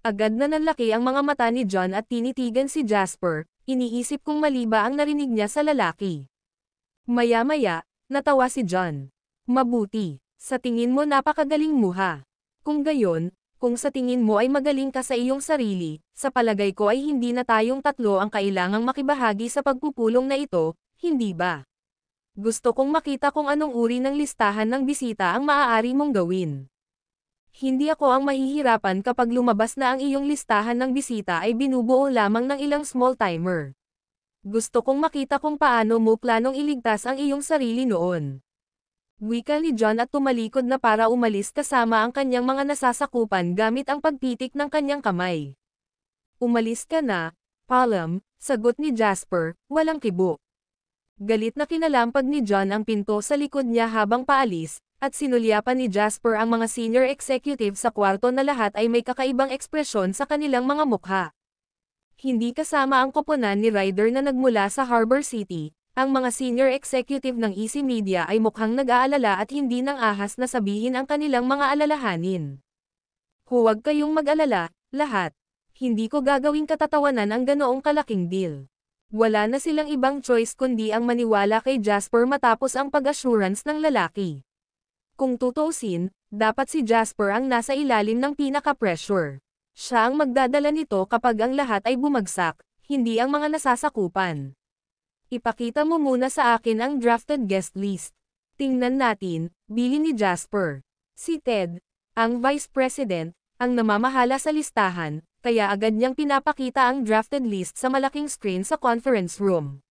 Agad na nanlaki ang mga mata ni John at tinitigan si Jasper, iniisip kung mali ba ang narinig niya sa lalaki. Maya-maya, natawa si John. Mabuti, sa tingin mo napakagaling mo ha. Kung gayon, kung sa tingin mo ay magaling ka sa iyong sarili, sa palagay ko ay hindi na tayong tatlo ang kailangang makibahagi sa pagpupulong na ito, hindi ba? Gusto kong makita kung anong uri ng listahan ng bisita ang maaari mong gawin. Hindi ako ang mahihirapan kapag lumabas na ang iyong listahan ng bisita ay binubuo lamang ng ilang small timer. Gusto kong makita kung paano mo planong iligtas ang iyong sarili noon. Wika ni John at tumalikod na para umalis kasama ang kanyang mga nasasakupan gamit ang pagpitik ng kanyang kamay. Umalis ka na, Palom, sagot ni Jasper, walang kibo. Galit na kinalampag ni John ang pinto sa likod niya habang paalis, at sinulyapan ni Jasper ang mga senior executive sa kwarto na lahat ay may kakaibang ekspresyon sa kanilang mga mukha. Hindi kasama ang koponan ni Ryder na nagmula sa Harbor City. Ang mga senior executive ng Easy Media ay mukhang nag-aalala at hindi nang ahas na sabihin ang kanilang mga alalahanin. Huwag kayong mag-alala, lahat. Hindi ko gagawing katatawanan ang ganoong kalaking deal. Wala na silang ibang choice kundi ang maniwala kay Jasper matapos ang pag-assurance ng lalaki. Kung tutuusin, dapat si Jasper ang nasa ilalim ng pinaka-pressure. Siya ang magdadala nito kapag ang lahat ay bumagsak, hindi ang mga nasasakupan. Ipakita mo muna sa akin ang drafted guest list. Tingnan natin, bilin ni Jasper. Si Ted, ang Vice President, ang namamahala sa listahan, kaya agad niyang pinapakita ang drafted list sa malaking screen sa conference room.